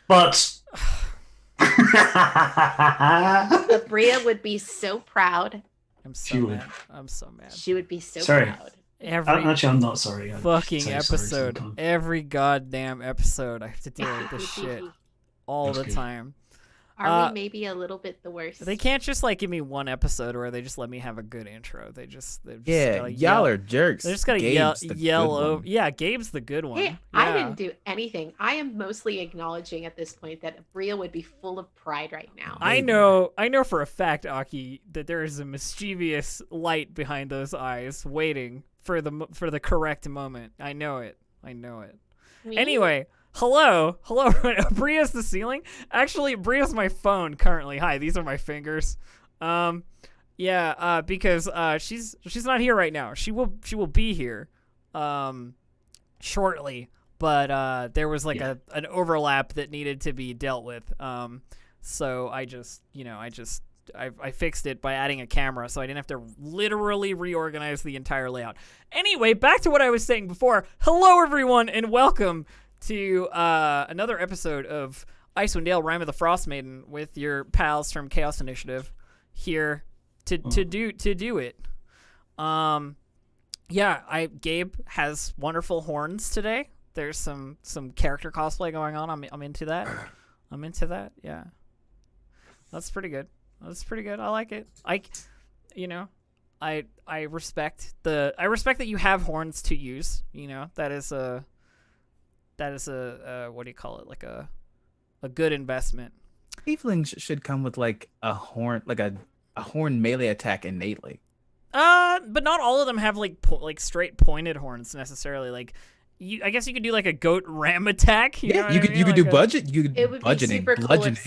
But Abria would be so proud. I'm she so would. mad. I'm so mad. She would be so Sorry. proud. Every Actually, I'm not sorry. I should fucking say sorry episode, sometimes. every goddamn episode, I have to deal with this shit all That's the good. time. Are we maybe a little bit the worst? They can't just like give me one episode where they just let me have a good intro. They just Yeah, gotta y'all yell. are jerks. They just gotta Gabe's the yell good over. one. Yeah, Gabe's the good one. Hey, I Yeah. didn't do anything. I am mostly acknowledging at this point that Abria would be full of pride right now. I know for a fact, Aki, that there is a mischievous light behind those eyes, waiting for the correct moment. I know it. Me? Anyway, hello, Bria's the ceiling. Actually, Bria's my phone currently. Hi, these are my fingers. Because she's not here right now. She will be here, shortly. But there was like an overlap that needed to be dealt with. So I fixed it by adding a camera, so I didn't have to literally reorganize the entire layout. Anyway, back to what I was saying before. Hello, everyone, and welcome to another episode of Icewind Dale, Rime of the Frostmaiden, with your pals from Chaos Initiative here to do it. Gabe has wonderful horns today. There's some character cosplay going on. I'm into that. Yeah, that's pretty good. I like it. I respect that you have horns to use. That is a what do you call it? Like a good investment. Tieflings should come with like a horn, like a horn melee attack innately. But not all of them have like straight pointed horns necessarily. Like I guess you could do like a goat ram attack. You could do budget. You could It would be budgeting, super cool bludgeoning.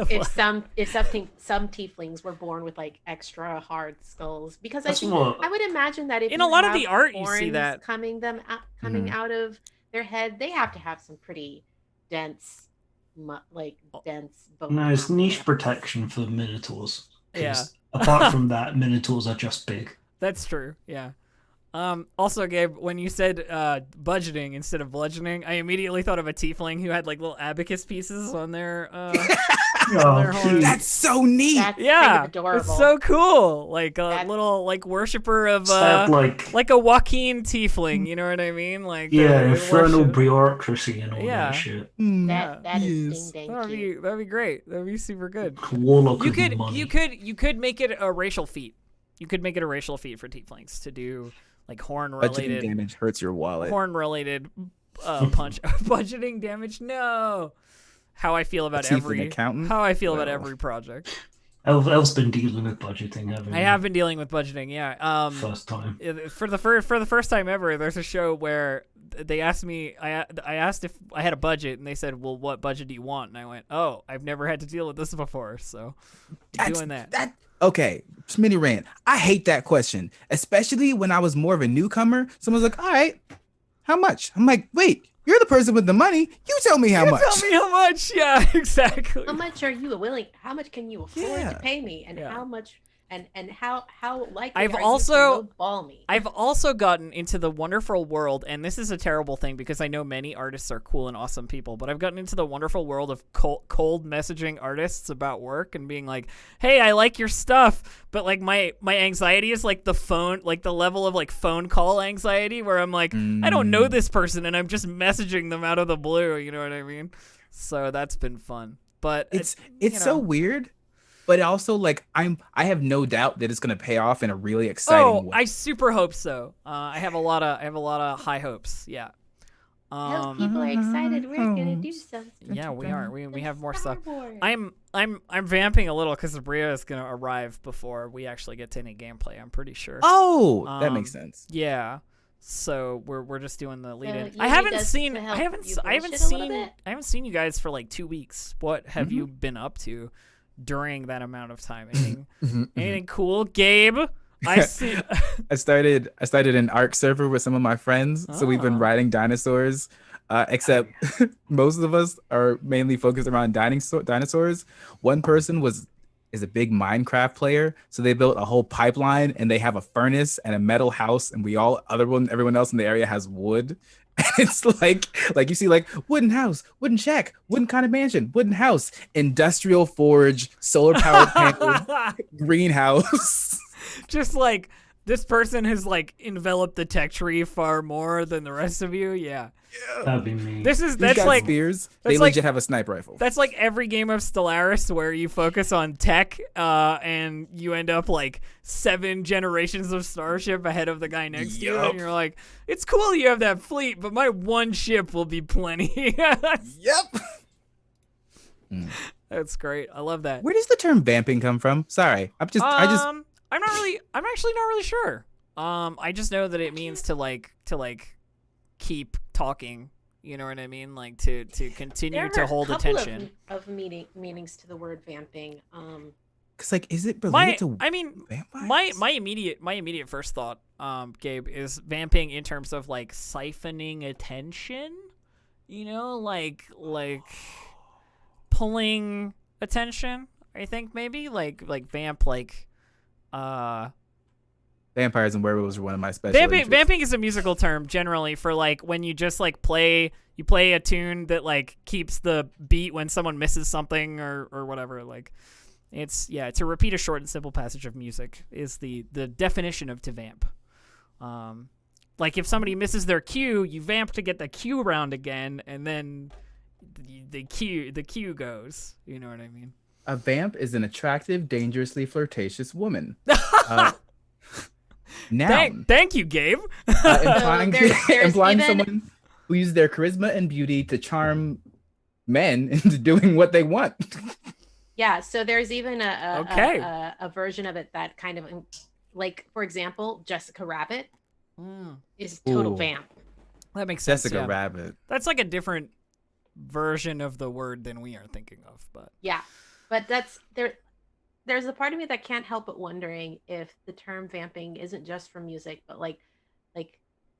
if some tieflings were born with like extra hard skulls, because That's I think what- I would imagine that if In you a lot of have the art, you see horns that. coming out of their head, they have to have some pretty dense bone. No, it's niche content. protection for minotaurs. 'Cause Yeah. Apart from that, minotaurs are just big. That's true. Yeah. Also, Gabe, when you said budgeting instead of bludgeoning, I immediately thought of a tiefling who had like little abacus pieces on their their horns. That's so neat. That's kind Yeah, of adorable. it's so cool. Like a That- little like worshiper of Sad, like a Joaquin tiefling. You know what I mean? Like infernal worship- bureaucracy and all Yeah. that shit. that is ding dang That'd cute. be great. That'd be super good. Warlock You of could money. you could make it a racial feat. You could make it a racial feat for tieflings to do like horn Budgeting related damage hurts your wallet. punch budgeting damage. No. How I feel about A tiefling every accountant? how I feel about Well. every project. Elf's been dealing with budgeting, haven't I you? have been dealing with budgeting. Yeah. First time. For the first time ever, there's a show where they asked me. I asked if I had a budget, and they said, "Well, what budget do you want?" And I went, "Oh, I've never had to deal with this before, so I'm doing that." Okay, mini rant. I hate that question, especially when I was more of a newcomer. Someone's like, "All right, how much?" I'm like, "Wait, you're the person with the money. You tell me how much." Tell me how much. Yeah, exactly. How much are you willing? How much can you afford Yeah. to pay me? And Yeah. how much? And how likely I've are also- you to lowball me? I've also gotten into the wonderful world, and this is a terrible thing because I know many artists are cool and awesome people, but I've gotten into the wonderful world of cold messaging artists about work and being like, "Hey, I like your stuff," but like my anxiety is like the level of like phone call anxiety where I'm like, I don't know this person and I'm just messaging them out of the blue. You know what I mean? So that's been fun, but It's you so know. weird, but also like I have no doubt that it's gonna pay off in a really exciting way. I super hope so. I have a lot of high hopes. Yeah. Those people are excited. We're gonna do something. Yeah, we are. We have more stuff. Wars. I'm vamping a little because Bria is gonna arrive before we actually get to any gameplay. I'm pretty sure. Oh, that Um, makes sense. Yeah. So we're just doing the lead in. you I need haven't us seen to help I haven't you I haven't bullshit a little seen bit? I haven't seen you guys for like 2 weeks. What have you been up to during that amount of time? Anything cool, Gabe? I see. I started an ARC server with some of my friends, so we've been Oh. riding dinosaurs. Except most of us are mainly focused around dinosaurs. One person is a big Minecraft player, so they built a whole pipeline and they have a furnace and a metal house, and everyone else in the area has wood. It's like you see like wooden house, wooden shack, wooden kind of mansion, wooden house, industrial forge, solar powered panel, greenhouse. Just like this person has like enveloped the tech tree far more than the rest of you. Yeah. That'd be me. These That's got like spears. that's They like- legit have a sniper rifle. that's like every game of Stellaris where you focus on tech, and you end up like 7 generations of starship ahead of the guy next to you, Yup. and you're like, it's cool you have that fleet, but my one ship will be plenty. Yep. That's great. I love that. Where does the term vamping come from? Sorry, I'm I'm actually not really sure. I just know that it means to keep talking. You know what I mean? Like to continue There to are hold a couple attention. of meanings to the word vamping. because like, is it related to I mean, vampires? my immediate first thought, Gabe, is vamping in terms of like siphoning attention. You know, like pulling attention. I think maybe like vamp Vampires and werewolves are one of my special interests. Vamping is a musical term generally for like when you just like play a tune that like keeps the beat when someone misses something or whatever. Like it's to repeat a short and simple passage of music is the definition of to vamp. Like if somebody misses their cue, you vamp to get the cue round again, and then the cue goes. You know what I mean? A vamp is an attractive, dangerously flirtatious woman. Noun. Thank you, Gabe. Implying, there's implying even- someone who uses their charisma and beauty to charm men into doing what they want. Yeah, so there's even Okay. a version of it that kind of, like, for example, Jessica Rabbit is total Ooh. vamp. That makes sense. Jessica yeah. Rabbit. That's like a different version of the word than we are thinking of, but Yeah, but there's a part of me that can't help but wondering if the term vamping isn't just for music, but like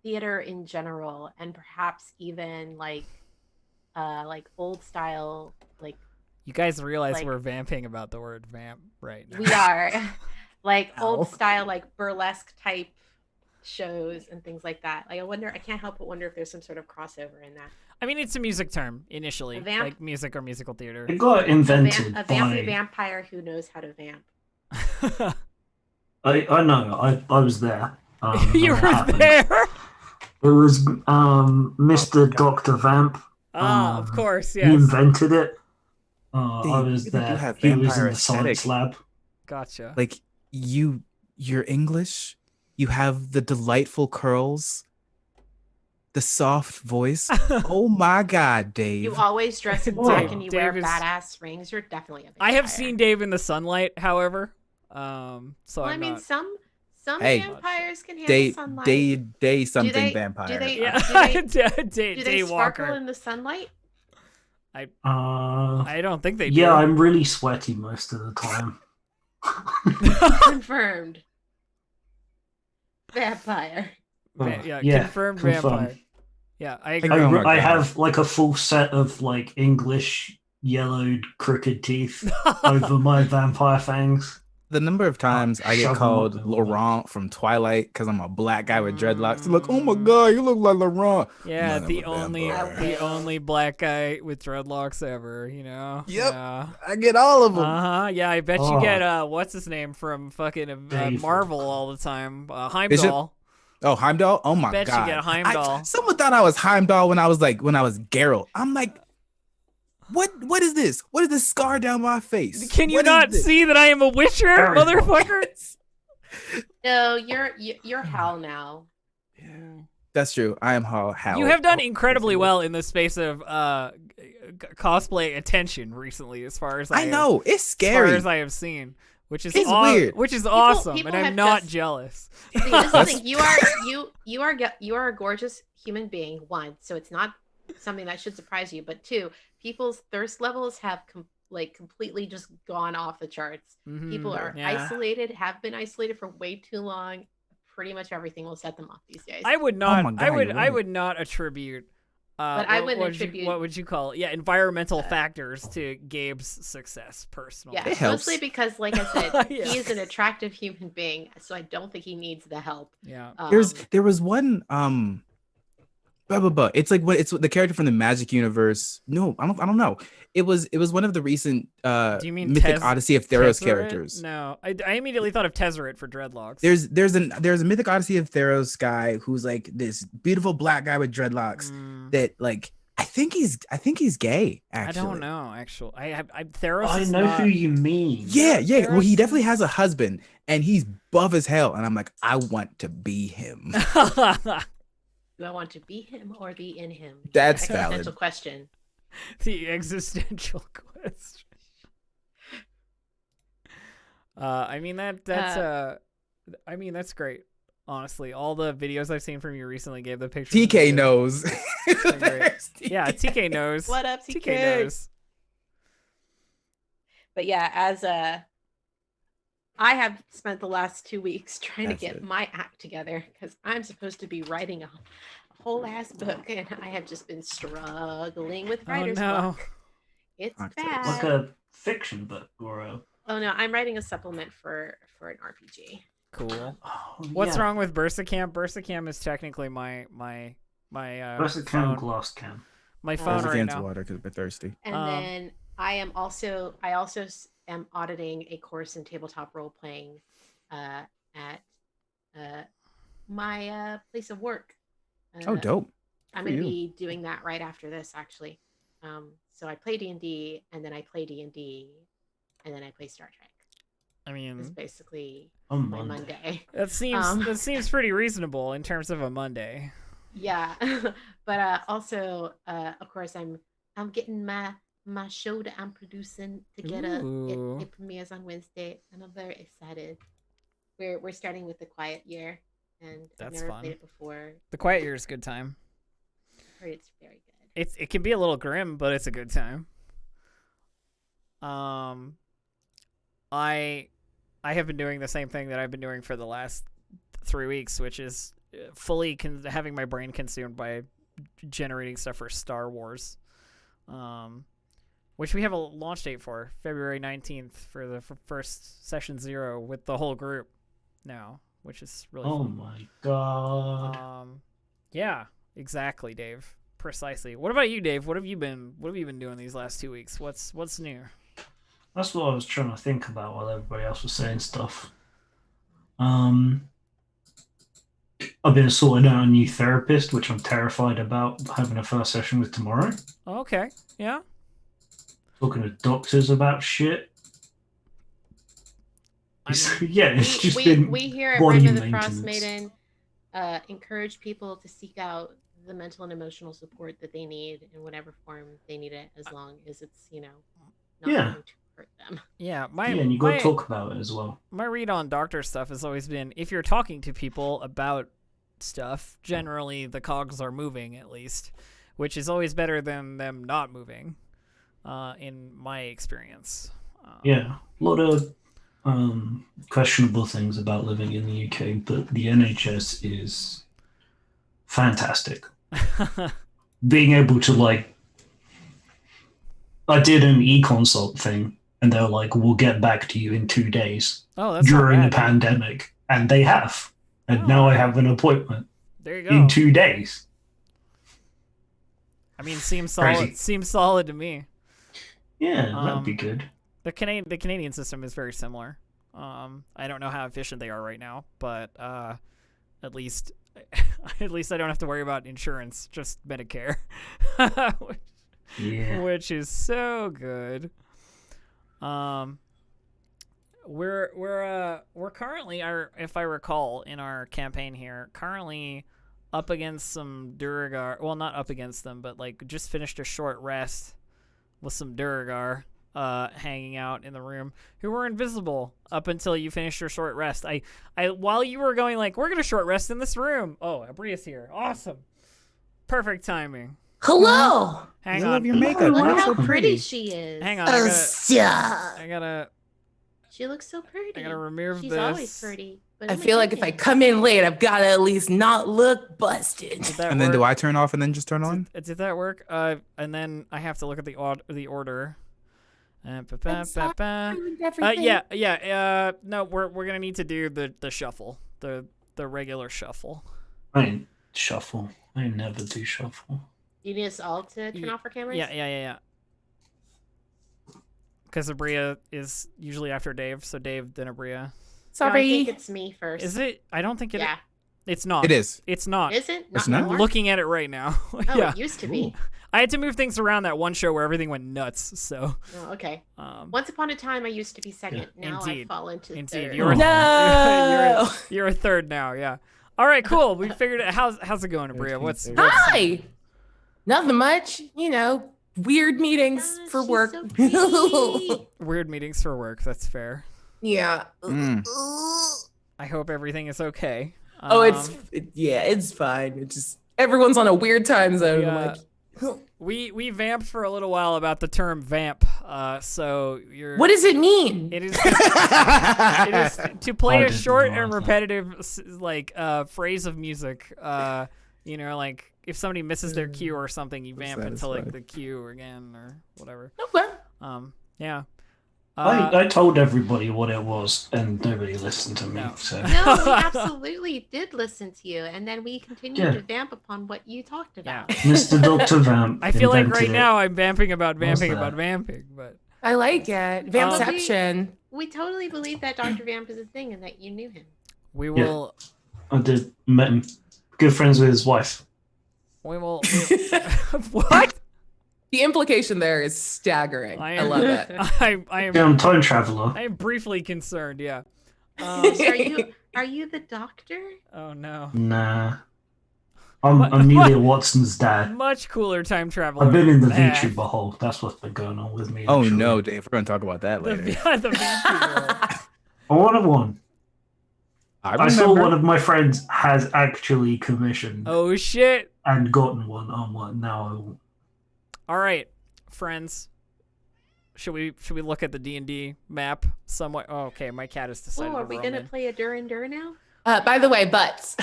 theater in general, and perhaps even like old style, like you guys realize Like- we're vamping about the word vamp right now. we are like Ow. old style, like burlesque type shows and things like that. Like I can't help but wonder if there's some sort of crossover in that. I mean, it's a music term initially, A vamp? like music or musical theater. It got invented A vampy by. vampire who knows how to vamp. I know. I was there. You when it were happened. there. It was Mr. Dr. Vamp. Of course, He yes. invented it. I They was really do there. have He was in vampire the science aesthetic. lab. Gotcha. Like you're English. You have the delightful curls, the soft voice. Oh my God, Dave! You always dress in Dave- black and you wear Dave is- badass rings. You're definitely a vampire. I have seen Dave in the sunlight, however. So Well, I'm I mean, not. some Hey, vampires can handle Day sunlight. day something they- vampire. do they- Yeah, do Day Do they sparkle Walker. in the sunlight? I don't think they do. Yeah, I'm really sweaty most of the time. Confirmed. Vampire. Confirmed vampire. Yeah, I agree. Oh my I God. have like a full set of like English yellowed crooked teeth over my vampire fangs. The number of times I shove get 'em called up. Laurent from Twilight because I'm a black guy with dreadlocks. They're like, oh my God, you look like Laurent. Yeah, None of the a only vampire. black guy with dreadlocks ever, you know? Yep. Yeah. I get all of them. Yeah, I bet you Oh. get what's his name from fucking Dave. Marvel all the time. Bishop? Heimdall. Oh, Heimdall. Oh my Bet you God. get Heimdall. Someone thought I was Heimdall when I was Geralt. I'm like, what is this? What is this scar down my face? Can you What is not this? see that I am a Witcher, Very motherfucker? No, you're Hal now. That's true. I am Hal. You have done incredibly well in the space of cosplay attention recently, as far as I have- know it's as scary. far as I have seen, which is It's weird. which is awesome, people and I'm have not just- jealous. See, this is the thing. You are a gorgeous human being. One, so it's not something that should surprise you. But two, people's thirst levels have completely just gone off the charts. People are isolated, have been isolated for way too long. Pretty much everything will set them off these days. I would not. my God, I would. you're I right. would not attribute. But I wouldn't what would attribute- what would you call it? Yeah, environmental factors to Gabe's success personally. Yeah, It helps. mostly because, like I said, Yeah. he is an attractive human being, so I don't think he needs the help. Yeah. Um, There was one blah blah blah. It's like what it's the character from the Magic universe. No, I don't know. It was one of the recent Do you mean Mythic Odyssey of Theros Tezzeret? characters. No, I immediately thought of Tezzeret for dreadlocks. There's a Mythic Odyssey of Theros guy who's like this beautiful black guy with dreadlocks that like I think he's gay. Actually, I don't know. Actually, I Theros. I is know not... who you mean. Yeah. Well, he Theros definitely is- has a husband, and he's buff as hell. And I'm like, I want to be him. Do I want to be him or be in him? That's Existential valid. question. The existential question. I mean that's great. Honestly, all the videos I've seen from you recently gave the pictures. TK knows. Great. Yeah, TK knows. What up, TK TK? knows. But yeah, as I have spent the last 2 weeks trying That's to get it. my act together because I'm supposed to be writing a whole ass book, and I have just been struggling with writer's Oh no. block. It's Okay. bad. Like a fiction book or a. Oh no, I'm writing a supplement for an RPG. Cool. Oh, What's yeah. wrong with Bursacam? Bursacam is technically my Where's the phone. glass can? My There's phone a right against now. water because we're thirsty. And then I also am auditing a course in tabletop role playing at my place of work. Oh, dope. I'm for going to you. be doing that right after this, actually. So I play D&D, and then I play D&D, and then I play Star Trek. I It's mean, basically On my Monday. Monday. that seems pretty reasonable in terms of a Monday. Yeah, but also, of course, I'm getting my show that I'm producing together. Ooh. It premieres on Wednesday, and I'm very excited. We're starting with The Quiet Year, and I've That's never fun. played it before. The Quiet Year is a good time. I heard it's very good. It can be a little grim, but it's a good time. I have been doing the same thing that I've been doing for the last 3 weeks, which is fully having my brain consumed by generating stuff for Star Wars, which we have a launch date for February 19th for the first session 0 with the whole group now, which is really Oh fun. my god. Yeah, exactly, Dave. Precisely. What about you, Dave? What have you been doing these last 2 weeks? What's new? That's what I was trying to think about while everybody else was saying stuff. I've been sorting out a new therapist, which I'm terrified about having a first session with tomorrow. Okay. Yeah. Talking to doctors about shit. I mean, Yeah, it's just been we here at body Rime the maintenance. Frostmaiden encourage people to seek out the mental and emotional support that they need in whatever form they need it, as long as it's not Yeah. going to hurt them. yeah. Yeah, and you got my- to talk about it as well. My read on doctor stuff has always been if you're talking to people about stuff, generally the cogs are moving at least, which is always better than them not moving, in my experience. Yeah, a lot of questionable things about living in the UK, but the NHS is fantastic. Being able to I did an e-consult thing, and they were like, "We'll get back to you in 2 days." Oh, that's not During the bad. pandemic, and they have, and now I have an appointment There you in go. 2 days. I mean, seems solid. Crazy. Seems solid to me. Yeah, that'd Um, be good. The Canadian system is very similar. I don't know how efficient they are right now, but at least I don't have to worry about insurance, just Medicare, Yeah. which is so good. We're currently, if I recall, in our campaign here, currently up against some Duragar. Well, not up against them, but just finished a short rest with some Duragar hanging out in the room who were invisible up until you finished your short rest. I while you were going we're gonna short rest in this room. Oh, Abria's here. Awesome. Perfect timing. Hello. Hang I on. love your makeup. Look Look You're how so pretty pretty. she is. Hang on. I gotta She looks so pretty. I gotta remove She's this. always pretty. But I oh my feel like if I goodness. come in late, I've got to at least not look busted. Did that And then work? do I turn off and then just turn on? Did that work? And then I have to look at the order. I'm sorry, I ruined everything. No, we're gonna need to do the shuffle, the regular shuffle. Right. shuffle. I never do shuffle. You need us all to turn off our cameras? Yeah. Because Abria is usually after Dave, so Dave, then Abria. No, I Sorry. think it's me first. Is it? I don't think it. Yeah. It's not. It is. It's not. Is it? It's Not not? anymore? I'm looking at it right now. Oh, Yeah. it used to be. I had to move things around that one show where everything went nuts. So. Oh, okay. Um, Once upon a time, I used to be second. Now Indeed. I fall into Indeed, third. you're No. you're a third now. Yeah. All right. Cool. We figured it. How's it going, Abria? What's Hi. Nothing much. You know, weird meetings Ah, for she's work. so pretty. weird meetings for work? That's fair. Yeah. Mm. I hope everything is okay. Oh, it's fine. It's just everyone's on a weird time zone. Yeah. I'm like, We vamped for a little while about the term vamp. So you're. what does it mean? It is. It is to play I a didn't short know and that. repetitive phrase of music. You know, like if somebody misses their cue or something, you vamp until like satisfied. the cue again or whatever. Okay. Yeah. I told everybody what it was, and nobody listened to me. No. So No, we absolutely did listen to you, and then we continued Yeah. to vamp upon what you talked about. Mr. Dr. Vamp. I feel like invented right it. now I'm vamping about What's vamping that? about vamping, but I like it. Vampception. We totally believe that Dr. Vamp is a thing and that you knew him. we will. I did met him. Good friends with his wife. We will. What? The implication there is staggering. I, am, love it. I Yeah, am. I'm time traveler. I am briefly concerned. Yeah. So are you the doctor? Oh no. Nah. I'm Amelia Watson's dad. Much cooler time traveler. I've been in the than VTuber hole. That's what's been going on with me. Oh actually. no, Dave. We're gonna talk about that The, later. the VTuber. I wanted one. I saw remember. one of my friends has actually commissioned Oh shit. and gotten one. I'm like, now All right, friends. Should we look at the D&D map somewhat? Oh, okay, my cat has decided Oh, are to we roam gonna in. play a Durin Dur now? By the way, butts.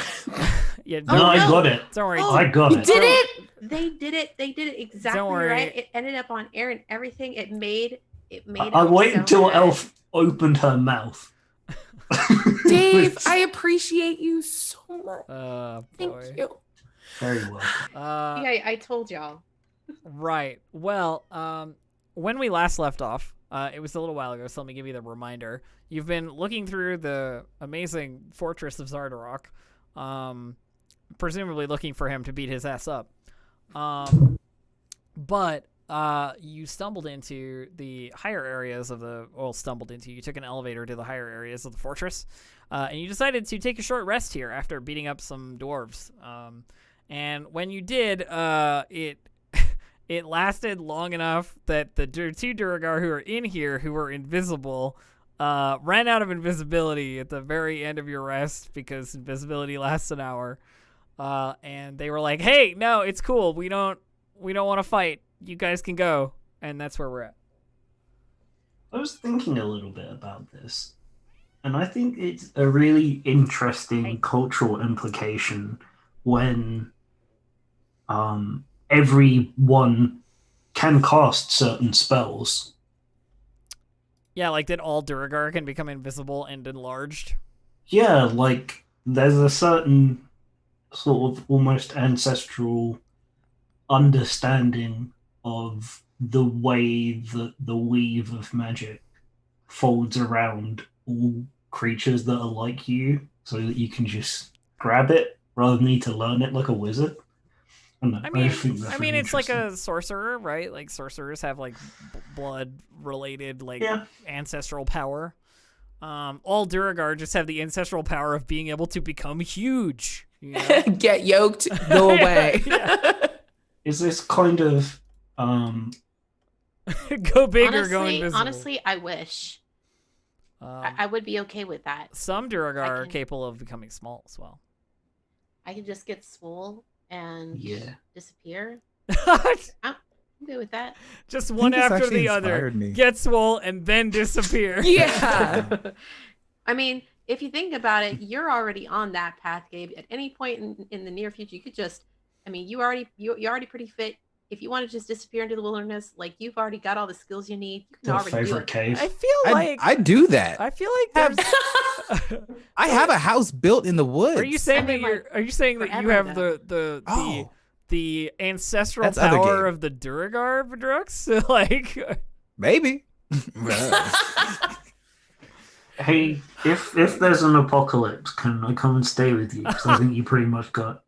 Yeah, no, Oh, I no. got it. don't worry. Oh, I got You it. did it? They did it. They did it exactly worry. right. It ended up on air and everything. It made. I it waited so until good. Elf opened her mouth. Dave, I appreciate you so much. Boy. Thank you. Very well. Yeah, I told y'all. Right. Well, when we last left off, it was a little while ago, so let me give you the reminder. You've been looking through the amazing fortress of Zardarok, presumably looking for him to beat his ass up. But you stumbled into the higher areas of the... Well, you took an elevator to the higher areas of the fortress, and you decided to take a short rest here after beating up some dwarves. And when you did, it lasted long enough that the two Duragar who are in here, who were invisible, ran out of invisibility at the very end of your rest because invisibility lasts an hour. And they were like, "Hey, no, it's cool. We don't want to fight. You guys can go." And that's where we're at. I was thinking a little bit about this, and I think it's a really interesting cultural implication when everyone can cast certain spells. Yeah, like that all Duragar can become invisible and enlarged. Yeah, like there's a certain sort of almost ancestral understanding of the way that the weave of magic folds around all creatures that are like you, so that you can just grab it rather than need to learn it like a wizard. I mean, it's like a sorcerer, right? Like sorcerers have like blood-related, like ancestral power. All Duragar just have the ancestral power of being able to become huge. You know? Get yoked, go away. Is this kind of Go big or go invisible? Honestly, I wish. I would be okay with that. Some Duragar are capable of becoming small as well. I could just get swole and disappear. I'm good with that. Just one after the other. Get swole and then disappear. Yeah. I mean, if you think about it, you're already on that path, Gabe. At any point in the near future, you could just, I mean, you're already pretty fit. if you want to just disappear into the wilderness, like you've already got all the skills you need. You can Your already do favorite it. cave? I feel like I do that. I feel like there's. I have a house built in the woods. Are you saying I that mean, you're? like, Are you saying that you forever, have though. Oh. the ancestral That's other power game. of the Duragar Vidrux? Like, Maybe. Hey, if there's an apocalypse, can I come and stay with you? Because I think you pretty much got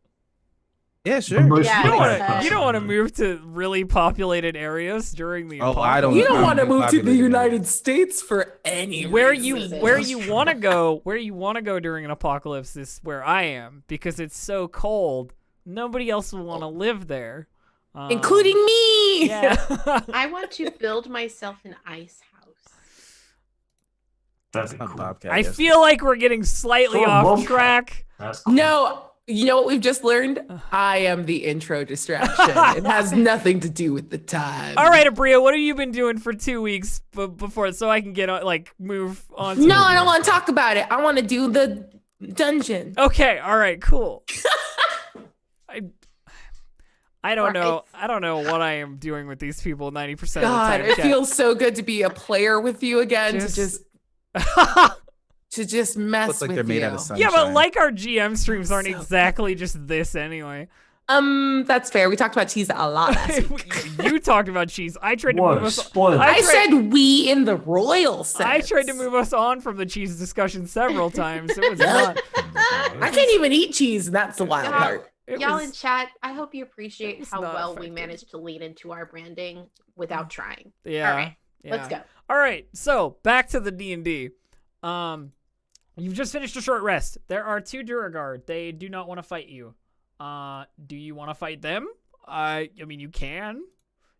Yeah, the sure. most Yeah, you don't want because- to. You don't want to move to really populated areas during the. Oh, I don't- You don't I'm want to move to the populated United States for any Where reason. you want to go, where you want to go during an apocalypse is where I am because it's so cold. Nobody else will want to live there, including me. Yeah. I want to build myself an ice house. That'd be Not cool. Bobcat, I yes. feel like we're getting slightly Sure, off Bobcat. track. That's cool. No, you know what we've just learned? I am the intro distraction. It has nothing to do with the time. All right, Abria, what have you been doing for 2 weeks before so I can get on, like move on? To No, I don't want to talk about it. I want to do the dungeon. Okay, all right, cool. I don't know. Right. I don't know what I am doing with these people 90% of the God, time. it chat. feels so good to be a player with you again. Just- To just mess Looks like with they're made you. out of sunshine. Yeah, but like our GM streams aren't So exactly just this anyway. That's fair. We talked about cheese a lot last week. You talked about cheese. I tried to Whoa, move us. spoiler. I tried- said we in the royal sense. I tried to move us on from the cheese discussion several times. It was not. I can't even eat cheese, and that's the wild Yeah. part. It Y'all was- in chat, I hope you appreciate was how not well we effective. managed to lean into our branding without trying. yeah. All right, yeah. let's go. All right, so back to the D&D. You've just finished a short rest. There are 2 Duragar. They do not want to fight you. Do you want to fight them? I mean, you can.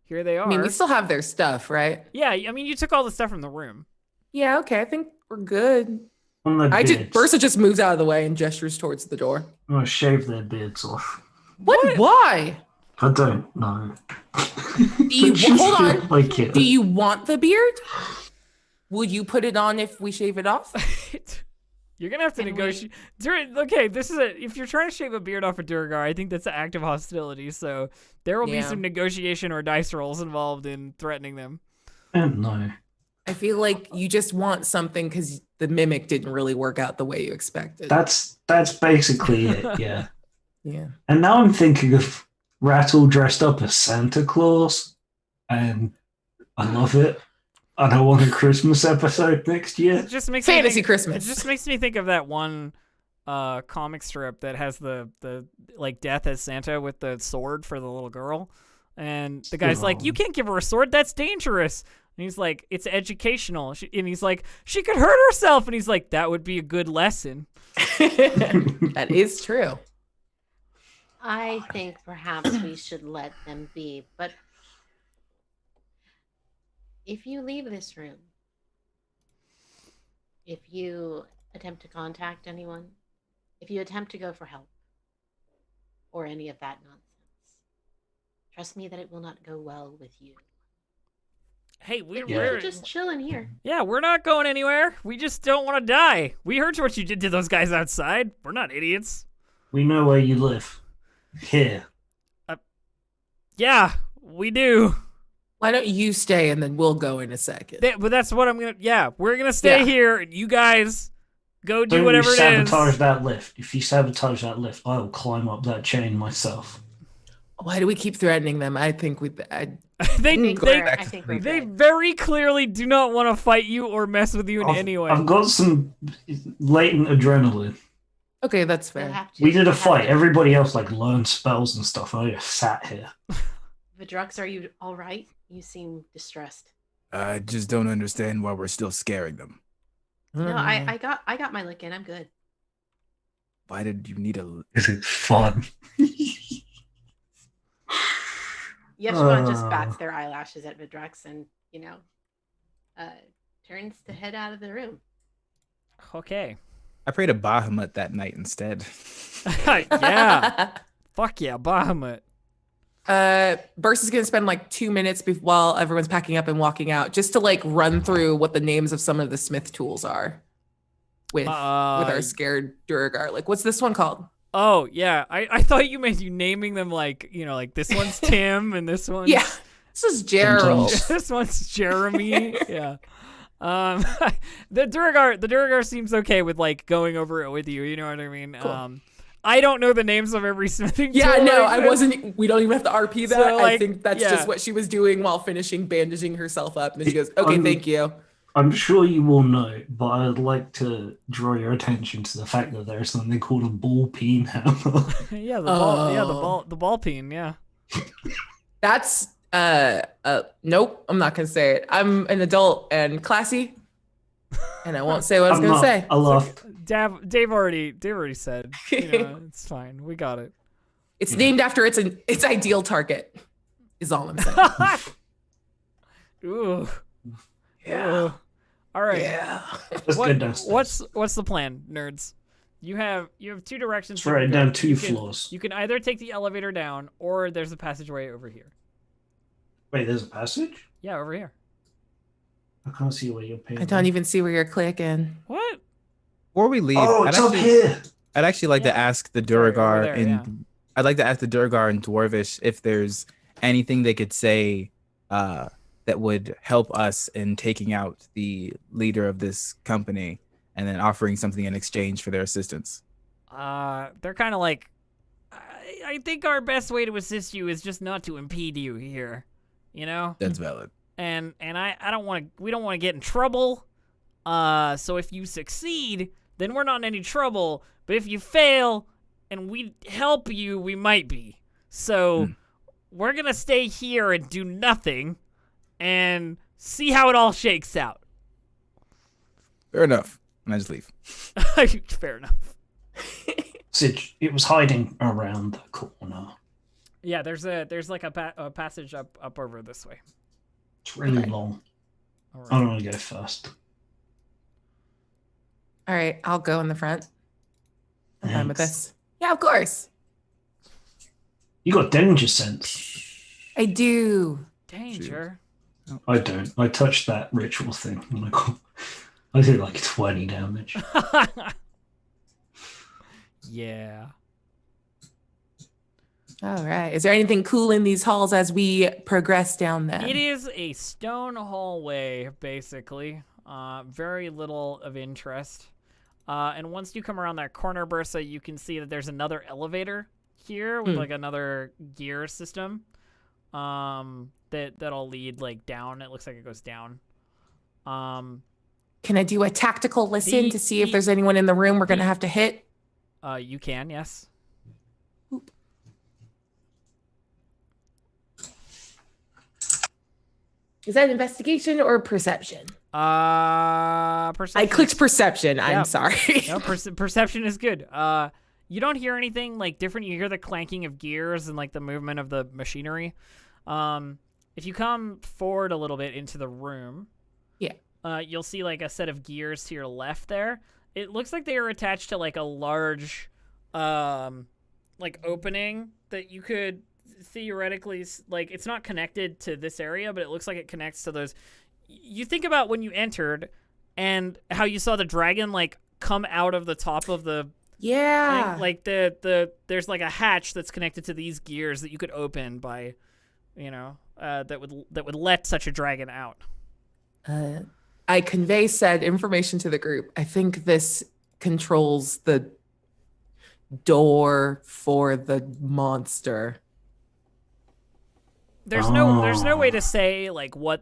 Here they are. I mean, we still have their stuff, right? Yeah, I mean, you took all the stuff from the room. Yeah, okay. I think we're good. On their I just beards. Bursa just moves out of the way and gestures towards the door. I'm gonna shave their beards off. What? Why? I don't know. you- hold on. Like it. Do you want the beard? Would you put it on if we shave it off? You're gonna have to Can we- negotiate. Okay, this is if you're trying to shave a beard off a Duragar, I think that's an act of hostility. So there will be Yeah. some negotiation or dice rolls involved in threatening them. I don't know. I feel like you just want something because the mimic didn't really work out the way you expected. That's basically it. Yeah. yeah. And now I'm thinking of Rattle dressed up as Santa Claus, and I love it. And I want a Christmas episode next year. It just makes Fantasy me think, Christmas. It just makes me think of that one comic strip that has the like death as Santa with the sword for the little girl, and the guy's like, "You can't give her a sword. That's dangerous." And he's like, "It's educational." And he's like, "She could hurt herself." And he's like, "That would be a good lesson." That is true. I think perhaps we should let them be, but if you leave this room, if you attempt to contact anyone, if you attempt to go for help, or any of that nonsense, trust me that it will not go well with you. Hey, We Yeah. should just chill in here. we're not going anywhere. We just don't want to die. We heard what you did to those guys outside. We're not idiots. We know where you live. Here. Yeah, we do. Why don't you stay and then we'll go in a second? But that's what I'm gonna. Yeah, we're gonna stay Yeah. here, and you guys go do Don't whatever you it is. sabotage that lift. If you sabotage that lift, I will climb up that chain myself. Why do we keep threatening them? I think they I they think we're they good. very clearly do not want to fight you or mess with you in any way. I've got some latent adrenaline. Okay, that's You'll fair. have to- We did a you'll have fight. to- Everybody else like learned spells and stuff. I just sat here. Vidrux, are you all right? You seem distressed. I just don't understand why we're still scaring them. No, Mm. I got my lick in. I'm good. Why did you need a? Is it fun? Yeshua just bats their eyelashes at Vidrux and, turns to head out of the room. Okay. I prayed to Bahamut that night instead. Yeah. Fuck yeah, Bahamut. Burst is gonna spend like 2 minutes while everyone's packing up and walking out, just to like run through what the names of some of the smith tools are with our scared Duragar. Like, what's this one called? Oh yeah, I thought you meant you naming them like like this one's Tim and this one's Yeah, this is Gerald. Sometimes. this one's Jeremy. Yeah. The Duragar seems okay with like going over it with you. You know what I mean? Cool. I don't know the names of every smithing Yeah, tool. no, like I this. wasn't. We don't even have to RP that. So, I like, think that's yeah. just what she was doing while finishing bandaging herself up. And then she goes, "Okay, thank you." I'm sure you will know, but I'd like to draw your attention to the fact that there's something called a ball peen hammer. Yeah, the ball peen. Yeah. That's nope. I'm not gonna say it. I'm an adult and classy, and I won't say what I was I'm gonna not. say. I laughed. Dave already said. It's fine. We got it. It's named after its ideal target. Is all I'm saying. Ooh. Yeah. Ooh. All right. Yeah. Let's go downstairs. What's the plan, nerds? You have two directions. It's right you can down go. 2 You can- floors. You can either take the elevator down, or there's a passageway over here. Wait, there's a passage? Yeah, over here. I can't see where you're paying. I don't even see where you're clicking. What? Before we leave, Oh, it's up here. I'd actually like Yeah. to ask the Sorry, over Duragar there, in yeah. I'd like to ask the Duragar in Dwarvish if there's anything they could say that would help us in taking out the leader of this company and then offering something in exchange for their assistance. They're kind of like, I think our best way to assist you is just not to impede you here, you know? That's valid. And I don't want to, we don't want to get in trouble. So if you succeed, then we're not in any trouble. But if you fail and we help you, we might be. So we're going to stay here and do nothing and see how it all shakes out. Fair enough. And I just leave. Fair enough. It was hiding around the corner. Yeah, there's like a passage up over this way. It's really long. All I right. don't want to go first. All right, I'll go in the front. I'm fine with Thanks. this. Yeah, of course. You got danger sense. I do. Danger. I don't. I touched that ritual thing. And I did like 20 damage. Yeah. All right. Is there anything cool in these halls as we progress down them? It is a stone hallway, basically. Very little of interest. And once you come around that corner, Bursa, you can see that there's another elevator here with like another gear system. That'll lead like down. It looks like it goes down. Can I do a tactical listen The- to see if the- there's anyone in the room we're gonna have to hit? You can, yes. Is that investigation or perception? Perception. I clicked perception. I'm Yep. sorry. No, perception is good. You don't hear anything like different. You hear the clanking of gears and like the movement of the machinery. If you come forward a little bit into the room, you'll see like a set of gears to your left there. It looks like they are attached to like a large, like opening that you could theoretically like. It's not connected to this area, but it looks like it connects to those. You think about when you entered and how you saw the dragon like come out of the top of the Yeah. thing. Like there's like a hatch that's connected to these gears that you could open by, that would let such a dragon out. I convey said information to the group. I think this controls the door for the monster. There's no way to say like where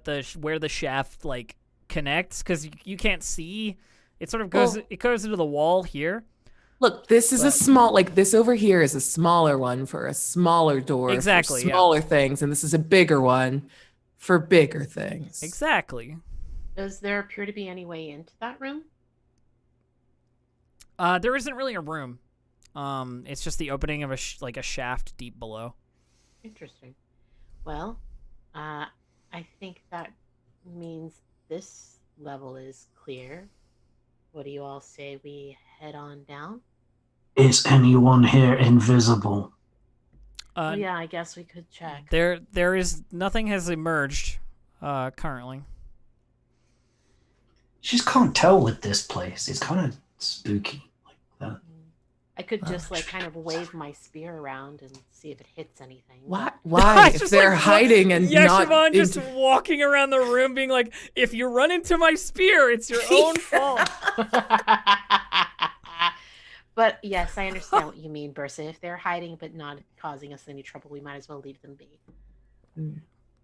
the shaft like connects because you can't see. It sort of goes into the wall here. Look, this is a small, like this over here is a smaller one for a smaller door. Exactly, For yeah. smaller things, and this is a bigger one for bigger things. Exactly. Does there appear to be any way into that room? There isn't really a room. It's just the opening of a shaft deep below. Interesting. Well, I think that means this level is clear. What do you all say we head on down? Is anyone here invisible? Oh, yeah, I guess we could check. There is nothing has emerged currently. You just can't tell with this place. It's kind of spooky like that. I could just like kind of wave my spear around and see if it hits anything. Why? Why? If Just they're like, hiding and Yeshivon not just walking around the room being like, if you run into my spear, it's your own fault. But yes, I understand what you mean, Bursa. If they're hiding but not causing us any trouble, we might as well leave them be.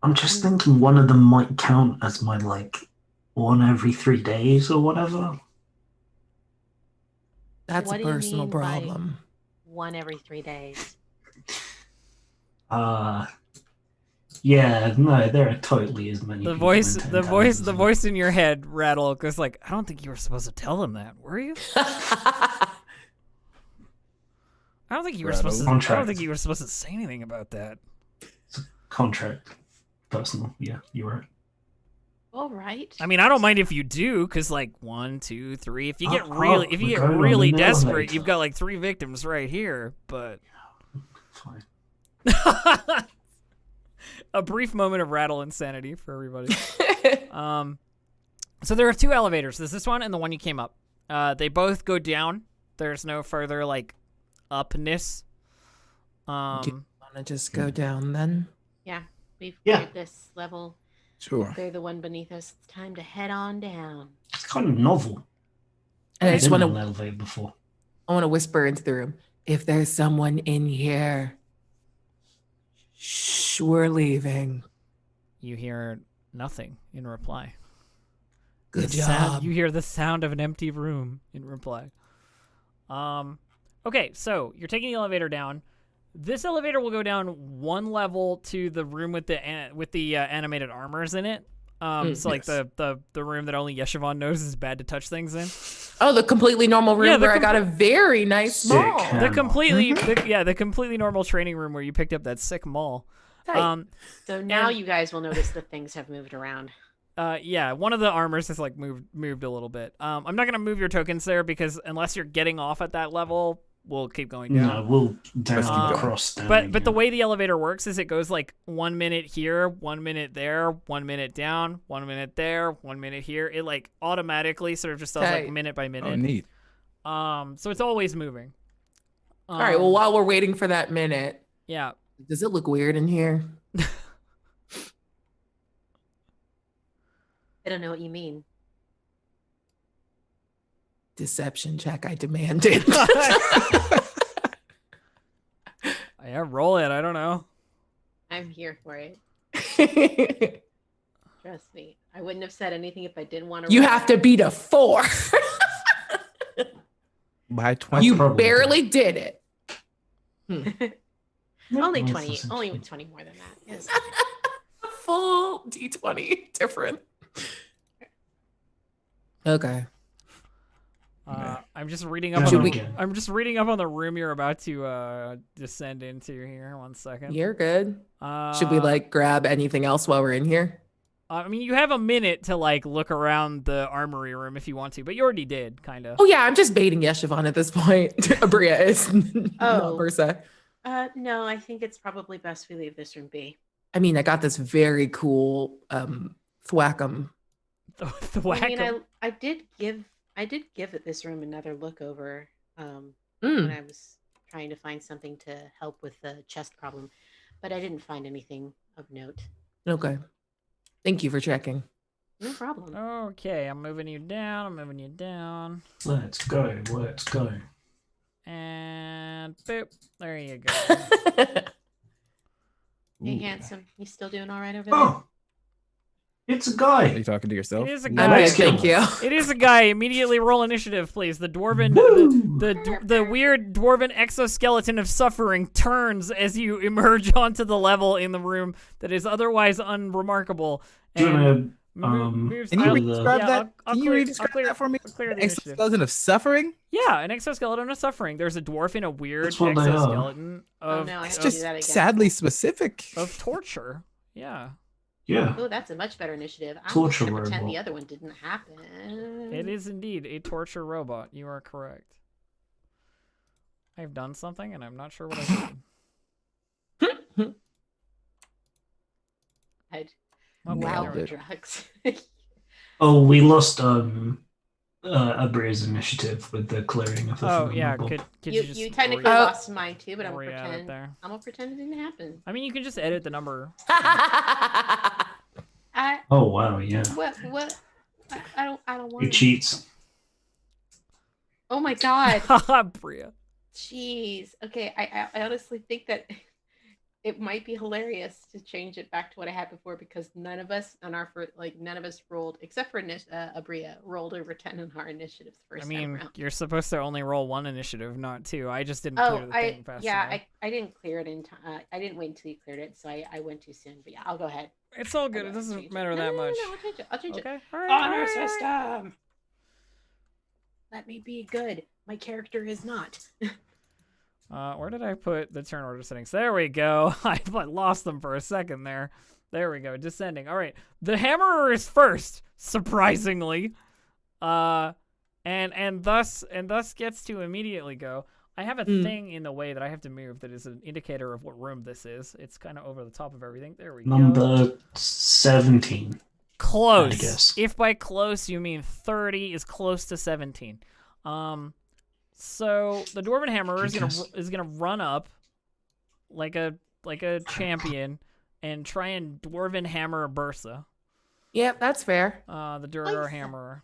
I'm just thinking one of them might count as my like one every 3 days or whatever. That's What a do you personal mean by- problem. One every 3 days. Yeah, no, there are totally as many. The people voice, in 10 the times voice, as the me. voice in your head, Rattle, goes like, I don't think you were supposed to tell them that, were you? I don't think you were supposed to. I don't Contract. think you were supposed to say anything about that. Contract, personal. Yeah, you're right. All right. I mean, I don't mind if you do, cause like 1, 2, 3. If you get Oh, really, oh, if you we're get going on really an desperate, elevator. you've got like 3 victims right here. But Fine. a brief moment of Rattle insanity for everybody. So there are 2 elevators. There's this one and the one you came up. They both go down. There's no further like upness. Want to just go down then? Yeah, we've Yeah. cleared this level. Sure. They're the one beneath us. It's time to head on down. It's kind of novel. And I I've just been want on an to elevator before. whisper into the room. If there's someone in here, shh, we're leaving. You hear nothing in reply. Good The sound- job. you hear the sound of an empty room in reply. Okay, so you're taking the elevator down. This elevator will go down 1 level to the room with the animated armors in it. So like Yes. the room that only Yeshivon knows is bad to touch things in. Oh, the completely normal room Yeah, the where I got a very nice Sick mall. hand. The Ammo. completely the completely normal training room where you picked up that sick mall. Tight. So now And- you guys will notice that things have moved around. Yeah, one of the armors has like moved a little bit. I'm not gonna move your tokens there because unless you're getting off at that level, we'll keep going down. No, we'll down Let's keep going. across down. But the again. way the elevator works is it goes like 1 minute here, 1 minute there, 1 minute down, 1 minute there, 1 minute here. It like automatically sort of just does like Tight. minute by Oh, minute. neat. So it's always moving. All right. Well, while we're waiting for that minute, yeah. does it look weird in here? I don't know what you mean. Deception check. I demanded. Yeah, roll it. I don't know. I'm here for it. Trust me. I wouldn't have said anything if I didn't want to. You have to beat a 4. By 20. You probably barely did it. Only Well, 20. that's Only essentially- 20 more than that. Yes. A full D20 different. Okay. I'm just reading up. Down Should On we- the, again. I'm just reading up on the room you're about to descend into here. 1 second. You're good. Should we like grab anything else while we're in here? I mean, you have a minute to like look around the armory room if you want to, but you already did, kind of. Oh yeah, I'm just baiting Yeshivon at this point. Abria is not Oh. versa. No, I think it's probably best we leave this room be. I mean, I got this very cool thwackum. The I mean, whack. I did give this room another look over when Mm. I was trying to find something to help with the chest problem, but I didn't find anything of note. Okay. Thank you for checking. No problem. Okay, I'm moving you down. I'm moving you down. Let's go. Let's go. And boop. There you go. Hey, Ooh. handsome, you still doing all right over there? Oh, it's a Are guy. you talking to yourself? It is a I'm guy. good, thank you. It is a guy. Immediately roll initiative, please. The dwarven, Woo! the weird dwarven exoskeleton of suffering turns as you emerge onto the level in the room that is otherwise unremarkable. Do you and wanna, moves. Can you I'll- re-describe yeah, that? I'll Can you clear- re-describe I'll clear- that for me? I'll clear the initiative. Exoskeleton of suffering? Yeah, an exoskeleton of suffering. There's a dwarf in a weird That's what they are. exoskeleton of, no, I It's have to do just that again. sadly specific. of torture. Yeah, Yeah. Oh, that's a much better initiative. I'm Torture just gonna pretend robot. the other one didn't happen. it is indeed a torture robot. You are correct. I've done something, and I'm not sure what I did. I'd Okay, wow there we it. drugs. Oh, we lost Abria's initiative with the clearing of the Oh thing yeah, on the could board. you You, just you technically re- lost mine too, but I'm gonna re-add it pretend. there? I'm gonna pretend it didn't happen. I mean, you can just edit the number. I Oh wow, yeah. what? I don't want Who it. cheats? Oh my god. Bria. Jeez. Okay, I honestly think that it might be hilarious to change it back to what I had before because none of us rolled except for Abria rolled over 10 on our initiatives first I time mean, around. you're supposed to only roll one initiative, not two. I just didn't Oh, clear the thing fast enough. I didn't clear it in time. I didn't wait until you cleared it, so I went too soon. But yeah, I'll go ahead. It's all I'll good. go It ahead and doesn't change matter it. that No, much. I'll change it. I'll change it. Okay. All right. Honor all right. system. Let me be good. My character is not. Where did I put the turn order settings? There we go. I lost them for a second there. There we go. Descending. All right. The hammerer is first, surprisingly. And thus gets to immediately go. I have a thing in the way that I have to move that is an indicator of what room this is. It's kind of over the top of everything. There we go. Number 17. Close. I guess. If by close you mean 30 is close to 17. So the Dwarven Hammerer is gonna run up like a champion and try and Dwarven Hammer Bursa. Yep, that's fair. The Durgar Nice. Hammerer.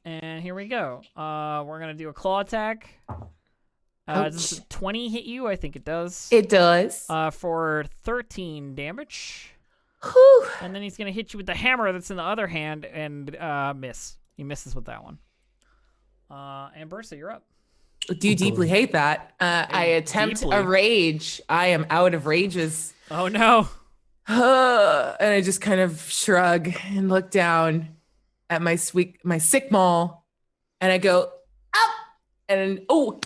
And here we go. We're gonna do a claw attack. Does 20 hit you? I think it does. It does. For 13 damage. Whew. And then he's gonna hit you with the hammer that's in the other hand and miss. He misses with that one. And Bursa, you're up. Do you deeply hate that? I attempt Deeply. a rage. I am out of rages. Oh no. And I just kind of shrug and look down at my sick maul, and I go up. And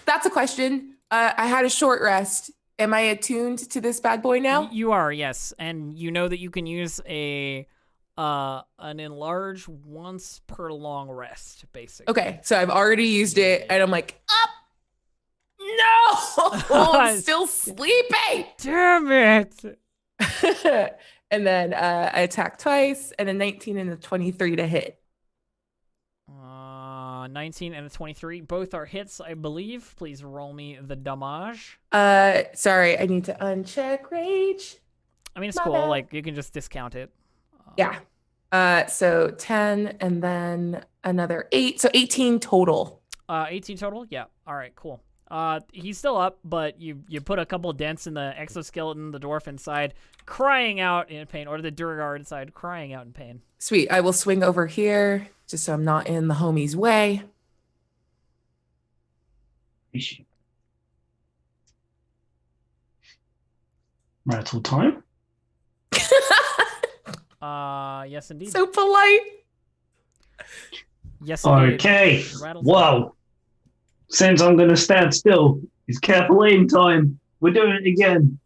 that's a question. I had a short rest. Am I attuned to this bad boy now? You are, yes, and you know that you can use an enlarge once per long rest, basically. Okay, so I've already used it, and I'm like up. No, I'm still sleeping. Damn it! And then I attack twice, and a 19 and a 23 to hit. 19 and a 23. Both are hits, I believe. Please roll me the damage. Sorry, I need to uncheck rage. I mean, it's My cool. bad. Like, you can just discount it. Yeah. So 10 and then another 8. So 18 total. 18 total? Yeah. All right, cool. He's still up, but you put a couple dents in the exoskeleton, the dwarf inside, crying out in pain, or the Durgar inside, crying out in pain. Sweet. I will swing over here just so I'm not in the homie's way. Rattle time. Yes, indeed. So polite. Yes, indeed. Okay. Rattle time. Whoa. Since I'm going to stand still, it's careful aim time. We're doing it again.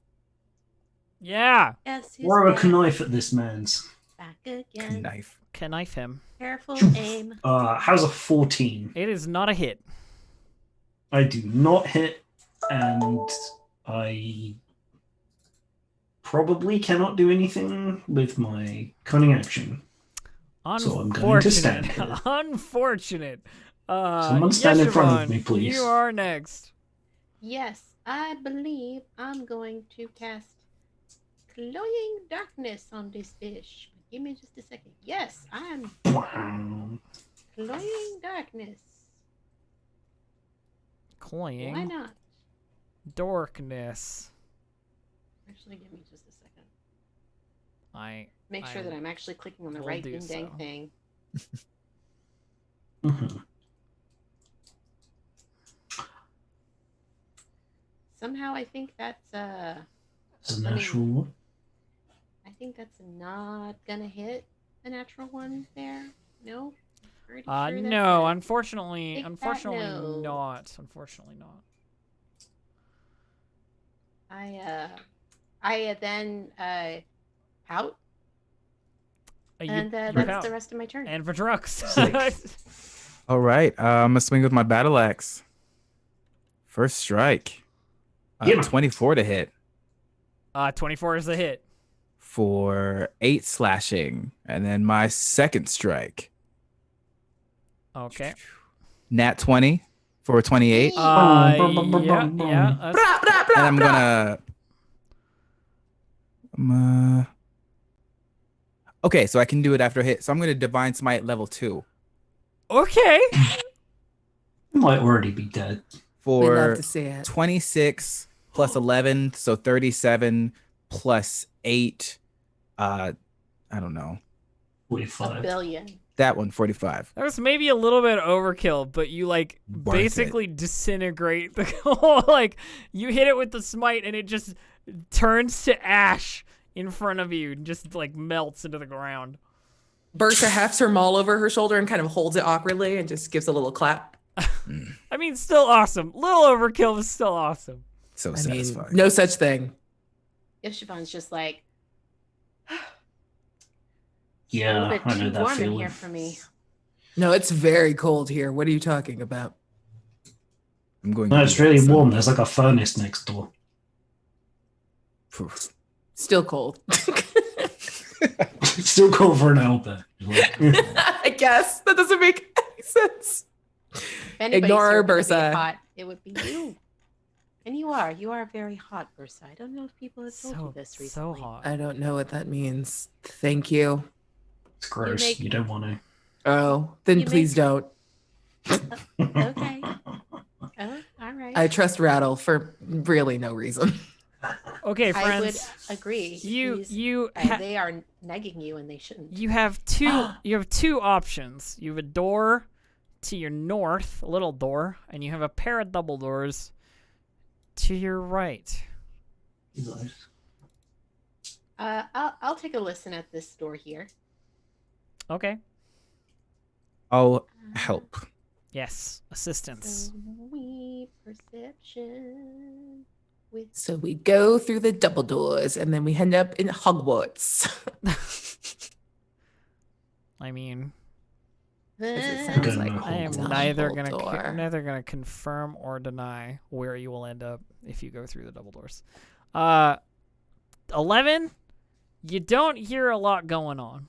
Yeah. Yes, he's Throw a back. knife at this man's. Back again. Knife. Can knife him. Careful aim. How's a 14? It is not a hit. I do not hit, and I probably cannot do anything with my cunning action. So I'm going to stand here. Unfortunate. Someone stand in front of Yeshivon, me, please. You are next. Yes, I believe I'm going to cast Cloying Darkness on this fish. Give me just a second. Yes, I'm Wow. Cloying Darkness. Cloying. Why not? Darkness. Actually, give me just a second. Make I sure that I'm actually clicking on the will right do dang so. thing. Mhm. Somehow I think that's It's a natural one. I think that's not gonna hit a natural one there. No? Pretty sure that's no, a- unfortunately, big fat unfortunately no. not. Unfortunately not. I then pout, and You that's pout. the rest of my turn. And for drugs. Sick. All right. I'm gonna swing with my battle axe. First strike. Get him. 24 to hit. 24 is a hit. for 8 slashing, and then my second strike. Okay. Nat 20 for 28. Yeah. Blah, blah, blah, And I'm blah. gonna. Okay, so I can do it after a hit. So I'm gonna Divine Smite level 2 Okay. You might already be dead. We love for to see it. 26 plus 11, so 37 plus 8. I don't know. A 45. billion. That one, 45. That was maybe a little bit overkill, but you like Worth basically disintegrate the whole, like you hit it with the smite and it just turns to ash in front of you and just like melts into the ground. Bertha hefts her maul over her shoulder and kind of holds it awkwardly and just gives a little clap. I mean, still awesome. Little overkill, but still awesome. So I mean, satisfying. no such thing. Ishvaan's just like, a Yeah, little bit I know too that warm in feeling. here for me. No, it's very cold here. What are you talking about? I'm going. No, to it's do really that warm. There's like a furnace next door. Poof. Still cold. It's still cold for an elbow. I guess that doesn't make any sense. If anybody's Ignore here gonna be Bertha. hot, it would be you. And you are very hot, Bertha. I don't know if people have told you this So recently. hot. I don't know what that means. Thank you. It's gross. make- You don't want to. Oh, then You please don't. Okay. Oh, all right. I trust Rattle for really no reason. Okay, I would friends. agree. You They are negging you, and they shouldn't. you have two options. You have a door to your north, a little door, and you have a pair of double doors to your right. I'll take a listen at this door here. Okay. I'll help. Yes, assistance. Sweet perception. With So we go through the double doors and then we end up in Hogwarts. I mean, it sounds sounds like like I am double neither gonna confirm or deny where you will end up if you go through the double doors. 11. You don't hear a lot going on.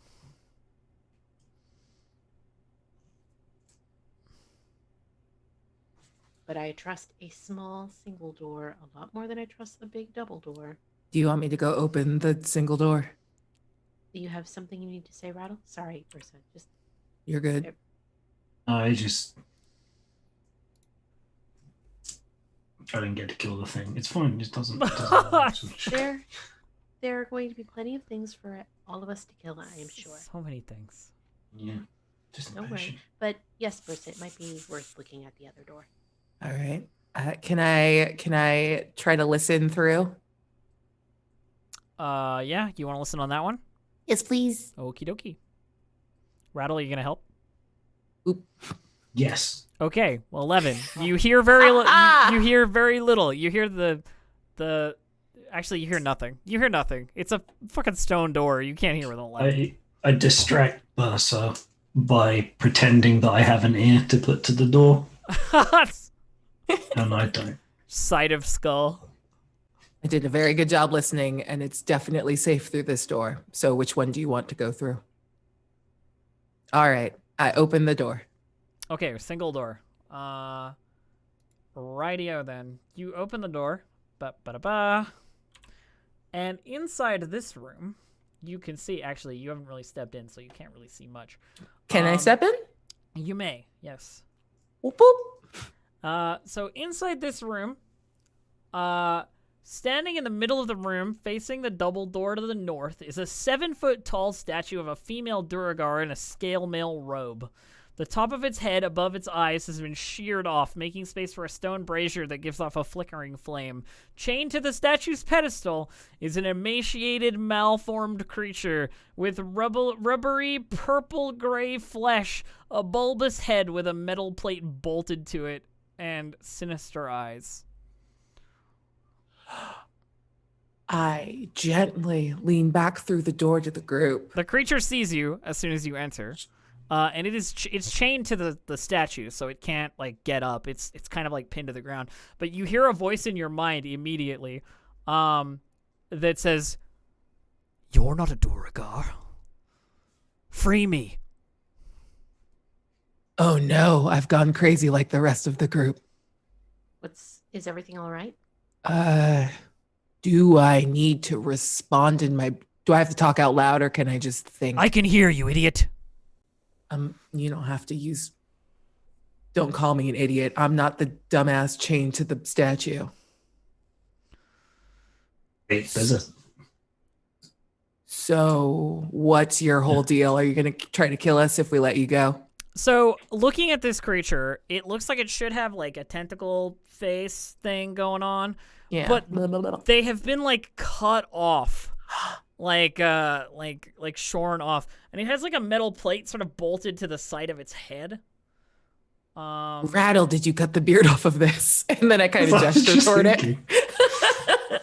But I trust a small single door a lot more than I trust a big double door. Do you want me to go open the single door? Do you have something you need to say, Rattle? Sorry, Ursa. Just You're good. I didn't get to kill the thing. It's fine. It doesn't there are going to be plenty of things for all of us to kill, I am sure. So many things. Yeah. Just Don't worry. But yes, Bertha, it might be worth looking at the other door. All right. Can I try to listen through? Yeah. You want to listen on that one? Yes, please. Okie dokie. Rattle, are you gonna help? Yes. Okay. Well, 11. You hear very you hear very little. You hear the. Actually, you hear nothing. You hear nothing. It's a fucking stone door. You can't hear with an 11. I distract Bursa by pretending that I have an ear to put to the door, and I don't. Side of skull. I did a very good job listening, and it's definitely safe through this door. So which one do you want to go through? All right. I open the door. Okay, single door. Rightio then. You open the door. Ba-ba-da-ba. And inside this room, you can see, actually, you haven't really stepped in, so you can't really see much. Can I step in? You may, yes. Whoop, whoop. So inside this room, standing in the middle of the room, facing the double door to the north, is a 7-foot-tall statue of a female Duragar in a scale mail robe. The top of its head above its eyes has been sheared off, making space for a stone brazier that gives off a flickering flame. Chained to the statue's pedestal is an emaciated, malformed creature with rubbery purple-gray flesh, a bulbous head with a metal plate bolted to it, and sinister eyes. I gently lean back through the door to the group. The creature sees you as soon as you enter. And it's chained to the statue, so it can't like get up. It's kind of like pinned to the ground. But you hear a voice in your mind immediately, that says, You're not a Duragar. Free me. Oh no, I've gone crazy like the rest of the group. Is everything all right? Do I need to respond do I have to talk out loud or can I just think? I can hear you, idiot. You don't have to don't call me an idiot. I'm not the dumbass chained to the statue. Wait, there's a So what's your whole deal? Are you going to try to kill us if we let you go? So, looking at this creature, it looks like it should have like a tentacle face thing going on. Yeah. But they have been like cut off. Like shorn off. And it has like a metal plate sort of bolted to the side of its head. Rattle, did you cut the beard off of this? And then I kind of That's what I was gesture just toward thinking. it.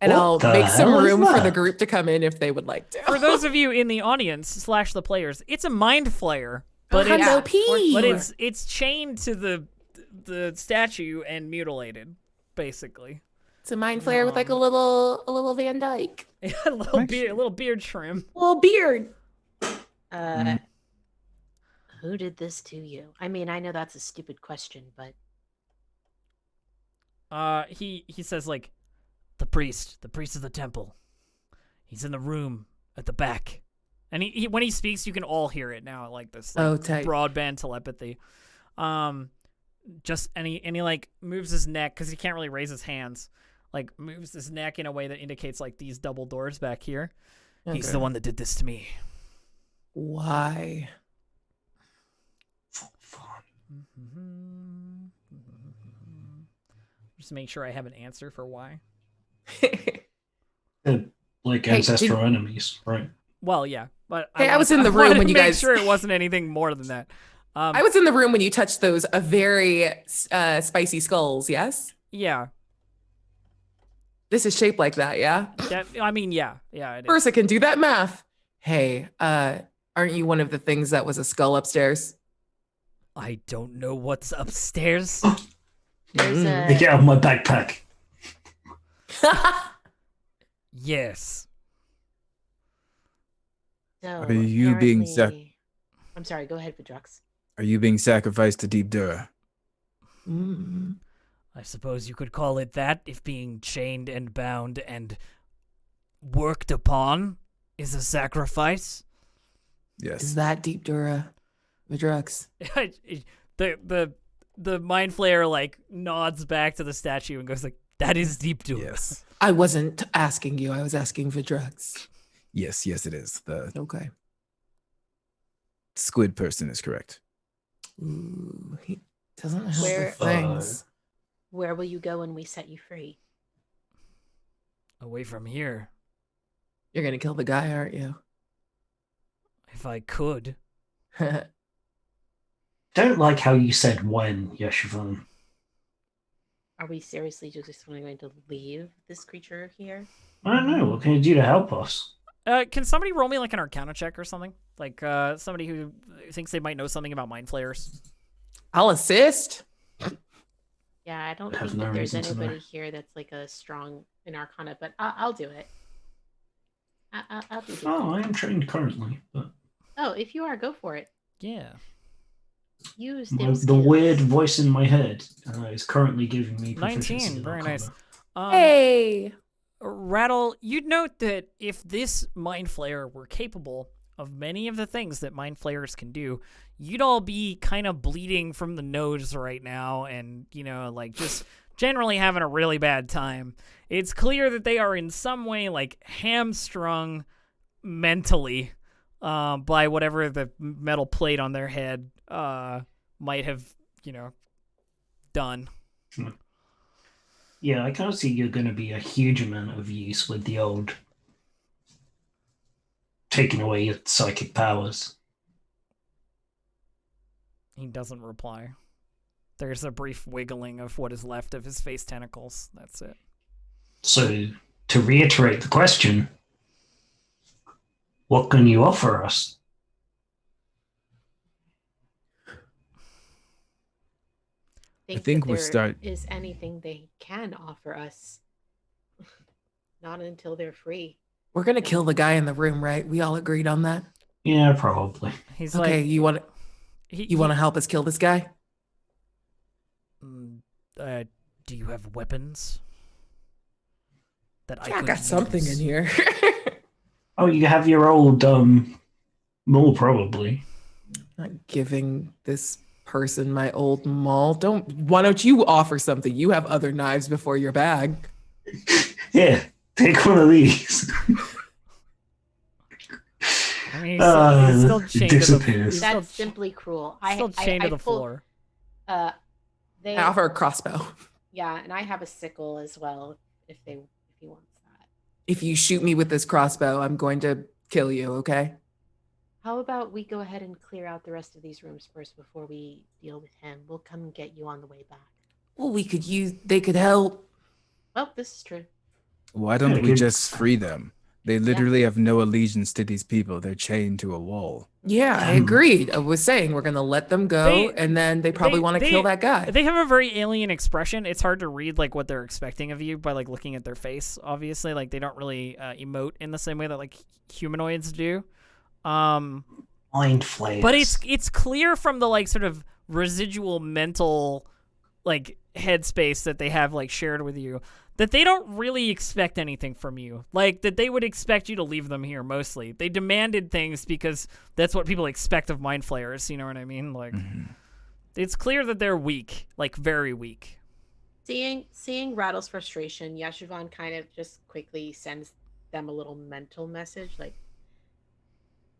And What I'll the make some hell is room for the that? group to come in if they would like to. For those of you in the audience / the players, it's a mind flayer, but it's Hello, P. but it's chained to the statue and mutilated, basically. It's a mind flare with like a little Van Dyke. a little beard trim. Little beard. Who did this to you? I mean, I know that's a stupid question, but He says like, the priest of the temple. He's in the room at the back. And he when he speaks, you can all hear it now, like this Tight. broadband telepathy. Just and he like moves his neck because he can't really raise his hands. Like moves his neck in a way that indicates like these double doors back here. Okay. He's the one that did this to me. Why? Just make sure I have an answer for why. Like Hey, ancestral enemies, right? Well, yeah, but Hey, I was in the room wanted when to you make guys- sure it wasn't anything more than that. I was in the room when you touched those very spicy skulls, yes? Yeah, This is shaped like that, yeah? I mean, yeah, it is. First, I can do that math. Hey, aren't you one of the things that was a skull upstairs? I don't know what's upstairs. there's I a get out of my backpack. Yes. so Are you being apparently- I'm sorry, go ahead, Vidrux. Are you being sacrificed to Deep Dura? Mm. I suppose you could call it that if being chained and bound and worked upon is a sacrifice. Yes. Is that Deep Dura? Vidrux. the mind flayer like nods back to the statue and goes like, "That is Deep Doom." Yes. I wasn't asking you. I was asking Vidrux. Yes, it is. The Okay. squid person is correct. Ooh, he doesn't have Where- the things. Where will you go when we set you free? Away from here, You're gonna kill the guy, aren't you? if I could. Don't like how you said when, Yeshivon. Are we seriously just going to leave this creature here? I don't know. What can you do to help us? Can somebody roll me like an Arcana check or something? Like somebody who thinks they might know something about mind flayers. I'll assist. Yeah, I don't I have think no that there's reason to know. anybody here that's like a strong in Arcana, but I'll do it. I'll do it. Oh, I am trained currently, but Oh, if you are, go for it. Yeah. Use the them skills. weird voice in my head is currently giving me 19, very nice. Hey. Rattle, you'd note that if this mind flayer were capable of many of the things that mind flayers can do, you'd all be kind of bleeding from the nose right now and, like just generally having a really bad time. It's clear that they are in some way like hamstrung mentally by whatever the metal plate on their head might have, done. Yeah, I can't see you're going to be a huge amount of use with the old taking away your psychic powers. He doesn't reply. There's a brief wiggling of what is left of his face tentacles. That's it. So, to reiterate the question, what can you offer us? think that we'll there start- is anything they can offer us. Not until they're free. We're gonna kill the guy in the room, right? We all agreed on that. Yeah, probably. He's Okay, like, you want he, to help us kill this guy? Mm, do you have weapons? That Yeah, I could got something use? in here. Oh, you have your old mole, probably. Not giving this person my old maul. Why don't you offer something? You have other knives before your bag. Yeah, take one of these. I mean, he's still chained to the disappears. he's still That's simply cruel. still chained to the pulled- floor. They I offer a crossbow. yeah, and I have a sickle as well if he wants that. If you shoot me with this crossbow, I'm going to kill you, okay? How about we go ahead and clear out the rest of these rooms first before we deal with him? We'll come and get you on the way back. Well, they could help. Well, this is true. Why don't Yeah, we good. just free them? They literally have no allegiance to these people. They're chained to a wall. Yeah, I agreed. I was saying we're going to let them go, and then they probably want to kill that guy. They have a very alien expression. It's hard to read like what they're expecting of you by like looking at their face. Obviously, like they don't really emote in the same way that like humanoids do. Mind flayers. But it's clear from the like sort of residual mental like headspace that they have like shared with you that they don't really expect anything from you. Like that they would expect you to leave them here mostly. They demanded things because that's what people expect of mind flayers, you know what I mean? Like it's clear that they're weak, like very weak. Seeing Rattle's frustration, Yashivan kind of just quickly sends them a little mental message like,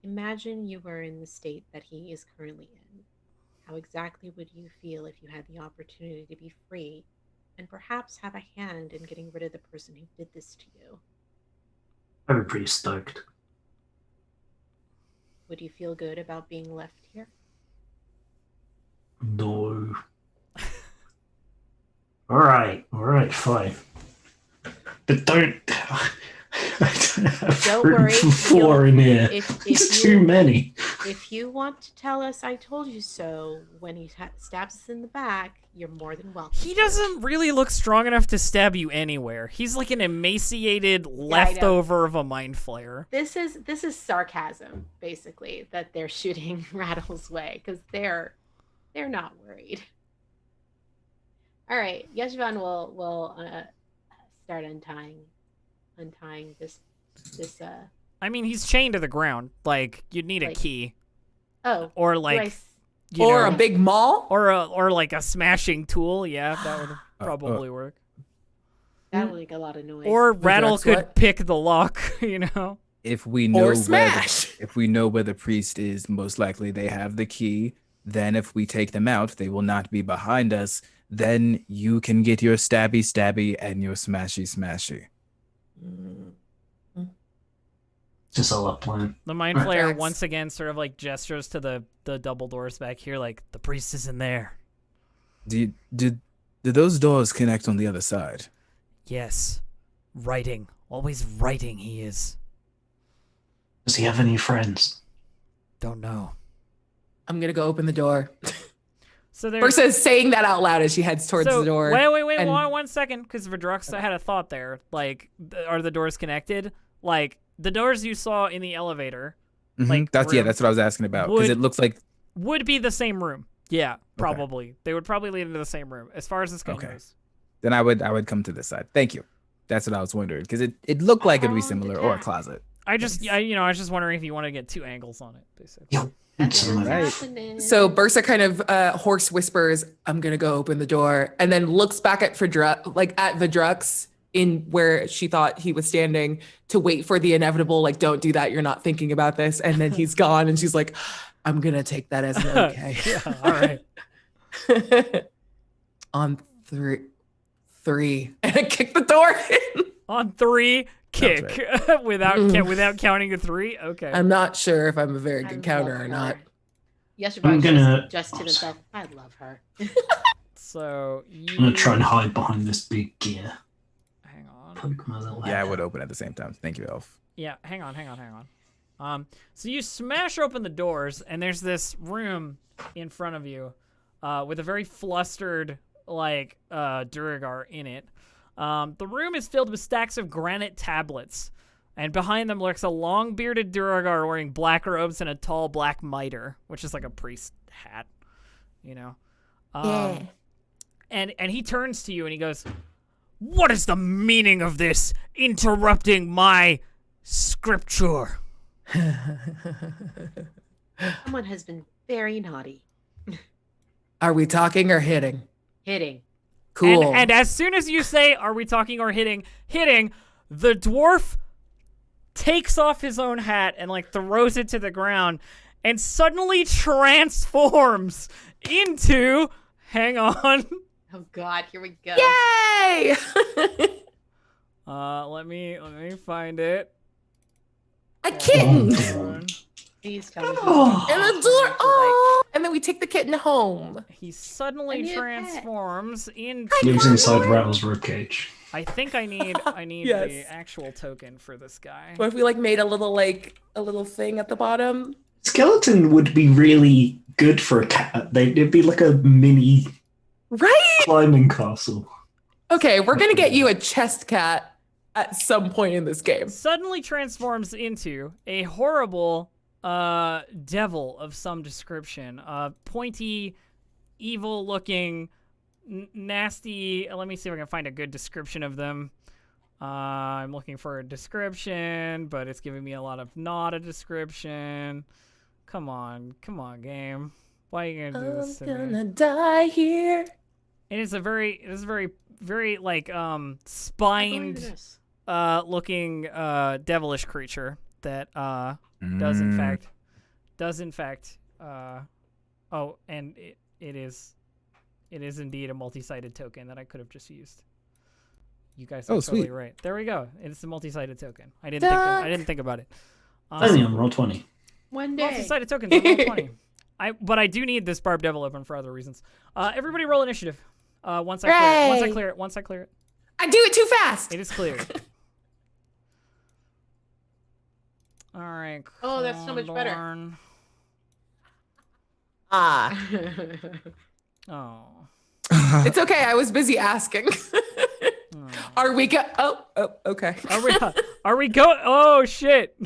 imagine you were in the state that he is currently in. How exactly would you feel if you had the opportunity to be free and perhaps have a hand in getting rid of the person who did this to you? I'm pretty stoked. Would you feel good about being left here? No. All right, fine. But don't. I don't have Don't room worry, for four in here. It's too many. If you want to tell us I told you so when he stabs us in the back, you're more than welcome. He doesn't really look strong enough to stab you anywhere. He's like an emaciated leftover of a mind flayer. This is sarcasm, basically, that they're shooting Rattle's way because they're not worried. All right, Yeshvan will start untying this. I mean, he's chained to the ground. Like you'd need a Like- key, Oh, or like, Or a big maul? or like a smashing tool. Yeah, that would probably work. that would make a lot of noise. Or Rattle That's could what- pick the lock. You know. If we know smash! if we know where the priest is, most likely they have the key. Then if we take them out, they will not be behind us. Then you can get your stabby and your smashy. Just a love plan. The mind Right. flayer Tracks. once again sort of like gestures to the double doors back here, like the priest is in there. Do those doors connect on the other side? Yes, writing, always writing. He is. Does he have any friends? Don't know. I'm going to go open the door. So there's Versa is saying that out loud as she heads towards so, the door. Wait, and- one second, because Vidrux had a thought there. Like, are the doors connected? Like the doors you saw in the elevator Like, that's room what I was asking about because would- it looks like would be the same room. Yeah, probably. They would probably lead into the same room as far as this guy Okay. goes. then I would come to this side. Thank you. That's what I was wondering because it looked like it'd be similar or a closet. I was just wondering if you want to get 2 angles on it, basically. Yo, That's it's what's Right. happening. So Bursa kind of hoarse whispers, "I'm gonna go open the door," and then looks back at Vidrux in where she thought he was standing to wait for the inevitable. Like, don't do that. You're not thinking about this. And then he's gone, and she's like, "I'm gonna take that as an okay." Yeah, all right. On three, and I kick the door in. On 3, kick without counting to 3. Okay. I'm not sure if I'm a very good I counter love or her. not. Yes, I'm gonna- just to himself. I love her. So you I'm gonna try and hide behind this big gear. hang on. Poke my little head Yeah, I out. would open at the same time. Thank you, Elf. Yeah, hang on. So you smash open the doors, and there's this room in front of you, with a very flustered, Duragar in it. The room is filled with stacks of granite tablets, And behind them lurks a long-bearded Duragar wearing black robes and a tall black mitre, which is like a priest hat, you know. Yeah. And he turns to you and he goes, "What is the meaning of this interrupting my scripture?" Someone has been very naughty. Are we talking or hitting? Hitting. Cool. And as soon as you say, "Are we talking or hitting?" The dwarf takes off his own hat and like throws it to the ground and suddenly transforms into, hang on. Oh God, here we go. Yay! Let me find it. A kitten. Please tell me. Oh. And a door. Oh, and then we take the kitten home. He suddenly I need a pet. transforms into. Lives inside Rattle's ribcage. I think I need Yes. the actual token for this guy. What if we like made a little thing at the bottom? Skeleton would be really good for a cat. It'd be like a mini Right? climbing castle. Okay, we're gonna get you a chest cat at some point in this game. Suddenly transforms into a horrible devil of some description. Pointy, evil-looking, nasty. Let me see if I can find a good description of them. I'm looking for a description, but it's giving me a lot of not a description. Come on, game. Why are you gonna do this to I'm me? gonna die here. It is a very, very like I'm going to spined this. looking devilish creature that does in fact oh, and it is indeed a multi-sided token that I could have just used. You guys are Oh, totally sweet. right. There we go. It's a multi-sided token. I didn't think about it. Only on roll 20. One day. Multi-sided tokens on roll 20. But I do need this barb devil open for other reasons. Everybody roll initiative. Once I clear it. I do it too fast. It is cleared. All right. Oh, that's so much better. Condorn. Ah, Oh. it's okay. I was busy asking. Oh. Are we go? Oh, okay. Are we going? Oh shit!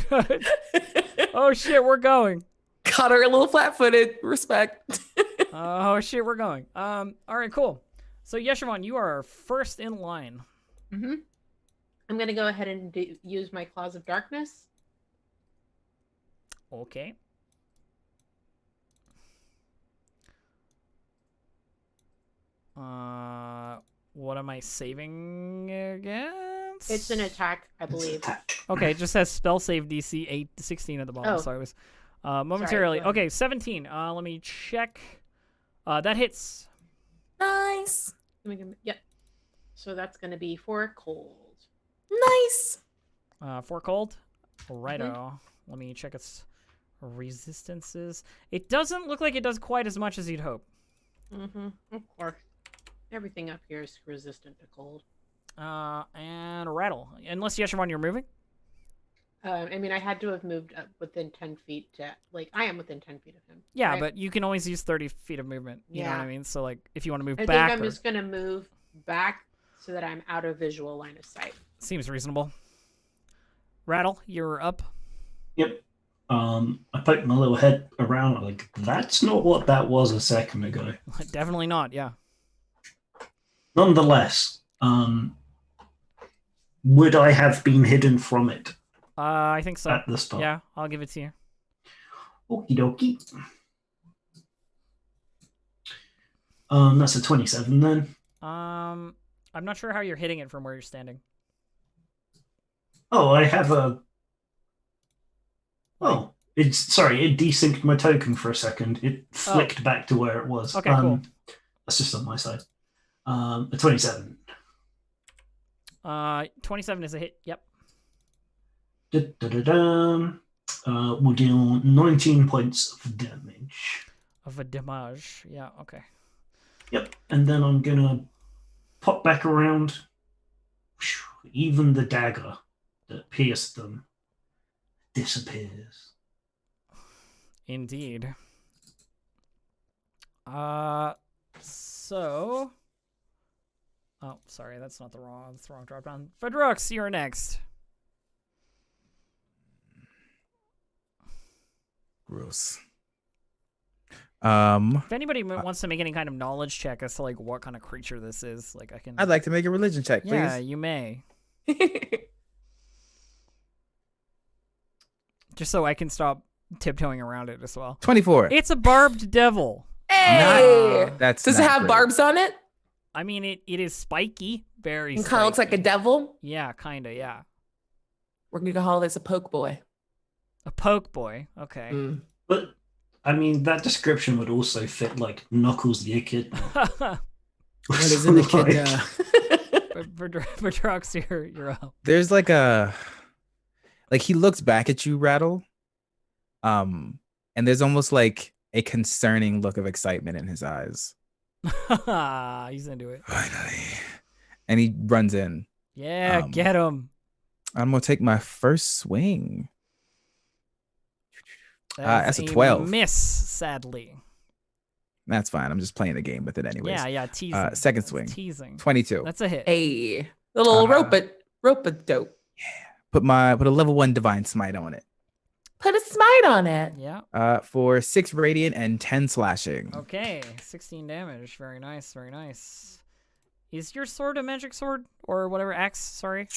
Oh shit, we're going. Caught her a little flat-footed. Respect. Oh shit, we're going. All right, cool. So Yeshivon, you are first in line. Mm-hmm. I'm gonna go ahead and use my Claws of Darkness. Okay. What am I saving against? It's an attack, I It's believe. attack. Okay, it just says spell save DC 16 at the bottom. Oh. So I was momentarily. Sorry, go ahead. Okay, 17. Let me check. That hits. Nice. Yep. So that's gonna be 4 cold. Nice. 4 cold. Righto. Let me check its resistances. It doesn't look like it does quite as much as you'd hope. Mm-hmm. Of course. Everything up here is resistant to cold. And rattle. Unless Yeshivon, you're moving. I mean, I had to have moved up within 10 feet to, like, I am within 10 feet of him. Yeah, right? but you can always use 30 feet of movement. You know what I Yeah. mean? So, like, if you want to move I back, think I'm or- just gonna move back so that I'm out of visual line of sight. seems reasonable. Rattle, you're up. Yep. I poked my little head around, like, that's not what that was a second ago. Definitely not. Yeah. Nonetheless, would I have been hidden from it I think so. at the start? Yeah, I'll give it to you. Okie dokie. That's a 27 then. I'm not sure how you're hitting it from where you're standing. Oh, I have a. Oh, it desynced my token for a second. It flicked back to where it was. Okay, cool. That's just on my side. A 27. 27 is a hit. Yep. We'll deal 19 points of damage. Of a damage. Yeah. Okay. Yep, and then I'm gonna pop back around. Even the dagger that pierced them disappears. Indeed. So. Oh, sorry, that's the wrong drop down. Fedrux, you're next. Gross. If anybody wants to make any kind of knowledge check as to like what kind of creature this is, like I can. I'd like to make a religion check, please. Yeah, you may. Just so I can stop tiptoeing around it as well. 24. It's a barbed devil. Hey! That's Does it not have great. barbs on it? I mean, it is spiky, very. It kind of looks like a spiky. devil. Yeah, kind of. Yeah, We're gonna call this a poke boy. a poke boy. Okay. Mm. But I mean, that description would also fit like Knuckles the Echidna. What is in the kid? Verdrox, you're up. There's like he looks back at you, Rattle. And there's almost like a concerning look of excitement in his eyes. He's into it. Finally. And he runs in. Yeah, get him. I'm gonna take my first swing. That's a is 12. Miss, sadly. That's fine. I'm just playing the game with it anyways. Yeah, teasing. Second That's swing. teasing. 22. That's a hit. A little rope a dope. Put a level 1 divine smite on it. Put a smite on it. Yeah. For 6 radiant and 10 slashing. Okay, 16 damage. Very nice, very nice. Is your sword a magic sword or whatever axe? Sorry,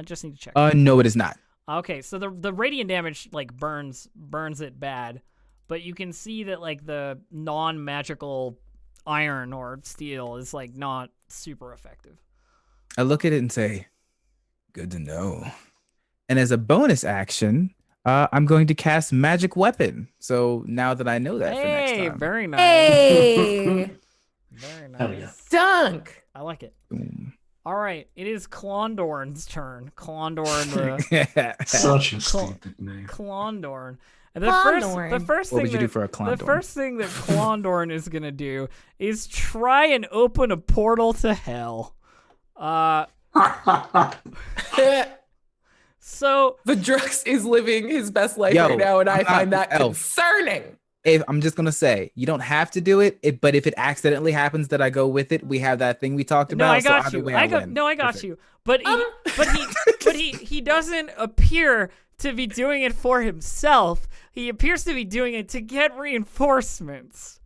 just need to check. No, it is not. Okay, so the radiant damage like burns it bad, but you can see that like the non-magical iron or steel is like not super effective. I look at it and say, "Good to know." And as a bonus action, I'm going to cast magic weapon. So now that I know that for next time. Very nice. Hey, Very nice. Hell yeah. dunk. I like it. Boom. All right, it is Clondorn's turn. Clondorn the Such a stupid name. Clondorn. And Clondorn. the first What thing would you do that- for a Clondorn? The first thing that Clondorn is gonna do is try and open a portal to hell. So Vedrux is living his best life Yo, right now, and I I'm not find that an elf. concerning. If I'm just gonna say, you don't have to do it, but if it accidentally happens that I go with it, we have that thing we talked about. no, I got so either you. way I got win. no, I got Perfect. you. But he doesn't appear to be doing it for himself. He appears to be doing it to get reinforcements.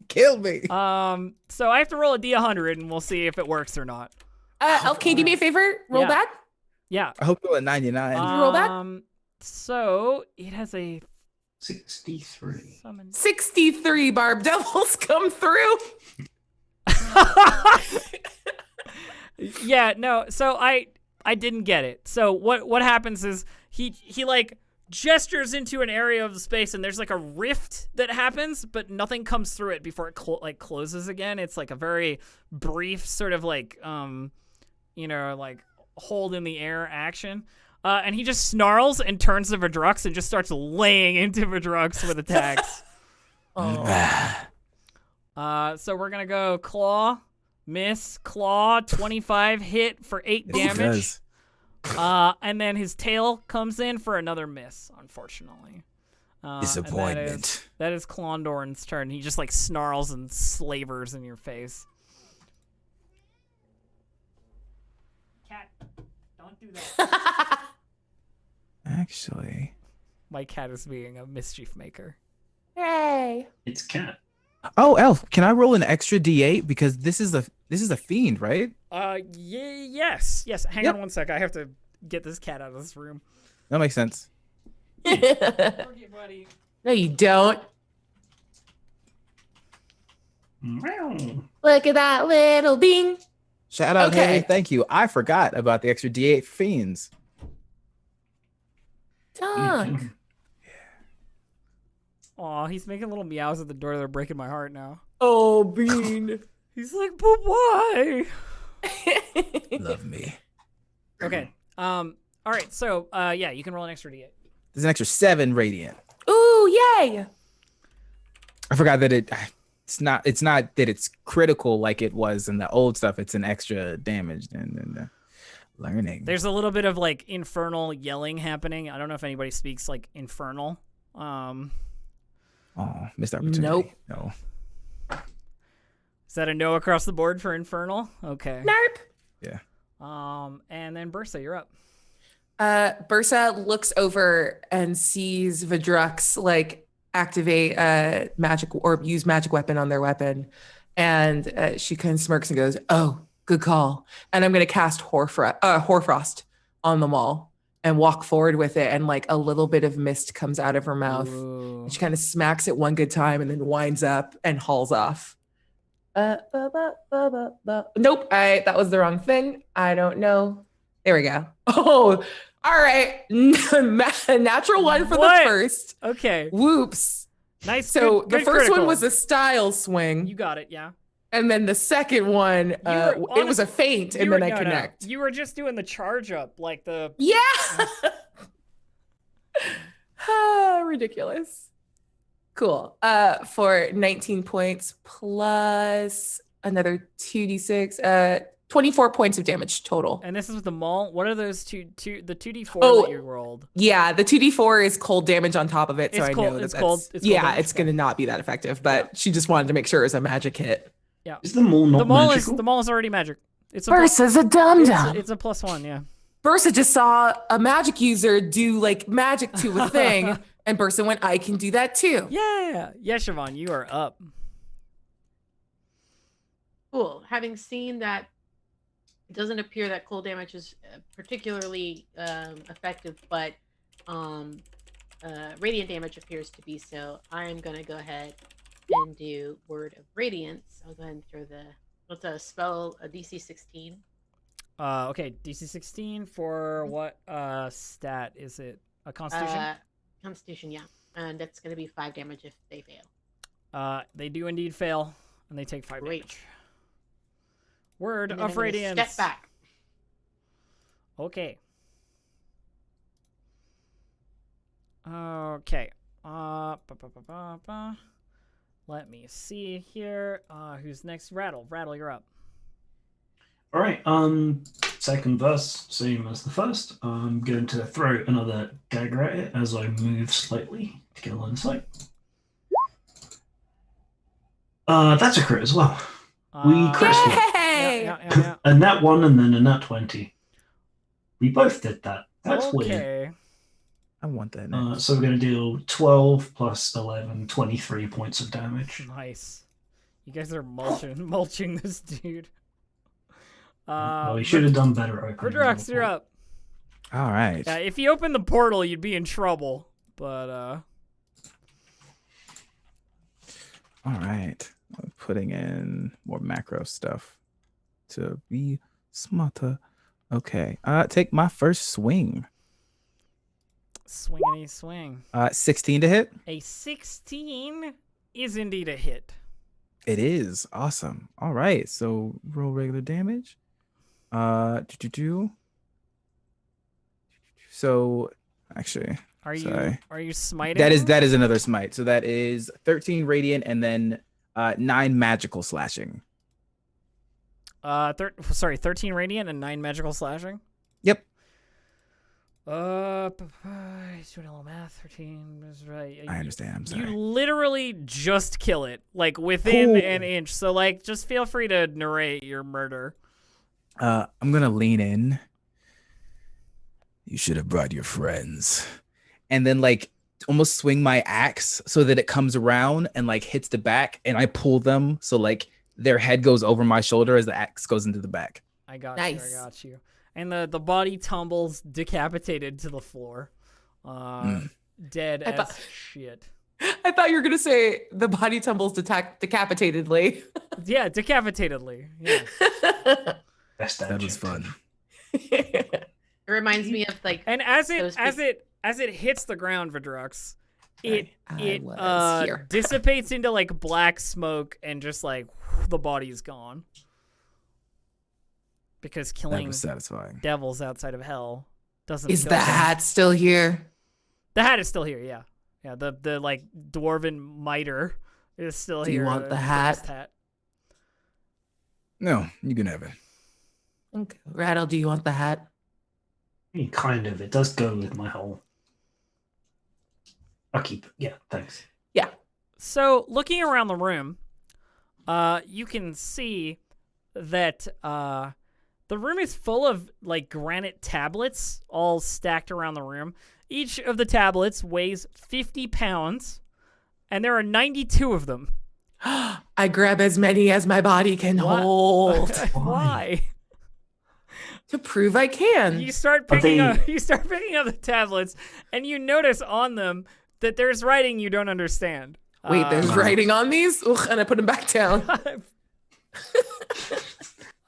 Kill me. So I have to roll a d100 and we'll see if it works or not. Elf, can you do me a favor? Roll Yeah. that. Yeah. I hope you're at 99. you roll that? So it has a 63. summon. 63 barb devils come through. Yeah, no. So I didn't get it. So what happens is he like gestures into an area of the space and there's like a rift that happens, but nothing comes through it before it closes again. It's like a very brief sort of like like hold in the air action. And he just snarls and turns to Vedrux and just starts laying into Vedrux with attacks. Oh. So we're gonna go claw, miss, claw, 25 hit for 8 Yes, he damage. does. And then his tail comes in for another miss, unfortunately. And Disappointment. That is Clondorn's turn. He just like snarls and slavers in your face. Cat, don't do that. Actually. My cat is being a mischief maker. Hey. It's cat. Oh, Elf, can I roll an extra D8 because this is a fiend, right? Yes. Hang Yep. on one sec. I have to get this cat out of this room. That makes sense. Okay, buddy. No, you don't. Meow. Look at that little bean. Shout out, Okay. Harry. Thank you. I forgot about the extra D8 for fiends. Dunk. Aw, he's making little meows at the door that are breaking my heart now. Oh, bean. He's like, but why? Love me. Okay. All right. So, yeah, you can roll an extra d8. There's an extra 7 radiant. Ooh, yay. I forgot that it's not that it's critical like it was in the old stuff. It's an extra damage and learning. There's a little bit of like infernal yelling happening. I don't know if anybody speaks like infernal. Oh, missed opportunity. Nope. No. Is that a no across the board for infernal? Okay. Narp. Yeah. And then Bursa, you're up. Bursa looks over and sees Vidrux like activate magic or use magic weapon on their weapon, and she kind of smirks and goes, "Oh, good call." And I'm gonna cast Hoarfrost on them all and walk forward with it, and like a little bit of mist comes out of her mouth. Ooh. And she kind of smacks it one good time and then winds up and hauls off. Nope, that was the wrong thing. I don't know. There we go. Oh, all right. Natural one for What? the first. Okay. Whoops. Nice. So good the first critical. one was a style swing. You got it, yeah. And then the second one, it was a feint, and then I No. connect. You were just doing the charge up, like the... Yeah. Ridiculous. Cool. For 19 points plus another 2d6, 24 points of damage total. And this is with the maul. What are those the 2d4 Oh, that you rolled? Yeah, the 2d4 is cold damage on top of it, so It's I cold- know it's that's cold- it's cold yeah, damage, it's gonna okay. not be that effective. But she just wanted to make sure it was a magic hit. Is the maul not magical? The maul is already magic. It's a Bursa's a dum dum. It's a +1, yeah. Bursa just saw a magic user do like magic to a thing, and Bursa went, "I can do that too." Yeah. Yeah, Siobhan, you are up. Cool. Having seen that, it doesn't appear that cold damage is particularly effective, but radiant damage appears to be so. I'm going to go ahead and do Word of Radiance. I'll go ahead and throw what's a spell, a DC 16. Okay, DC 16 for what stat is it? A Constitution? Constitution, yeah. And that's going to be 5 damage if they fail. They do indeed fail, and they take 5 Great. damage. Word And then of I'm gonna Radiance. Step back. Okay. Okay. Let me see here. Who's next? Rattle. Rattle, you're up. All right. Second verse, same as the first. I'm going to throw another dagger at it as I move slightly to get a line of sight. That's a crit as well. We crystal. Yay! Yeah. A nat 1 and then a nat 20. We both did that. That's weird. Okay. I want that next. So we're going to deal 12 plus 11, 23 points of damage. Nice. You guys are mulching this dude. Well, you should have done better opening. Verdrox, you're up. All right. Yeah, if you open the portal, you'd be in trouble. But All right. I'm putting in more macro stuff to be smarter. Okay. Take my first swing. swingity swing. 16 to hit. A 16 is indeed a hit. It is awesome. All right. So roll regular damage. So actually, Are you sorry. are you smiting? That is another smite. So that is 13 radiant and then 9 magical slashing. 13 radiant and 9 magical slashing. Yep. He's doing a little math. 13 is right. I understand. I'm sorry. You literally just kill it, like within Cool. an inch. So like, just feel free to narrate your murder. I'm gonna lean in. You should have brought your friends. And then like almost swing my axe so that it comes around and like hits the back, and I pull them so like their head goes over my shoulder as the axe goes into the back. I got Nice. you. I got you. And the body tumbles decapitated to the floor, dead as shit. I thought you were gonna say the body tumbles decapitatedly. Yeah, decapitatedly. Yeah. Best That was adjective. fun. It reminds me of like And as Those it hits the ground, Vidrux, it I was here. dissipates into like black smoke, and just like the body's gone. Because That killing was satisfying. devils outside of hell doesn't. Is kill the them. hat still here? The hat is still here. Yeah, yeah. The like dwarven mitre is still Do here. you want the best hat? No, you can have it. Okay. Rattle, do you want the hat? I mean, kind of. It does go with my whole. I'll keep it. Yeah, thanks. So, looking around the room, you can see that The room is full of like granite tablets all stacked around the room. Each of the tablets weighs 50 pounds, and there are 92 of them. I grab as many as my body can What? hold Why? to prove I can. You start picking up the tablets, and you notice on them that there's writing you don't understand. Wait, there's writing on these? Ugh, and I put them back down.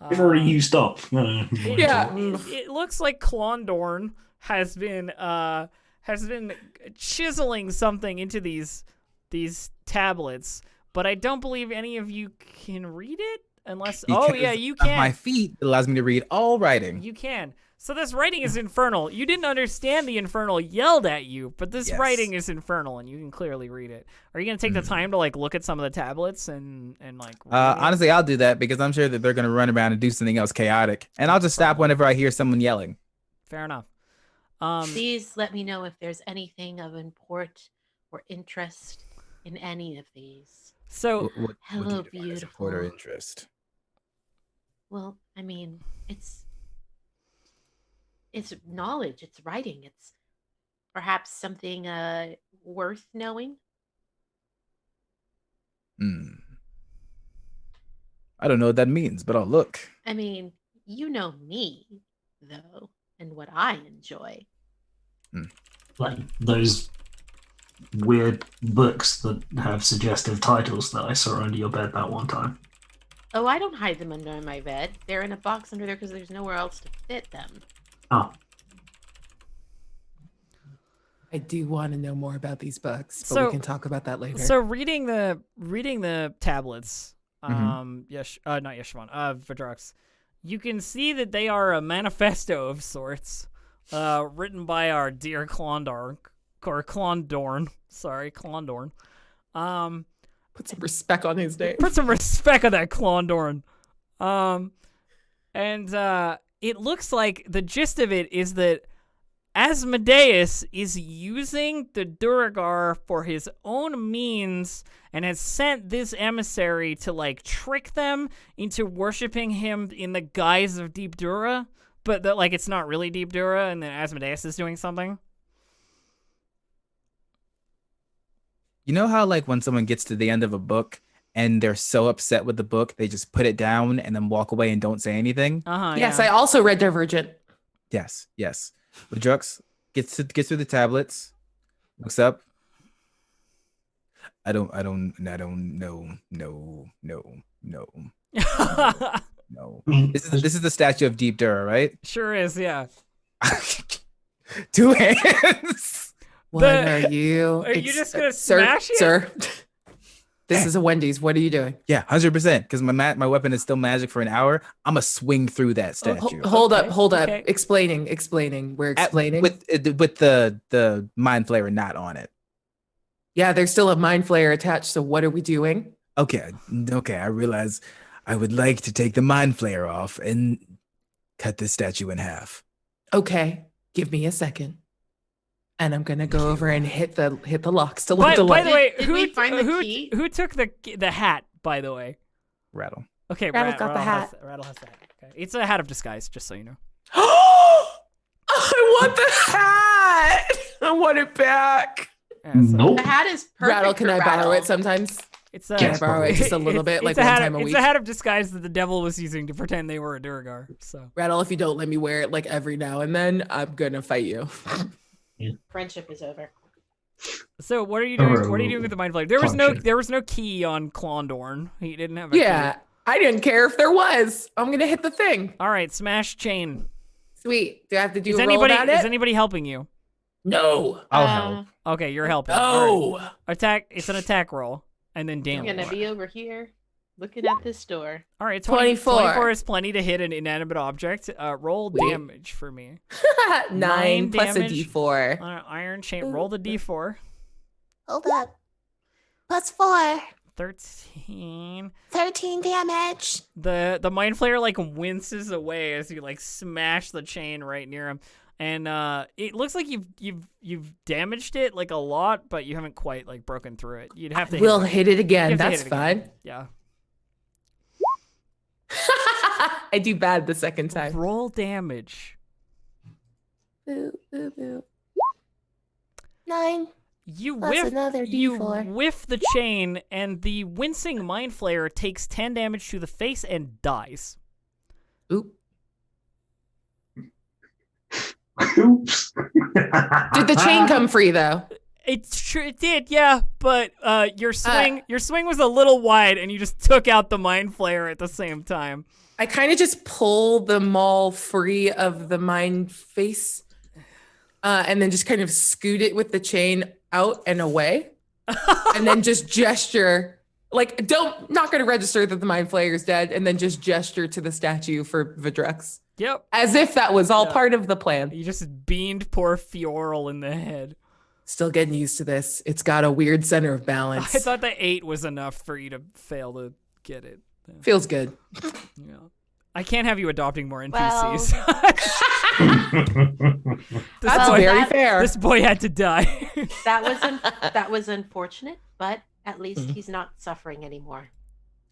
They've already used up. Yeah. It looks like Klondorn has been chiseling something into these tablets, but I don't believe any of you can read it unless. Because You of can. my feet allows me to read all writing. You can. So this writing is infernal. You didn't understand the infernal yelled at you, but this writing is infernal, and you can clearly read it. Are you gonna take the time to like look at some of the tablets and like? Honestly, I'll do that because I'm sure that they're gonna run around and do something else chaotic, and I'll just stop whenever I hear someone yelling. Fair enough. Please let me know if there's anything of import or interest in any of these. So What Hello, do you define as support or beautiful. interest? Well, I mean, it's knowledge, it's writing, it's perhaps something worth knowing. I don't know what that means, but I'll look. I mean, you know me, though, and what I enjoy. Like those weird books that have suggestive titles that I saw under your bed that one time. Oh, I don't hide them under my bed. They're in a box under there because there's nowhere else to fit them. Oh, I do want to know more about these books, but So- we can talk about that later. So reading the tablets, not Yeshvan, Vidrox, you can see that they are a manifesto of sorts, written by our dear Klondorn. Sorry, Klondorn. Put some respect on his name. Put some respect on that Klondorn. It looks like the gist of it is that Asmodeus is using the Duragar for his own means and has sent this emissary to like trick them into worshiping him in the guise of Deep Dura, but that like it's not really Deep Dura and then Asmodeus is doing something. You know how like when someone gets to the end of a book and they're so upset with the book, they just put it down and then walk away and don't say anything? Yes, Yeah. I also read Divergent. Yes. But Drux gets through the tablets, looks up. I don't know. No. This is the statue of Deep Dura, right? Sure is, yeah. 2 hands. What are you? Are you just gonna sir, smash it? Sir, this is a Wendy's. What are you doing? Yeah, 100%. Because my weapon is still magic for an hour. I'm gonna swing through that statue. Hold up. Okay. Explaining. We're explaining. With the mind flayer not on it. Yeah, there's still a mind flayer attached. So what are we doing? Okay. I realize I would like to take the mind flayer off and cut this statue in half. Okay, give me a second, and I'm gonna go over and hit the locks to let the By light. the way, Did we find the key? who took the hat? By the way, Rattle. okay, Rattle got the hat. Rattle has the hat. Okay, it's a hat of disguise, just so you know. I want the hat. I want it back. Yeah, so nope. The hat is perfect. Rattle, can for I borrow Rattle. it sometimes? it's a Can I Yes, borrow it just a little bit, like it's a one hat, time a week? It's a hat of disguise that the devil was using to pretend they were a Duragar. So Rattle, if you don't let me wear it like every now and then, I'm gonna fight you. Friendship is over. So what are you doing? What are you doing with the mind flayer? There was no key on Klondorn. He didn't have a Yeah, key. I didn't care if there was. I'm gonna hit the thing. All right, smash chain. Sweet. Do I have to do Is a roll about is it? anybody helping you? No. I'll Uh, help. Okay, you're helping. All right. No. Attack. It's an attack roll and then I'm damage. gonna be over here looking at this door. All right, 24 is plenty to hit an inanimate object. Roll Sweet. damage for me. 9 plus a damage. D4. Iron chain. Roll the d4. Hold up. +4. 13. 13 damage. The mind flayer like winces away as you like smash the chain right near him, and it looks like you've damaged it like a lot, but you haven't quite like broken through it. You'd have to. We'll hit hit it You again. have to That's hit it again. fine. Yeah. I do bad the second time. Roll damage. Boo, boo, boo. 9. You Plus whiff, another you D4. whiff the chain, and the wincing mind flayer takes 10 damage to the face and dies. Oop. Oops. Did the chain come free though? It's true, it did, yeah, but your swing was a little wide, and you just took out the mind flayer at the same time. I kind of just pull the maul free of the mind face, and then just kind of scoot it with the chain out and away, and then just gesture, like, not going to register that the mind flayer is dead, and then just gesture to the statue for Vidrux. Yep. As if that was all part of the plan. You just beamed poor Fioral in the head. Still getting used to this. It's got a weird center of balance. I thought the 8 was enough for you to fail to get it. Feels good. Yeah. I can't have you adopting more NPCs. That's very fair. This boy had to die. That was unfortunate, but at least he's not suffering anymore.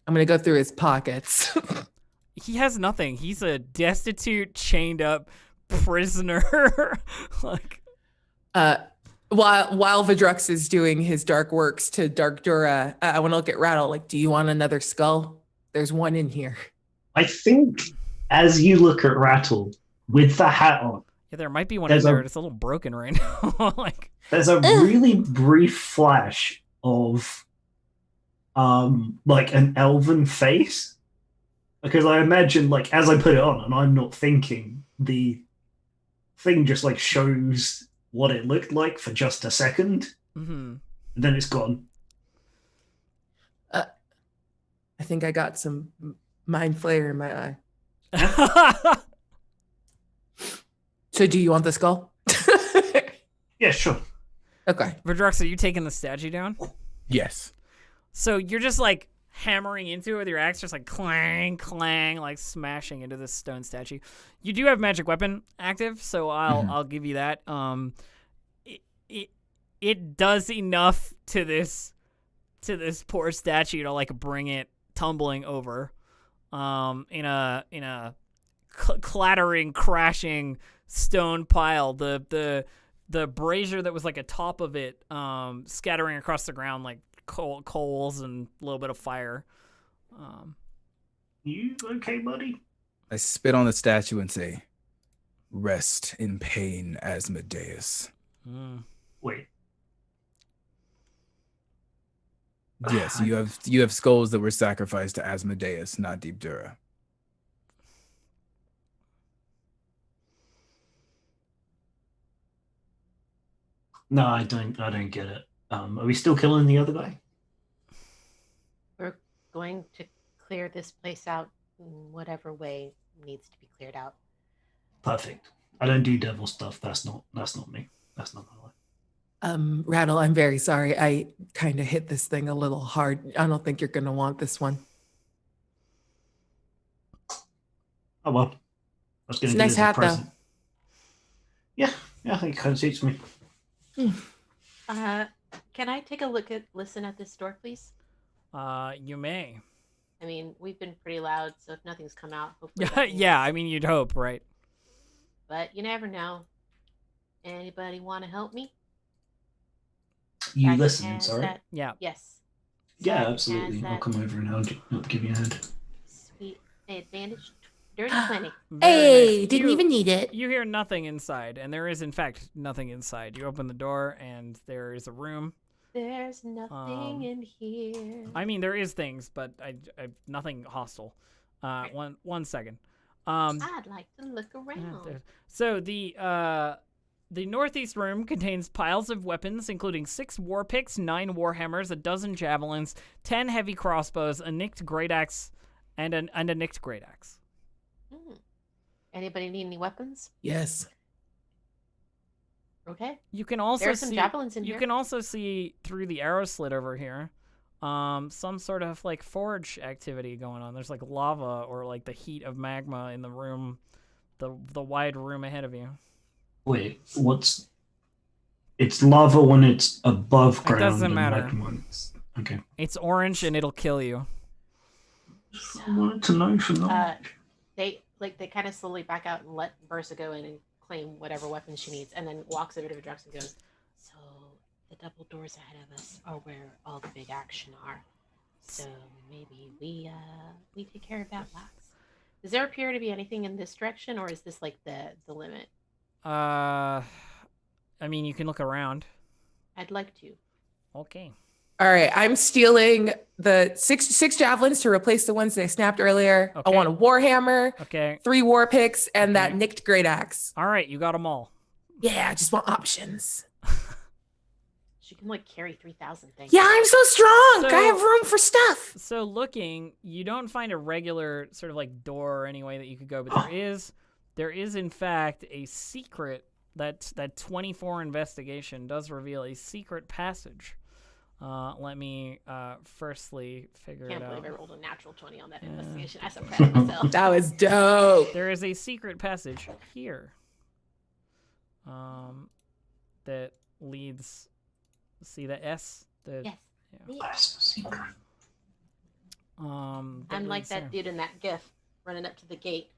I'm going to go through his pockets. He has nothing. He's a destitute, chained up prisoner. Like, while Vidrux is doing his dark works to Dark Dura, I want to look at Rattle. Like, do you want another skull? There's one in here. I think as you look at Rattle with the hat on, yeah, there might be one in there. It's a little broken right now. Like, there's a really brief flash of like an elven face. Because I imagine, like, as I put it on and I'm not thinking, the thing just like shows what it looked like for just a second. mm-hmm. And then it's gone. I think I got some mind flayer in my eye. So do you want the skull? Yeah, sure. Okay. Vidrux, are you taking the statue down? Yes. So you're just like hammering into it with your axe, just like clang, clang, like smashing into this stone statue. You do have magic weapon active, so I'll give you that. It does enough to this poor statue to like bring it tumbling over, in a clattering, crashing stone pile. The brazier that was like atop of it, scattering across the ground like coals and a little bit of fire. You okay, buddy? I spit on the statue and say, "Rest in pain, Asmodeus." Wait. Yes, you have skulls that were sacrificed to Asmodeus, not Deep Dura. No, I don't get it. Are we still killing the other guy? We're going to clear this place out in whatever way needs to be cleared out. Perfect. I don't do devil stuff. That's not me. That's not my life. Rattle, I'm very sorry. I kind of hit this thing a little hard. I don't think you're going to want this one. Oh well. I was going It's to a nice hat, though. Yeah, I think it kind of suits me. Can I take a listen at this door, please? You may. I mean, we've been pretty loud, so if nothing's come out, hopefully. that means- Yeah, I mean, you'd hope, right? But you never know. Anybody want to help me? You Second listen, hand sorry? set. Yeah. Yes. Yeah, Second absolutely. hand I'll set. come over and I'll give you a hand. Sweet. Advantage. Dirty 20. Very Hey, nice. didn't even need it. You hear nothing inside, and there is, in fact, nothing inside. You open the door, and there is a room. There's nothing in here. I mean, there is things, but I nothing hostile. Right. One second. I'd like to look around. So the northeast room contains piles of weapons, including 6 war picks, 9 war hammers, a dozen javelins, 10 heavy crossbows, a nicked great axe, and a nicked great axe. Anybody need any weapons? Yes. Okay. You can also There's some see javelins in you here. can also see through the arrow slit over here, some sort of like forge activity going on. There's like lava or like the heat of magma in the room, the wide room ahead of you. Wait, it's lava when it's above It ground. doesn't and matter. magma when it's- Okay. It's orange and it'll kill you. I wanted to know for knowledge. they kind of slowly back out and let Bursa go in and claim whatever weapon she needs, and then walks over to Drax and goes, "So the double doors ahead of us are where all the big action are. So maybe we take care of that last." Does there appear to be anything in this direction, or is this like the limit? I mean, you can look around. I'd like to. Okay. All right, I'm stealing the six javelins to replace the ones that I snapped earlier. I Okay. want a warhammer, Okay. 3 war picks, and that Okay. nicked great axe. All right, you got them all. Yeah, I just want options. She can like carry 3,000 things. Yeah, I'm so strong. So- I have room for stuff. So looking, you don't find a regular sort of like door or any way that you could go, but there is in fact a secret that 24 investigation does reveal a secret passage. Let me firstly figure Can't it believe I out. rolled a natural 20 on that investigation. I'm so proud of myself. That was dope. There is a secret passage here. That leads. See the S? The Yes. That's the secret. that I'm like leads that there. dude in that GIF running up to the gate.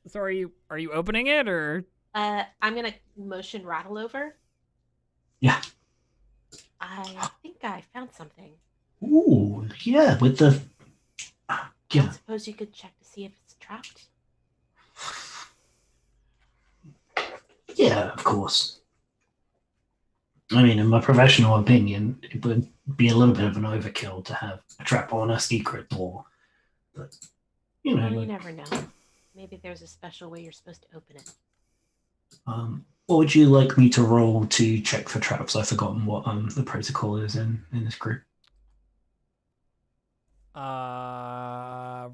So are you opening it or? I'm gonna motion Rattle over. Yeah. I think I found something. Ooh, yeah, with the. I Yeah. suppose you could check to see if it's trapped. Yeah, of course. I mean, in my professional opinion, it would be a little bit of an overkill to have a trap on a secret door. But, you know, Well, you like, never know. Maybe there's a special way you're supposed to open it. what would you like me to roll to check for traps? I've forgotten what the protocol is in this group.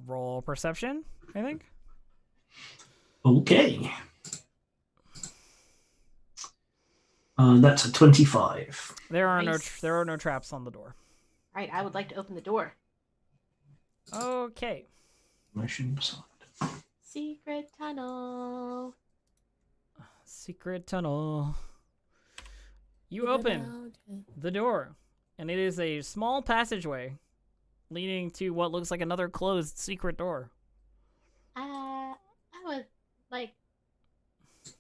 Roll perception, I think. Okay. That's a 25. There are Nice. no traps on the door. All right, I would like to open the door. Okay. Motion beside. Secret tunnel. Secret tunnel. You open the door, and it is a small passageway leading to what looks like another closed secret door. I was like,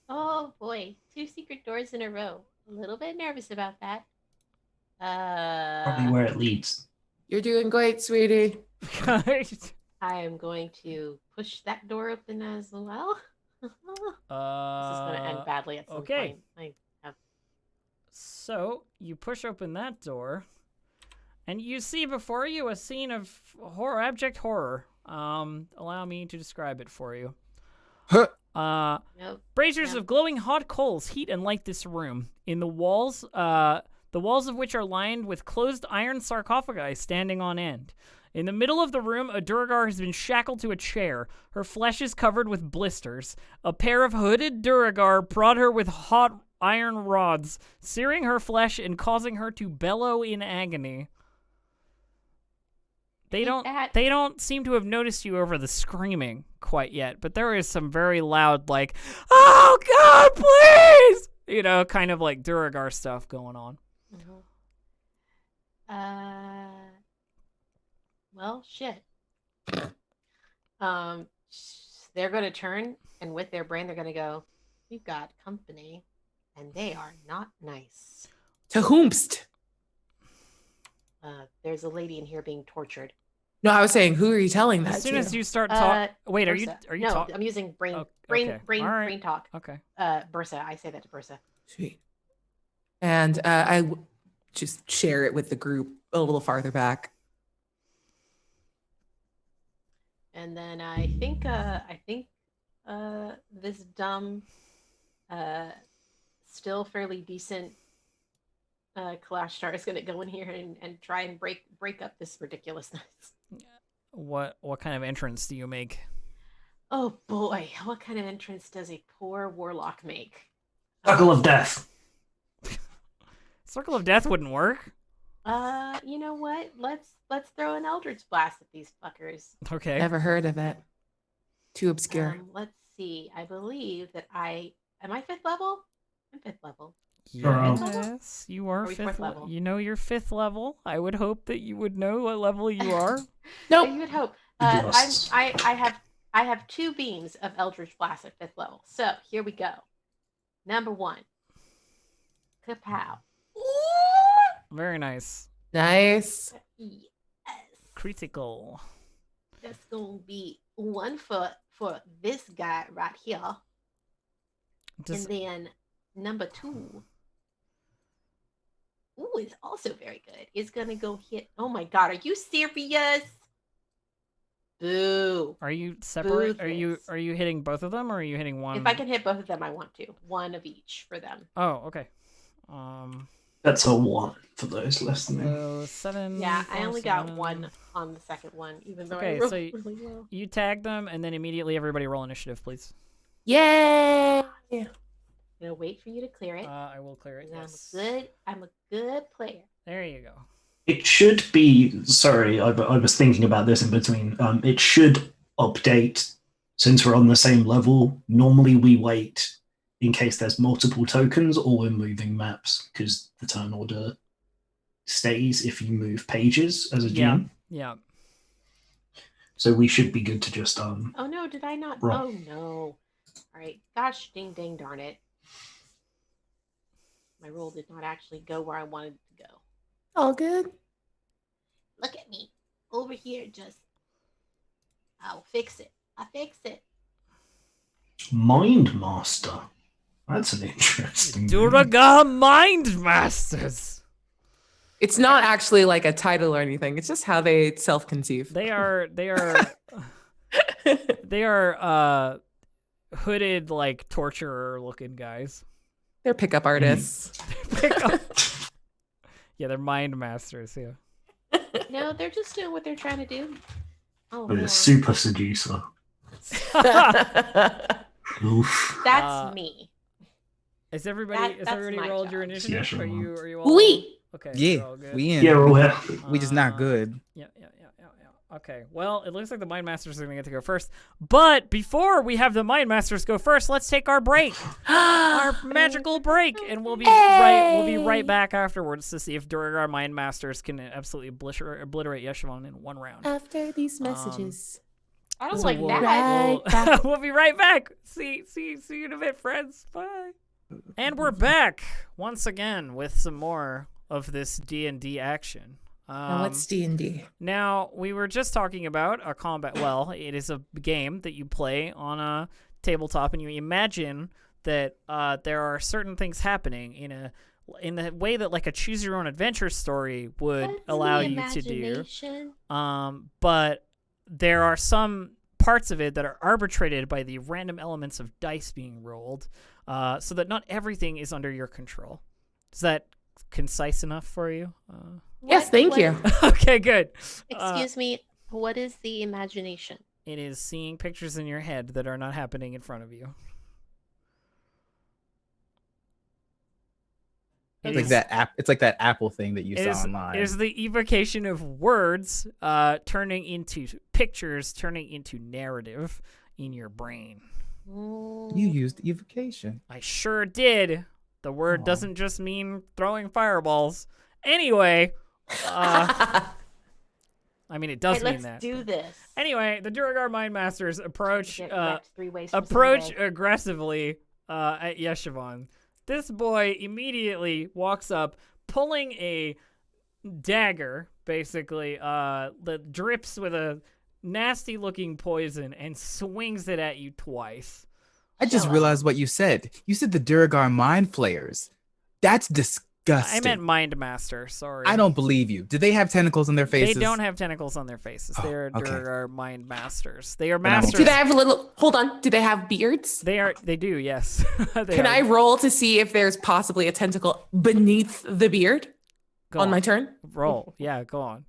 oh boy, 2 secret doors in a row. A little bit nervous about that. Probably where it leads. You're doing great, sweetie. I am going to push that door open as well. This is going to end badly at some okay. point. So you push open that door, and you see before you a scene of horror, abject horror. Allow me to describe it for you. Huh. Nope. Braziers Yeah. of glowing hot coals heat and light this room. In the walls of which are lined with closed iron sarcophagi standing on end. In the middle of the room, a Duergar has been shackled to a chair. Her flesh is covered with blisters. A pair of hooded Duergar prod her with hot iron rods, searing her flesh and causing her to bellow in agony. They don't seem to have noticed you over the screaming quite yet, but there is some very loud, like, "Oh God, please!" You know, kind of like Duergar stuff going on. Mhm. Well, shit. They're going to turn, and with their brain, they're going to go, "We've got company, and they are not nice." To whomst? There's a lady in here being tortured. No, I was saying, who are you telling that As soon to? as you start talking, wait, are you Bursa. No, talking? I'm using brain Oh, brain okay. brain All right. brain talk. Okay. Bursa, I say that to Bursa. Sweet. And just share it with the group a little farther back. And then I think this dumb, still fairly decent Clash Star is gonna go in here and try and break up this ridiculousness. What kind of entrance do you make? Oh boy, what kind of entrance does a poor warlock make? Circle of Death. Circle of Death wouldn't work. You know what? Let's throw an Eldritch Blast at these fuckers. Okay. Never heard of it. Too obscure. Let's see. I believe that am I 5th level? I'm 5th level. Yes, you are Are we 5th 4th level. level? You know you're 5th level. I would hope that you would know what level you are. Nope. You would hope. Yes. I have 2 beams of Eldritch Blast at 5th level. So here we go. Number 1. Kapow. Very nice. Nice. Yes. Critical. That's gonna be 1 foot for this guy right here. Does, And then number 2. Ooh, is also very good. It's gonna go hit. Oh my god, are you serious? Boo. are you separate? Boo Are you hitting both of them, or are you hitting one? If I can hit both of them, I want to. 1 of each for them. Oh, okay. That's a 1 for those listening. So 7. Yeah, I 4, only got 7. 1 on the second one, even though Okay, I rolled so really well. You tag them, and then immediately everybody roll initiative, please. Yay! I'm gonna wait for you to clear it. I will clear it. 'Cause Yes. I'm a good player. There you go. It should be. Sorry, I was thinking about this in between. It should update since we're on the same level. Normally, we wait in case there's multiple tokens or we're moving maps because the turn order stays if you move pages as a GM. Yeah. So we should be good to just Oh no, did I not? Roll. Oh no. All right. Gosh ding dang darn it. My roll did not actually go where I wanted it to go. All good. Look at me. Over here, just. I'll fix it. I fix it. Mind Master. That's an interesting. name. Duraga Mind Masters. It's not actually like a title or anything. It's just how they self-conceive. They are hooded like torturer looking guys. They're pickup artists. Yeah, they're mind masters. Yeah. No, they're just doing what they're trying to do. Oh, But man. a super seducer. Oof. That's me. Is everybody? That's everybody my rolled your job. initiative? Yeah, Are sure. you all? Oui. Okay. Yeah, you're all good. we in. Yeah, we're all here. We just not good. Yeah. Okay. Well, it looks like the Mind Masters are going to get to go first. But before we have the Mind Masters go first, let's take our break, our magical break, and we'll be right back afterwards to see if Durgar Mind Masters can absolutely obliterate Yeshivon in 1 round. After these messages. I don't So like we'll- that. Right back. We'll be right back. See you in a bit, friends. Bye. And we're back once again with some more of this D&D action. Now, what's D&D? Now, we were just talking about a combat. Well, it is a game that you play on a tabletop, and you imagine that there are certain things happening in the way that like a choose your own adventure story would That's allow the you to do. imagination. But there are some parts of it that are arbitrated by the random elements of dice being rolled, so that not everything is under your control. Is that concise enough for you? Yes, thank you. Okay, good. Excuse me. What is the imagination? It is seeing pictures in your head that are not happening in front of you. It's like that app. It's like that Apple thing that you It saw online. is the evocation of words turning into pictures, turning into narrative in your brain. You used evocation. I sure did. The word Aw. doesn't just mean throwing fireballs. Anyway, I mean it does Hey, mean let's that. do this. Anyway, the Duragar Mind Masters approach Get wrecked 3 ways from approach Sunday. aggressively at Yeshivon. This boy immediately walks up, pulling a dagger, basically, that drips with a nasty-looking poison, and swings it at you twice. I just Show realized what you said. You said the Duragar mind flayers. That's disgusting. I meant Mind Master, sorry. I don't believe you. Do they have tentacles on their faces? They don't have tentacles on their faces. Oh, They're okay. Duragar Mind Masters. They are Then I won't masters. Do they have a little? Hold on. Do they have beards? They do, yes. They Can are. I roll to see if there's possibly a tentacle beneath the beard Go on my turn? Roll. Yeah, go on.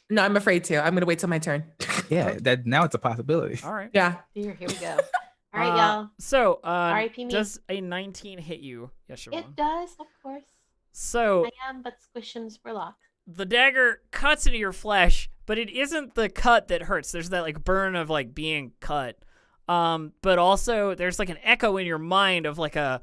No, I'm afraid to. I'm gonna wait till my turn. Yeah, that now it's a possibility. All right. Yeah. Here we go. All right, y'all. So, R.I.P. me. does a 19 hit you, Yeshivon? It does, of course. So, I am, but squishums for luck. the dagger cuts into your flesh, but it isn't the cut that hurts. There's that like burn of like being cut. But also there's like an echo in your mind of like a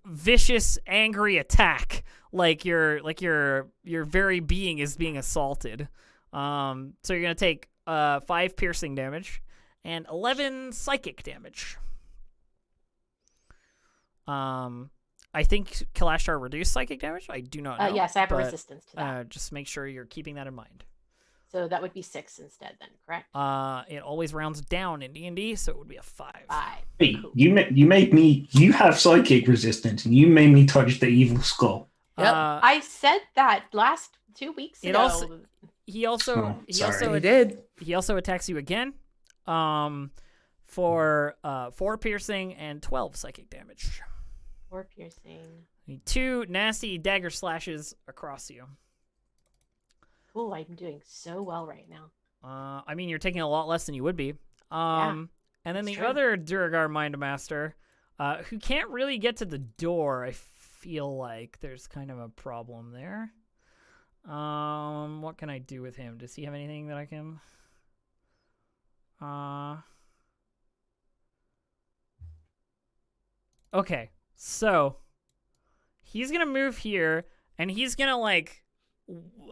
vicious, angry attack. Like your very being is being assaulted. So you're gonna take 5 piercing damage and 11 psychic damage. I think Kalashtar reduced psychic damage. I do not know. Yes, I have a but, resistance to that. Just make sure you're keeping that in mind. So that would be 6 instead, then, correct? It always rounds down in D&D, so it would be a 5. 5. Hey, Cool. you made me. You have psychic resistance, and you made me touch the evil skull. Yep. I said that last 2 weeks It ago. also- He also Oh, sorry. He did. he also attacks you again, for 4 piercing and 12 psychic damage. 4 piercing. 2 nasty dagger slashes across you. Cool, I'm doing so well right now. I mean, you're taking a lot less than you would be. And then that's the true. other Duragar Mind Master, who can't really get to the door, I feel like there's kind of a problem there. What can I do with him? Does he have anything that I can... Okay, so he's gonna move here, and he's gonna like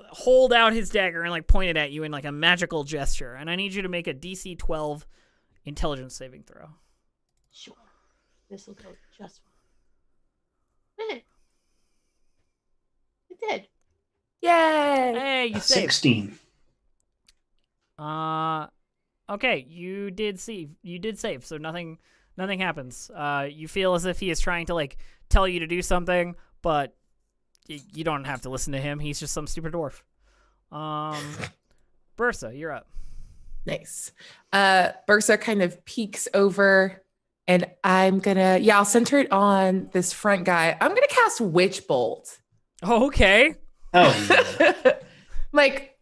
hold out his dagger and like point it at you in like a magical gesture. And I need you to make a DC 12 intelligence saving throw. Sure. This will go just fine. It did. Yay! Hey, you saved. 16. Okay, you did save, so nothing happens. You feel as if he is trying to like tell you to do something, but you don't have to listen to him. He's just some stupid dwarf. Bursa, you're up. Nice. Bursa kind of peeks over, and I'll center it on this front guy. I'm gonna cast Witch Bolt. Oh, okay. Oh, yeah. Like,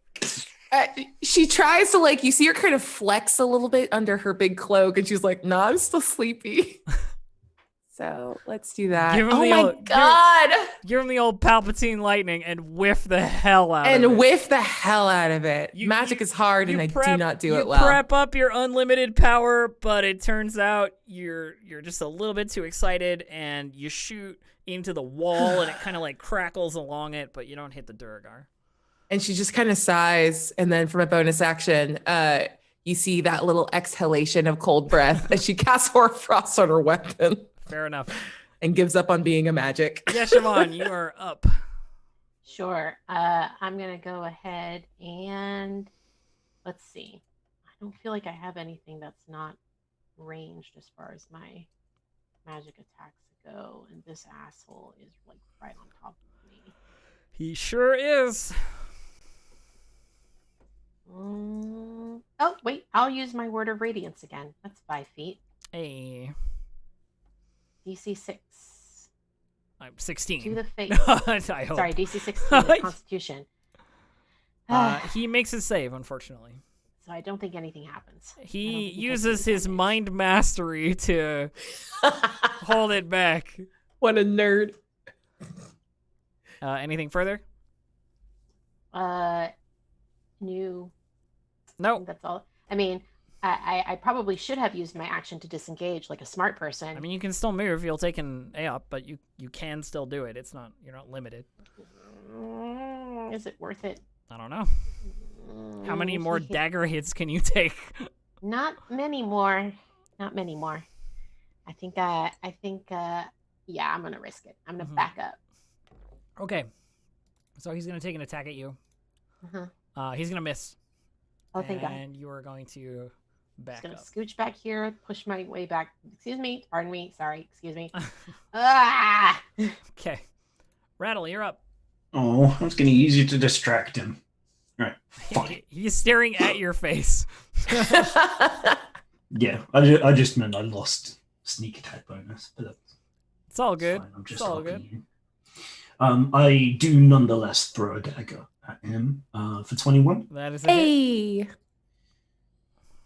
she tries to like, you see her kind of flex a little bit under her big cloak, and she's like, "Nah, I'm still sleepy." So let's do that. Give him Oh the my old- god! Give him the old Palpatine lightning and whiff the hell out of it. And whiff the hell out of it. You- Magic you- is hard, and I do not do it well. You prep up your unlimited power, but it turns out you're just a little bit too excited, and you shoot into the wall, and it kind of like crackles along it, but you don't hit the Duragar. And she just kind of sighs, and then from a bonus action, you see that little exhalation of cold breath as she casts Hoarfrost on her weapon Fair enough. and gives up on being a magic. Yeah, Siobhan, you are up. Sure. I'm gonna go ahead and let's see. I don't feel like I have anything that's not ranged as far as my magic attacks go, and this asshole is like right on top of me. He sure is. Oh wait, I'll use my word of radiance again. That's 5 feet. Hey, DC 6 I'm 16. to the face. I hope. Sorry, DC 16 is Constitution. He makes his save, unfortunately. So I don't think anything happens. I don't He think he takes uses any his damage. mind mastery to hold it back. What a nerd. Anything further? New. I No. think that's all. I mean, I probably should have used my action to disengage like a smart person. I mean, you can still move. You'll take an A up, but you can still do it. It's not, you're not limited. Is it worth it? I don't know. How many more dagger hits can you take? Not many more. Not many more. I think. Yeah, I'm gonna risk it. I'm gonna Mhm. back up. Okay. So he's gonna take an attack at you. Uh-huh. He's gonna miss. Oh, thank God. And you are going to Just back gonna up. scooch back here, push my way back. Excuse me. Pardon me. Sorry. Excuse me. Ah! Okay. Rattle, you're up. Oh, I was going to use you to distract him. Right. Fine. He's staring at your face. Yeah, I just meant I lost sneak attack bonus, but that's It's all good. fine. I'm It's just all helping good. you. I do nonetheless throw a dagger at him for 21, That is a hit. Hey.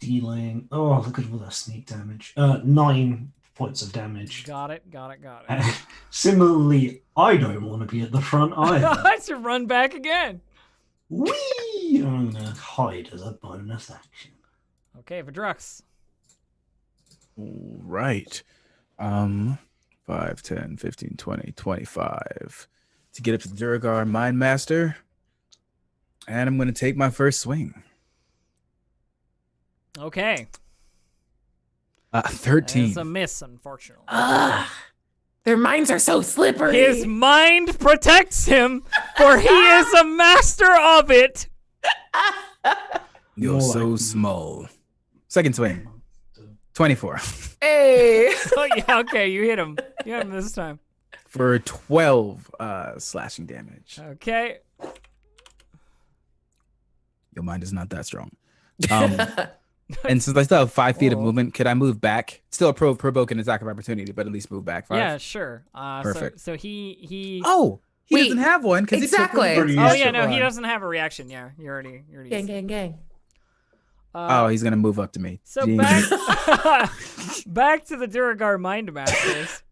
dealing. Oh, look at all that sneak damage. 9 points of damage. Got it. Got it. And similarly, I don't want to be at the front either. I should run back again. Whee! I'm gonna hide as a bonus action. Okay, Vidrux. All right. 5, 10, 15, 20, 25. To get up to the Duragar Mind Master. And I'm going to take my first swing. Okay. 13. It's a miss, unfortunately. Ugh. Their minds are so slippery. His mind protects him, for he is a master of it. You're More so like- small. Second swing. 24. Hey. Oh, yeah, okay, you hit him. You hit him this time. For 12 slashing damage. Okay. Your mind is not that strong. And since I still have 5 feet of Whoa. movement, could I move back? Still provoke an attack of opportunity, but at least move back 5. Yeah, sure. Perfect. So he. Oh, he Wait, doesn't have one because exactly. Pretty Oh used yeah, to no, he run. doesn't have a reaction. Yeah, you already. Gang, gang, gang. Oh, he's gonna move up to me. So Genius. back to the Duragar Mind Masters.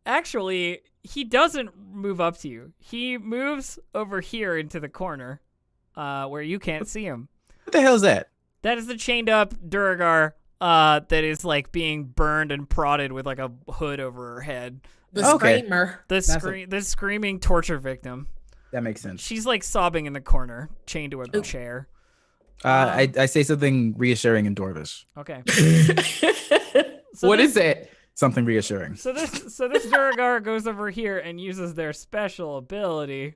Actually, he doesn't move up to you. He moves over here into the corner, where you can't see him. What the hell is that? That is the chained up Duragar, that is like being burned and prodded with like a hood over her head. The Okay. screamer. The screaming torture victim. That makes sense. She's like sobbing in the corner, chained to a chair. I say something reassuring in Dwarvish. Okay. What this- is it? Something reassuring. So this Duragar goes over here and uses their special ability,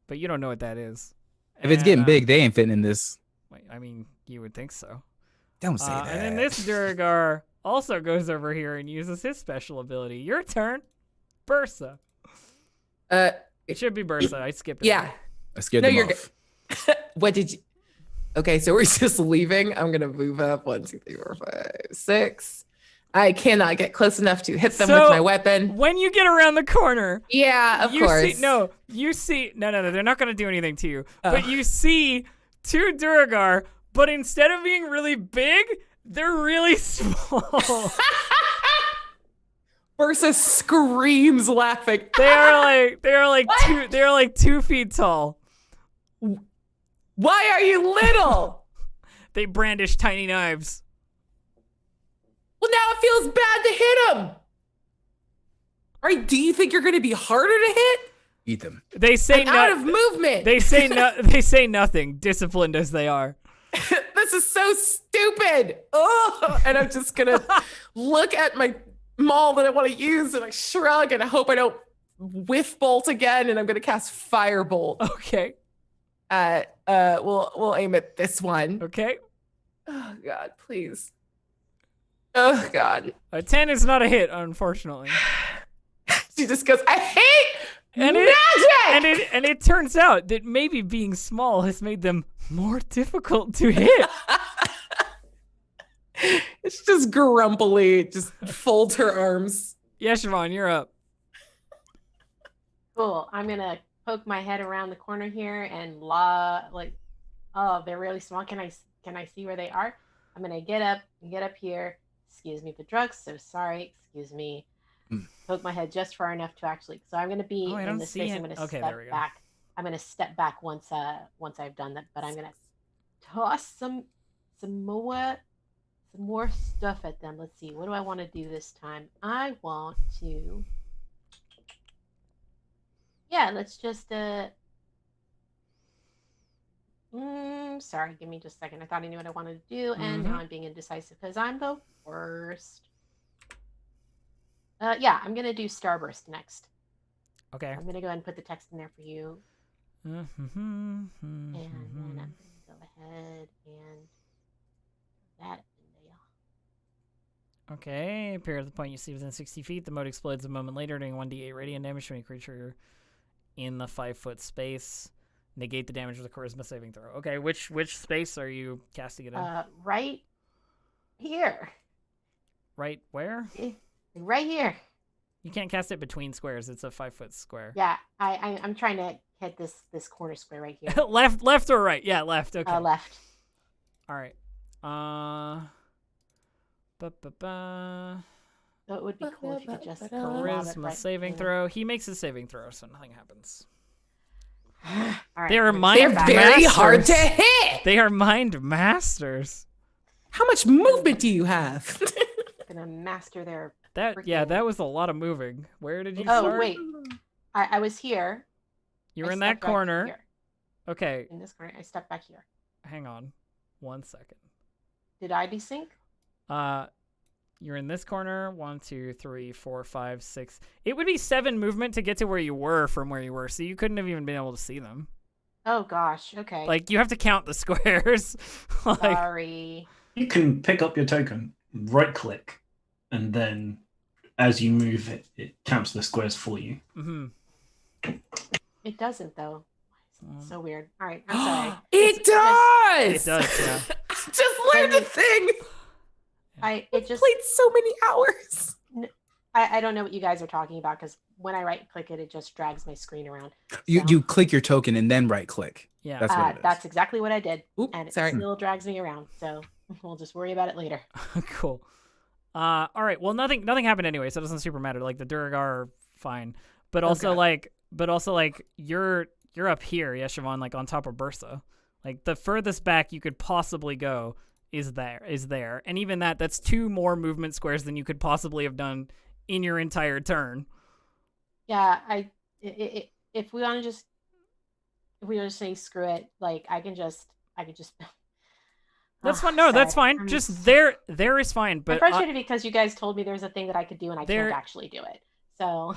but you don't know what that is. If it's getting big, they ain't fitting in this. Wait, I mean, you would think so. Don't say that. And then this Duragar also goes over here and uses his special ability. Your turn, Bursa. It should be Bursa. I skipped it. Yeah. I scared No, them you're off. What did you? Okay, so we're just leaving. I'm gonna move up 1, 2, 3, 4, 5, 6. I cannot get close enough to hit them with So- my weapon. When you get around the corner, Yeah, of you course. see no, they're not gonna do anything to you. But you see 2 Duragar, but instead of being really big, they're really small. Versus screams laughing. they are like 2 feet tall. Why are you little? They brandish tiny knives. Well, now it feels bad to hit him. All right, do you think you're going to be harder to hit? Eat them. They say I'm out of movement. They say nothing, disciplined as they are. This is so stupid. Oh, and I'm just going to look at my maul that I want to use and I shrug and I hope I don't whiff bolt again. And I'm going to cast firebolt. Okay. We'll aim at this one. Okay. Oh God, please. Oh God. A 10 is not a hit, unfortunately. She just goes, I hate And magic. it turns out that maybe being small has made them more difficult to hit. It's just grumpily, just folds her arms. Yeah, Siobhan, you're up. Cool. I'm gonna poke my head around the corner here and oh, they're really small. Can I see where they are? I'm gonna get up here. Excuse me, the drugs. So sorry. Excuse me. Poke my head just far enough to actually. So I'm gonna be Oh, I in don't this see space. it. I'm gonna Okay, step there we go. back. I'm gonna step back once I've done that. But I'm gonna toss some more stuff at them. Let's see. What do I want to do this time? I want to. Yeah, let's just sorry, give me just a second. I thought I knew what I wanted to do, and now I'm being indecisive because I'm the worst. Yeah, I'm gonna do Starburst next. Okay. I'm gonna go ahead and put the text in there for you, and then I'm gonna go ahead and that in there. Okay. Appear at the point you see within 60 feet. The mode explodes a moment later, doing 1d8 radiant damage to any creature in the 5-foot space. Negate the damage with a charisma saving throw. Okay, which space are you casting it in? Right here. Right where? Right here. You can't cast it between squares. It's a 5-foot square. Yeah, I'm trying to hit this corner square right here. left or right? Yeah, left. Okay. Left. All right. So it would be cool if you could just lob it Charisma right saving there. throw. He makes a saving throw, so nothing happens. All right, They're I'm gonna mind They're step back. very masters. hard to hit. They are mind masters. How much movement do you have? Gonna master their. That Freaking- that was a lot of moving. Where did you Oh start? wait, I was here. You're I in that stepped back corner. here. Okay, In this corner, I stepped back here. hang on 1 second. Did I desync? You're in this corner. 1, 2, 3, 4, 5, 6. It would be 7 movement to get to where you were from where you were, so you couldn't have even been able to see them. Oh gosh. Okay. Like, you have to count the squares. Like, Sorry. You can pick up your token, right click, and then as you move it, it counts the squares for you. It doesn't though. It's so weird. All right. I'm sorry. It does. It does, yeah. Just learned a thing. It just Played so many hours. I don't know what you guys are talking about because when I right click it, it just drags my screen around. You click your token and then right click. Yeah. That's what it is. That's exactly what I did, Oop, and it sorry. still drags me around. So we'll just worry about it later. Cool. All right. Well, nothing happened anyway, so it doesn't super matter. Like the Durgar are fine, but also like you're up here, yeah, Siobhan, like on top of Bursa. Like the furthest back you could possibly go is there, and even that's 2 more movement squares than you could possibly have done in your entire turn. Yeah. If we want to just say screw it, like I could just. That's fine. No, that's sorry. fine. Just there is fine. I'm But frustrated because you guys told me there's a thing that I could do and I There- can't actually do it. So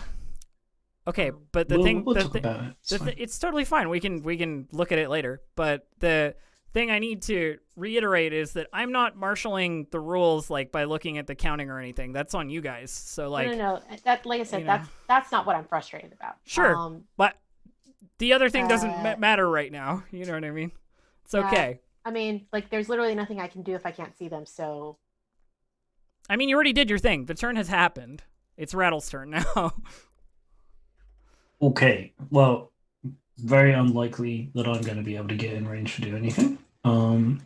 okay, but the We'll thing, talk about it. It's fine. it's totally fine. We can look at it later. But the thing I need to reiterate is that I'm not marshaling the rules like by looking at the counting or anything. That's on you guys. So like, no. That, like I said, you know. that's not what I'm frustrated about. Sure. But the other thing doesn't Uh, matter right now. You know what I mean? It's Yeah. okay. I mean, like, there's literally nothing I can do if I can't see them. So I mean, you already did your thing. The turn has happened. It's Rattle's turn now. Okay, well, very unlikely that I'm going to be able to get in range to do anything. Oh,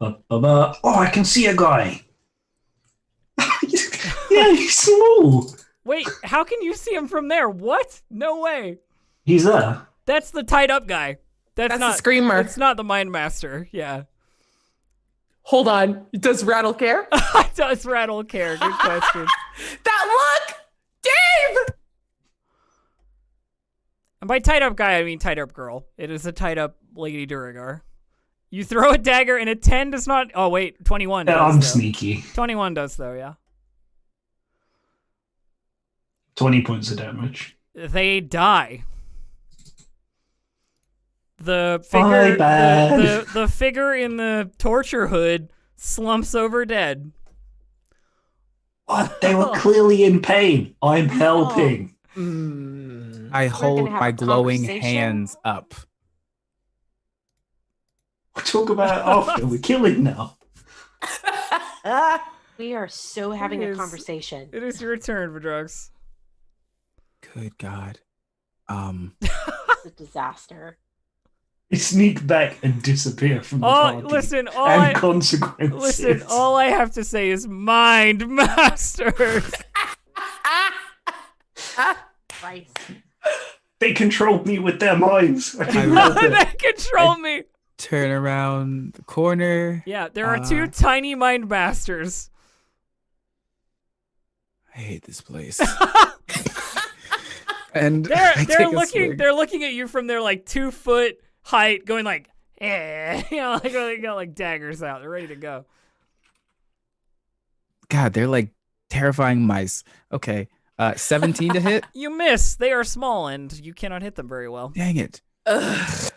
I can see a guy. Yeah, he's small. Wait, how can you see him from there? What? No way. He's there. That's the tied up guy. That's That's not the screamer. It's not the Mind Master. Yeah. Hold on. Does Rattle care? Does Rattle care? Good question. That look, Dave. And by tied up guy, I mean tied up girl. It is a tied up Lady Duragar. You throw a dagger and a 10 does not. Oh wait, 21 does. I'm though. sneaky. 21 does though. Yeah. 20 points of damage. They die. The Bye, figure, bad. the figure in the torture hood slumps over dead. What? They were clearly in pain. I'm helping. I hold have my a glowing conversation? hands up. We'll talk about it after. We're killing now. we are so having It a is- conversation. It is your turn, Vidrox. Good God. It's a disaster. They sneak back and disappear from the All party. listen, And consequences. listen. All I have to say is Mind Masters. Christ. They control me with their minds. I I can love help They it. control me. Turn around the corner. Yeah, there are 2 tiny Mind Masters. I hate this place. And They're I they're take a looking swing. they're looking at you from their like 2 foot height, going like, you know, like they got like daggers out. They're ready to go. God, they're like terrifying mice. Okay. 17 to hit. You miss. They are small and you cannot hit them very well. Dang it. Ugh.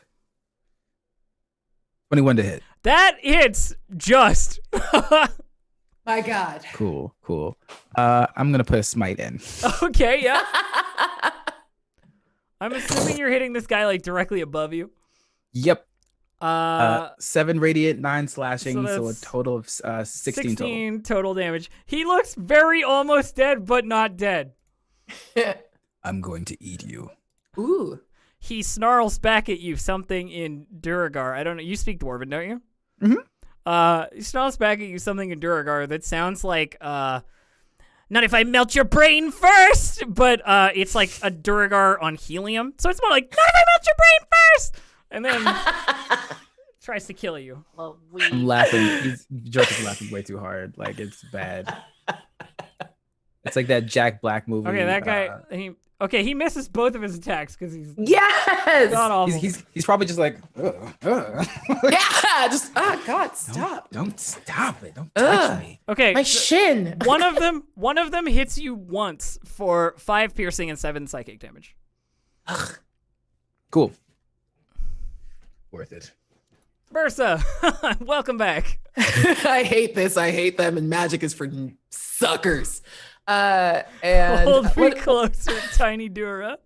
21 to hit. That hits just. My God. Cool. I'm gonna put a smite in. Okay, yeah. I'm assuming you're hitting this guy like directly above you. Yep. Uh, 7 radiant, 9 slashing, so so a that's total of 16 total. 16 total damage. He looks very almost dead, but not dead. I'm going to eat you. Ooh. He snarls back at you something in Duragar. I don't know. You speak Dwarven, don't you? Mhm. He snarls back at you something in Duragar that sounds like, not if I melt your brain first, but it's like a Duragar on helium. So it's more like, not if I melt your brain first! And then tries to kill you. Well, I'm laughing. Joke is laughing way too hard. Like, it's bad. It's like that Jack Black movie. Okay, that guy. He misses both of his attacks because he's Yes. god awful. He's probably just like, Yeah. Just God, stop. Don't stop it. Don't touch Ugh. me. Okay, My so shin. one of them hits you once for 5 piercing and 7 psychic damage. Cool. Worth it. Bursa, welcome back. I hate this. I hate them, and magic is for suckers. And Hold me closer, Tiny Dura.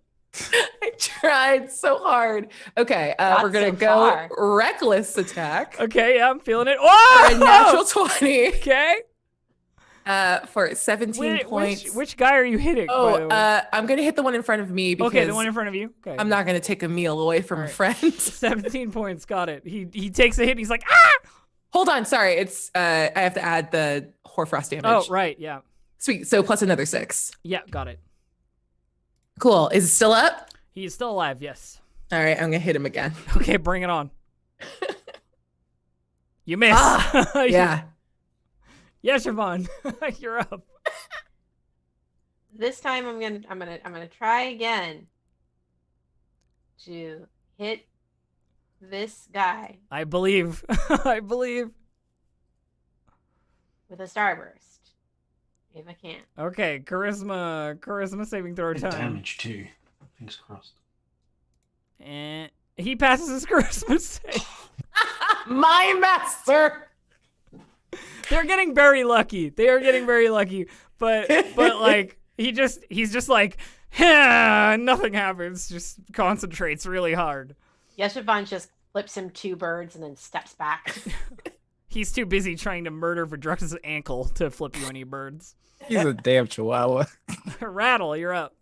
I tried so hard. Okay, Not we're gonna so go far. reckless attack. Okay, yeah, I'm feeling it. For a Oh, natural 20. okay. For 17 points. Which guy are you hitting? by the way? I'm gonna hit the one in front of me because Okay, the one in front of you. Okay. I'm not gonna take a meal away from a Alright. friend. 17 points. Got it. He takes a hit. And he's like, ah! Hold on, sorry. It's I have to add the Hoarfrost damage. Oh, right. Yeah. Sweet. So plus another 6. Yeah. Got it. Cool. Is it still up? He's still alive. Yes. All right, I'm gonna hit him again. Okay, bring it on. You miss. Yeah. Yeah, Siobhan, you're up. This time I'm gonna try again to hit this guy I believe. I believe. with a starburst. If I can. Okay, charisma saving throw Good time. damage too. Fingers crossed. And he passes his charisma save. My master. They're getting very lucky. They are getting very lucky. But like he's just like, nothing happens. Just concentrates really hard. Yeshivon just flips him 2 birds and then steps back. He's too busy trying to murder Vidrux's ankle to flip you any birds. He's a damn chihuahua. Rattle, you're up.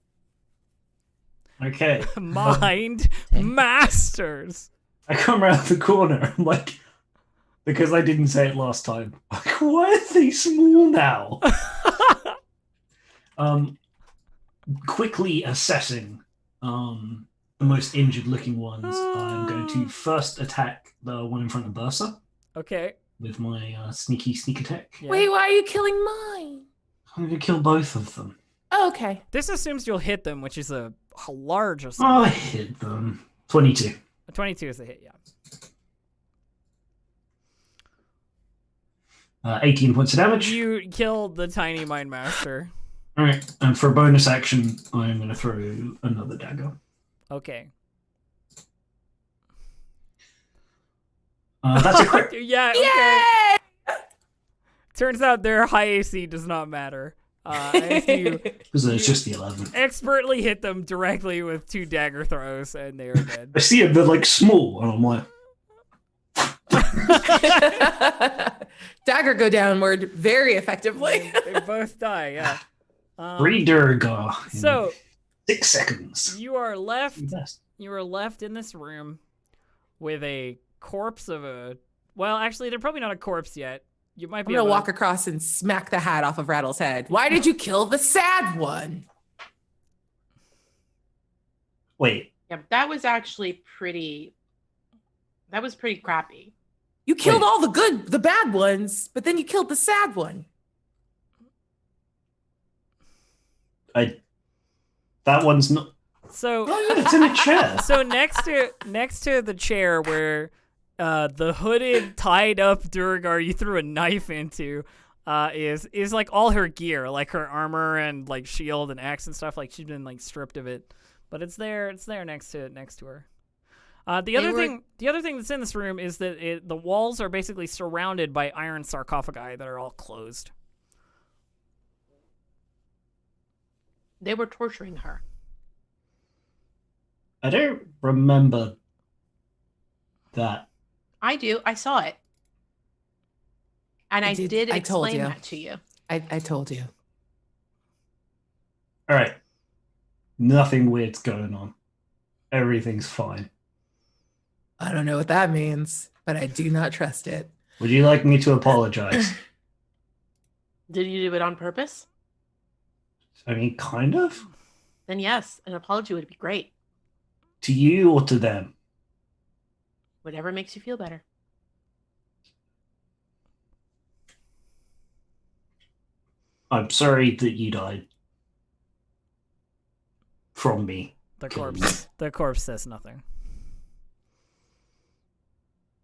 Okay. Mind Masters. I come around the corner. I'm like, because I didn't say it last time. Like, why are they small now? Quickly assessing the most injured-looking ones. I'm going to first attack the one in front of Bursa Okay. with my sneak attack. Yeah. Wait, why are you killing mine? I'm going to kill both of them. Oh, okay. This assumes you'll hit them, which is a large Oh, assumption. I hit them. 22. A 22 is the hit, yeah. 18 points of damage. You killed the tiny Mind Master. Alright, and for a bonus action, I'm going to throw another dagger. Okay. That's a crit. Yeah, okay. Yay! Turns out their high AC does not matter. As you Because it's just the 11. expertly hit them directly with 2 dagger throws, and they are dead. I see them, they're like small, and I'm like, Dagger go downward very effectively. They both die, yeah. Redurgar. in So 6 seconds. you are left Best. you are left in this room with a corpse of a, well, actually they're probably not a corpse yet. You might I'm be gonna able walk to, across and smack the hat off of Rattle's head. Why did you kill the sad one? Wait, Yeah, that was actually pretty. That was pretty crappy. You killed Wait. all the bad ones, but then you killed the sad one. that one's not. so Oh, yeah, it's in a chair. so next to the chair where the hooded, tied up Durgar you threw a knife into is like all her gear, like her armor and like shield and axe and stuff. Like she's been like stripped of it, but it's there next to her. The other thing that's in this room is that the walls are basically surrounded by iron sarcophagi that are all closed. They were torturing her. I don't remember that. I do. I saw it. And I did I told explain you. that to you. I told you. All right. Nothing weird's going on. Everything's fine. I don't know what that means, but I do not trust it. Would you like me to apologize? Did you do it on purpose? I mean, kind of. Then yes, an apology would be great. To you or to them? Whatever makes you feel better. I'm sorry that you died from me. The corpse says nothing.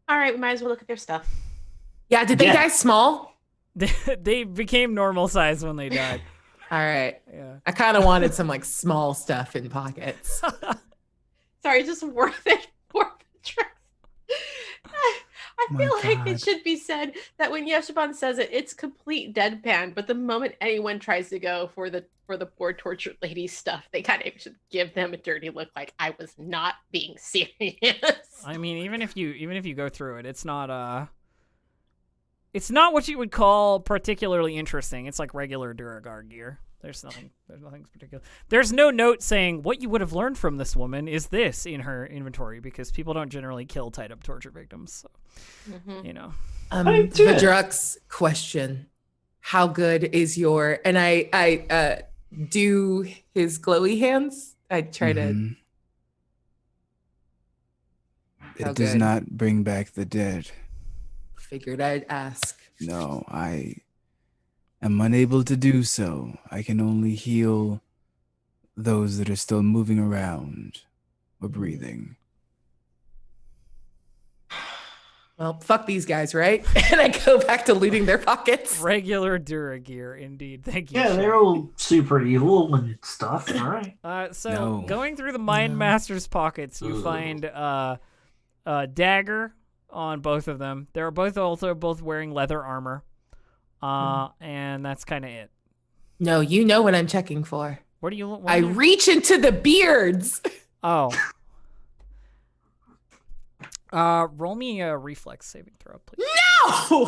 All right, we might as well look at their stuff. Yeah, did they Yeah. die small? They became normal size when they died. All right. Yeah. I kind of wanted some like small stuff in pockets. Sorry, just worth it for the trip. I My feel like God. it should be said that when Yeshiban says it, it's complete deadpan. But the moment anyone tries to go for the poor tortured lady stuff, they kind of should give them a dirty look, like I was not being serious. I mean, even if you go through it, it's not what you would call particularly interesting. It's like regular Duragar gear. There's nothing particular. There's no note saying what you would have learned from this woman is this in her inventory, because people don't generally kill tied up torture victims. So, you know. Vidrux question: how good is your? And I do his glowy hands. I try to. Mhm. How It does good? not bring back the dead. Figured I'd ask. No, I am unable to do so. I can only heal those that are still moving around or breathing. Well, fuck these guys, right? And I go back to looting their pockets. Regular Dura gear, indeed. Thank you. Yeah, Shem. they're all super evil and stuff, right? So No. going through the Mind Master's pockets, you find a dagger on both of them. They're both wearing leather armor, and that's kind of it. No, you know what I'm checking for. What do you? I reach into the beards. Oh. Roll me a reflex saving throw, please. No.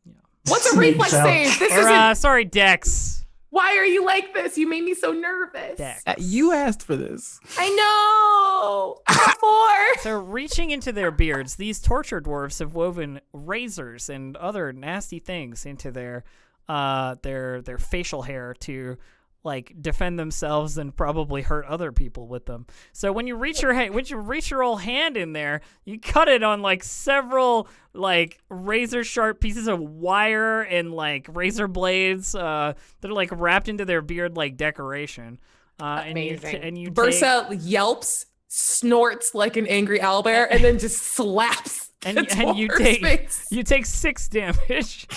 Yeah. What's a Sneaks reflex out. save? This Or, isn't. sorry, Dex. Why are you like this? You made me so nervous. Dex. You asked for this. I know. I'm a 4. So reaching into their beards, these torture dwarves have woven razors and other nasty things into their facial hair to like defend themselves and probably hurt other people with them. So when you reach your old hand in there, you cut it on like several like razor sharp pieces of wire and like razor blades that are like wrapped into their beard like decoration. Amazing. And you take, Bursa yelps, snorts like an angry owlbear, and then just slaps. and, the and you dwarf's take face. you take 6 damage.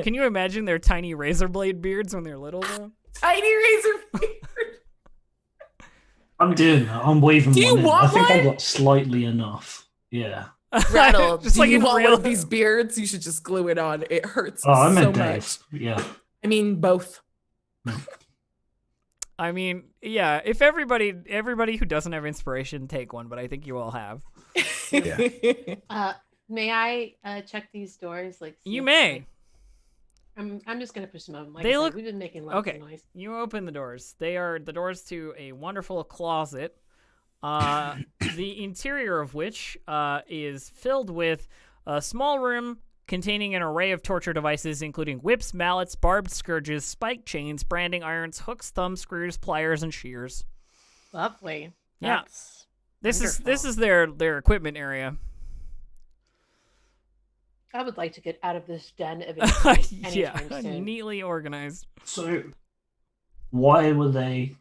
Can you imagine their tiny razor blade beards when they're little though? Tiny razor beard. I'm doing that. I'm waving Do you one in. want I think I one? got slightly enough. Yeah. Rattle, Just do like you in want real- one of these beards? You should just glue it on. It hurts Oh, I so meant much. Dave. Yeah. I mean, both. I mean, yeah, if everybody who doesn't have inspiration take one, but I think you all have. Yeah. May I check these doors? Like see You if, may. like- I'm just gonna push them open. Like They I said, look- we've been making lots Okay. of noise. You open the doors. They are the doors to a wonderful closet, the interior of which is filled with a small room containing an array of torture devices, including whips, mallets, barbed scourges, spiked chains, branding irons, hooks, thumb screws, pliers, and shears. Lovely. Yeah. That's This wonderful. is their equipment area. I would like to get out of this den eventually. Yeah, anytime soon. neatly organized. So, why were they?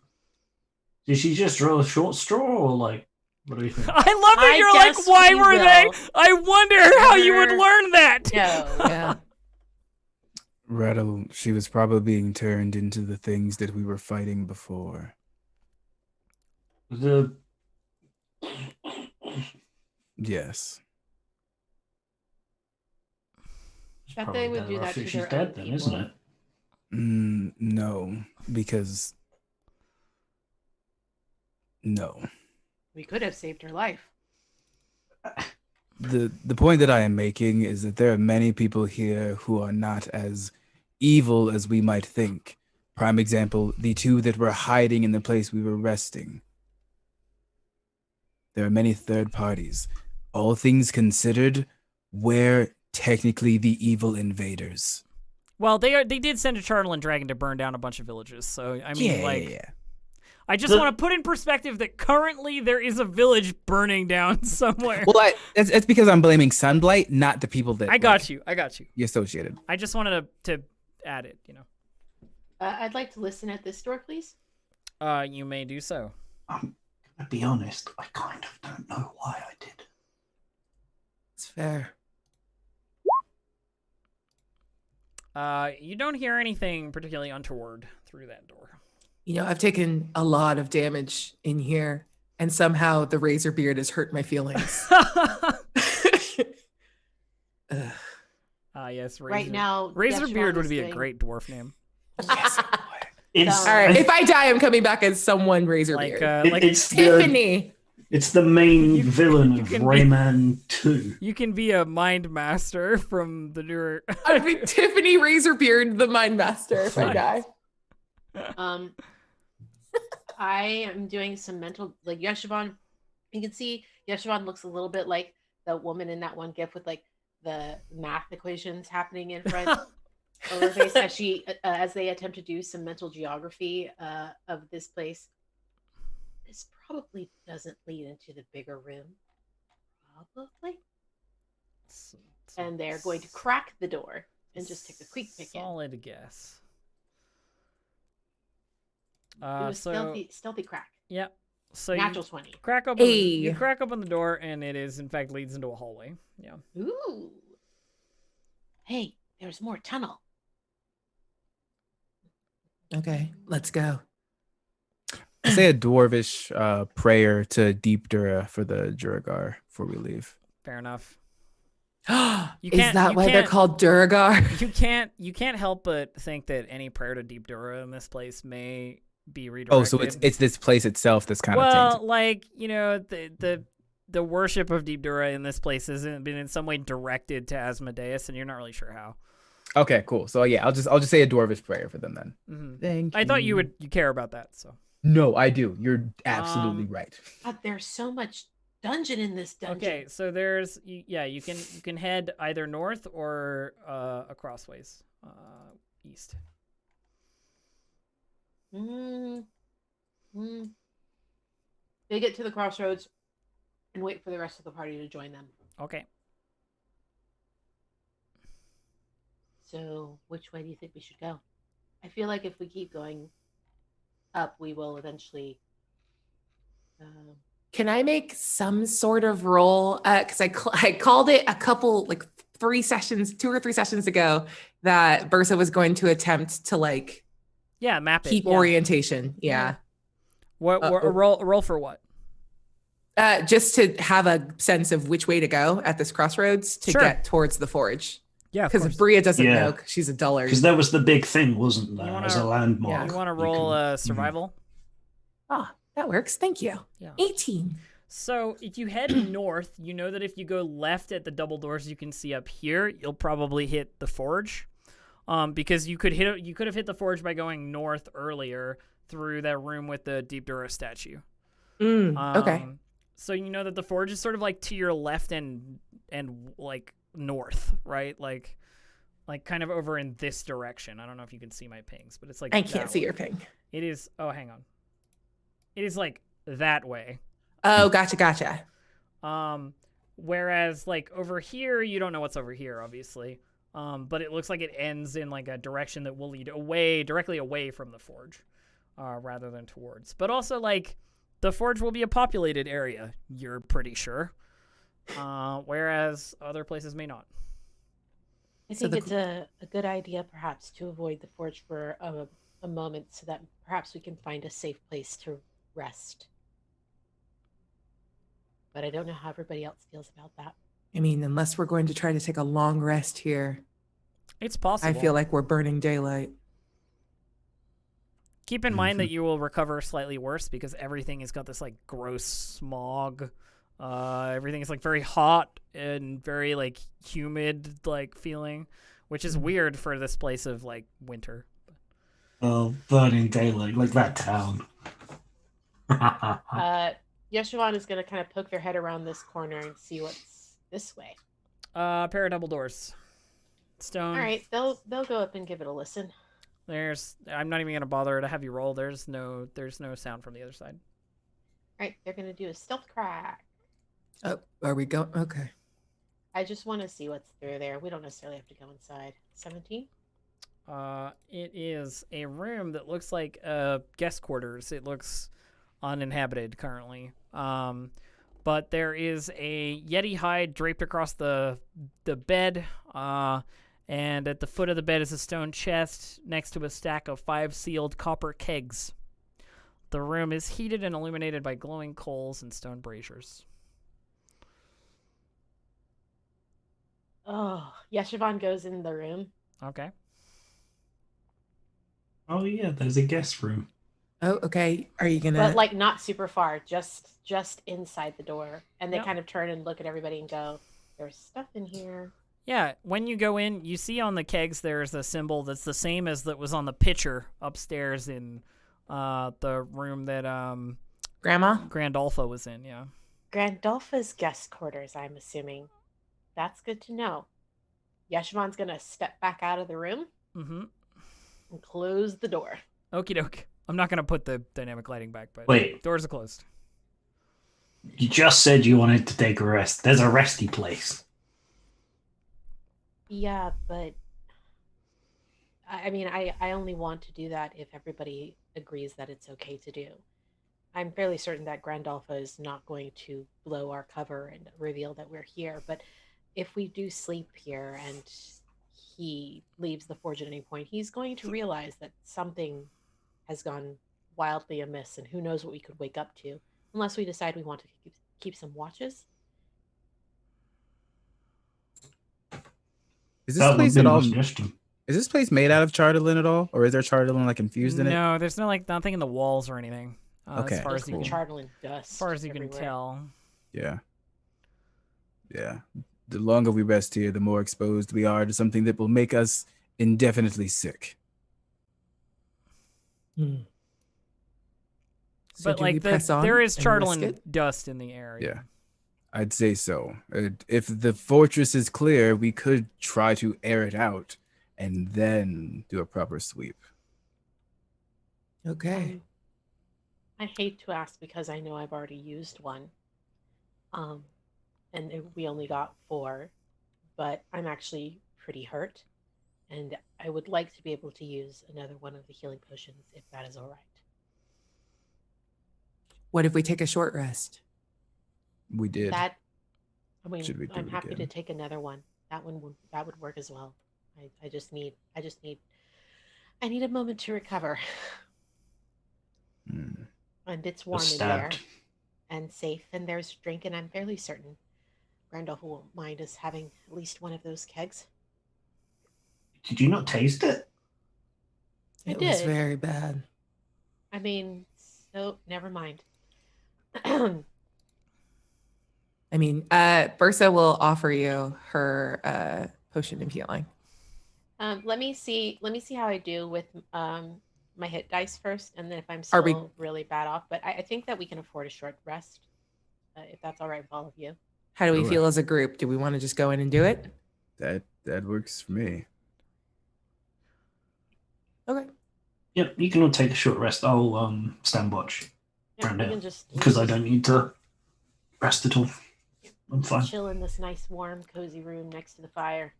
Did she just draw a short straw, or like, what do you think? I love that I you're like, guess why we were they? will. I wonder how you would Never learn that. No. Yeah. Rattle, she was probably being turned into the things that we were fighting before. The Yes. it's Bet probably they would better do off that if to she's their dead, own then, people. isn't it? No, because no. We could have saved her life. The point that I am making is that there are many people here who are not as evil as we might think. Prime example, the 2 that were hiding in the place we were resting. There are many third parties. All things considered, we're technically the evil invaders. Well, they did send a Chartland dragon to burn down a bunch of villages. So I mean, I just want to put in perspective that currently there is a village burning down somewhere. Well, it's because I'm blaming Sunblight, not the people that I got you. you associated. I just wanted to add it, I'd like to listen at this door, please. You may do so. I'm gonna be honest, I kind of don't know why I did. It's fair. You don't hear anything particularly untoward through that door. You know, I've taken a lot of damage in here, and somehow the razor beard has hurt my feelings. Ugh. Yes, Right now, Razorbeard Yeshwan would is be a doing- great dwarf name. It's All right, if I die, I'm coming back as someone razor Like, beard. it's the Tiffany. it's the main You- villain you of can be- Rayman 2. You can be a mind master from the newer. I'd be Tiffany Razorbeard, the Mind Master, if I die. I am doing some mental, like Yeshwan. You can see Yeshwan looks a little bit like the woman in that one gif with like the math equations happening in front of her face as she, as they attempt to do some mental geography of this place. This probably doesn't lead into the bigger room, probably. And they're going to crack the door and just take a quick pick in. Solid guess. It was stealthy crack. Yeah. So Natural you 20. crack open. Hey. You crack open the door, and it is in fact leads into a hallway. Yeah. Ooh. Hey, there's more tunnel. Okay, let's go. I say a dwarvish prayer to Deep Dura for the Duragar before we leave. Fair enough. Is can't- that you why they're can't- called Duragar? You can't help but think that any prayer to Deep Dura in this place may be redirected. Oh, so it's this place itself that's kind of well, tainted. like the worship of Deep Dura in this place hasn't been in some way directed to Asmodeus, and you're not really sure how. Okay, cool. So yeah, I'll just say a dwarvish prayer for them then. Mhm. Thank you. I thought you care about that. So No, I do. You're absolutely right. God, there's so much dungeon in this dungeon. okay, so there's you can head either north or across ways east. They get to the crossroads and wait for the rest of the party to join them. Okay. So, which way do you think we should go? I feel like if we keep going up, we will eventually. Can I make some sort of roll? Because I called it a couple, like 2 or 3 sessions ago, that Bursa was going to attempt to like Yeah, map it. keep yeah. orientation. Yeah. What roll for what? Just to have a sense of which way to go at this crossroads to Sure. get towards the forge. Yeah, of Because course. Bria doesn't Yeah. know 'cause she's a dullard. Because that was the big thing, wasn't there? You wanna- As a landmark. You want to roll can- survival? Ah, that works. Thank you. Yeah. 18. So if you head north, you know that if you go left at the double doors you can see up here, you'll probably hit the forge. Because you could have hit the forge by going north earlier through that room with the Deep Dura statue. Okay. So you know that the forge is sort of like to your left and like north, right? Like kind of over in this direction. I don't know if you can see my pings, but it's like I can't that see way. your ping. It is. Oh, hang on. It is like that way. Oh, gotcha. Whereas like over here, you don't know what's over here, obviously. But it looks like it ends in like a direction that will lead directly away from the forge, rather than towards. But also like the forge will be a populated area, you're pretty sure. Whereas other places may not. I So think the- it's a good idea, perhaps, to avoid the forge for a moment, so that perhaps we can find a safe place to rest. But I don't know how everybody else feels about that. I mean, unless we're going to try to take a long rest here, It's possible. I feel like we're burning daylight. Keep in mind that you will recover slightly worse because everything has got this like gross smog. Everything is like very hot and very like humid like feeling, which is weird for this place of like winter. Oh, burning daylight, like that town. Yeshwan is going to kind of poke their head around this corner and see what's this way. Pair of double doors. Stone. All right, they'll go up and give it a listen. I'm not even gonna bother to have you roll. There's no sound from the other side. Right, they're gonna do a stealth crack. Oh, are we going? Okay. I just want to see what's through there. We don't necessarily have to go inside. 17. It is a room that looks like guest quarters. It looks uninhabited currently. But there is a Yeti hide draped across the bed. And at the foot of the bed is a stone chest next to a stack of 5 sealed copper kegs. The room is heated and illuminated by glowing coals and stone braziers. Oh, Yeshivan goes in the room. Okay. Oh yeah, there's a guest room. Oh, okay. Are you gonna? But like not super far, just inside the door. And they Yep. kind of turn and look at everybody and go, "There's stuff in here." Yeah, when you go in, you see on the kegs there's a symbol that's the same as that was on the pitcher upstairs in the room that Grandma? Grandolpha was in, yeah. Grandolpha's guest quarters, I'm assuming. That's good to know. Yeshivan's gonna step back out of the room Mm-hmm. and close the door. Okie doke. I'm not going to put the dynamic lighting back, but Wait. doors are closed. You just said you wanted to take a rest. There's a resty place. Yeah, but I mean, I only want to do that if everybody agrees that it's okay to do. I'm fairly certain that Grandolpha is not going to blow our cover and reveal that we're here. But if we do sleep here and he leaves the forge at any point, he's going to realize that something has gone wildly amiss, and who knows what we could wake up to, unless we decide we want to keep some watches. Is this That would place be at my all? suggestion. Is this place made out of charlatan at all, or is there charlatan like infused in it? No, there's nothing in the walls or anything. Okay. As far Just as you the can, charnel and dust. as far as you can everywhere. tell. Yeah. Yeah. The longer we rest here, the more exposed we are to something that will make us indefinitely sick. So But do we like press on there is and chartle risk and it? dust in the air. Yeah. I'd say so. If the fortress is clear, we could try to air it out and then do a proper sweep. Okay. I hate to ask because I know I've already used one. We only got 4, but I'm actually pretty hurt. And I would like to be able to use another one of the healing potions if that is all right. What if we take a short rest? We did. That, I mean, Should we do I'm it happy to again? take another one. That would work as well. I need a moment to recover. Hmm. And it's Was warm in there stabbed. and safe, and there's drink, and I'm fairly certain Randolph won't mind us having at least one of those kegs. Did you not taste it? I It was did. very bad. I mean, so never mind. I mean, Bersa will offer you her potion of healing. Let me see how I do with my hit dice first, and then if I'm Are still we- really bad off. But I think that we can afford a short rest, if that's all right with all of you. How do we Sure. feel as a group? Do we want to just go in and do it? That works for me. Okay. Yep, you can all take a short rest. I'll stand watch Yeah, Around we it, can just because I don't need to rest at all. I'm fine. chill in this nice, warm, cozy room next to the fire.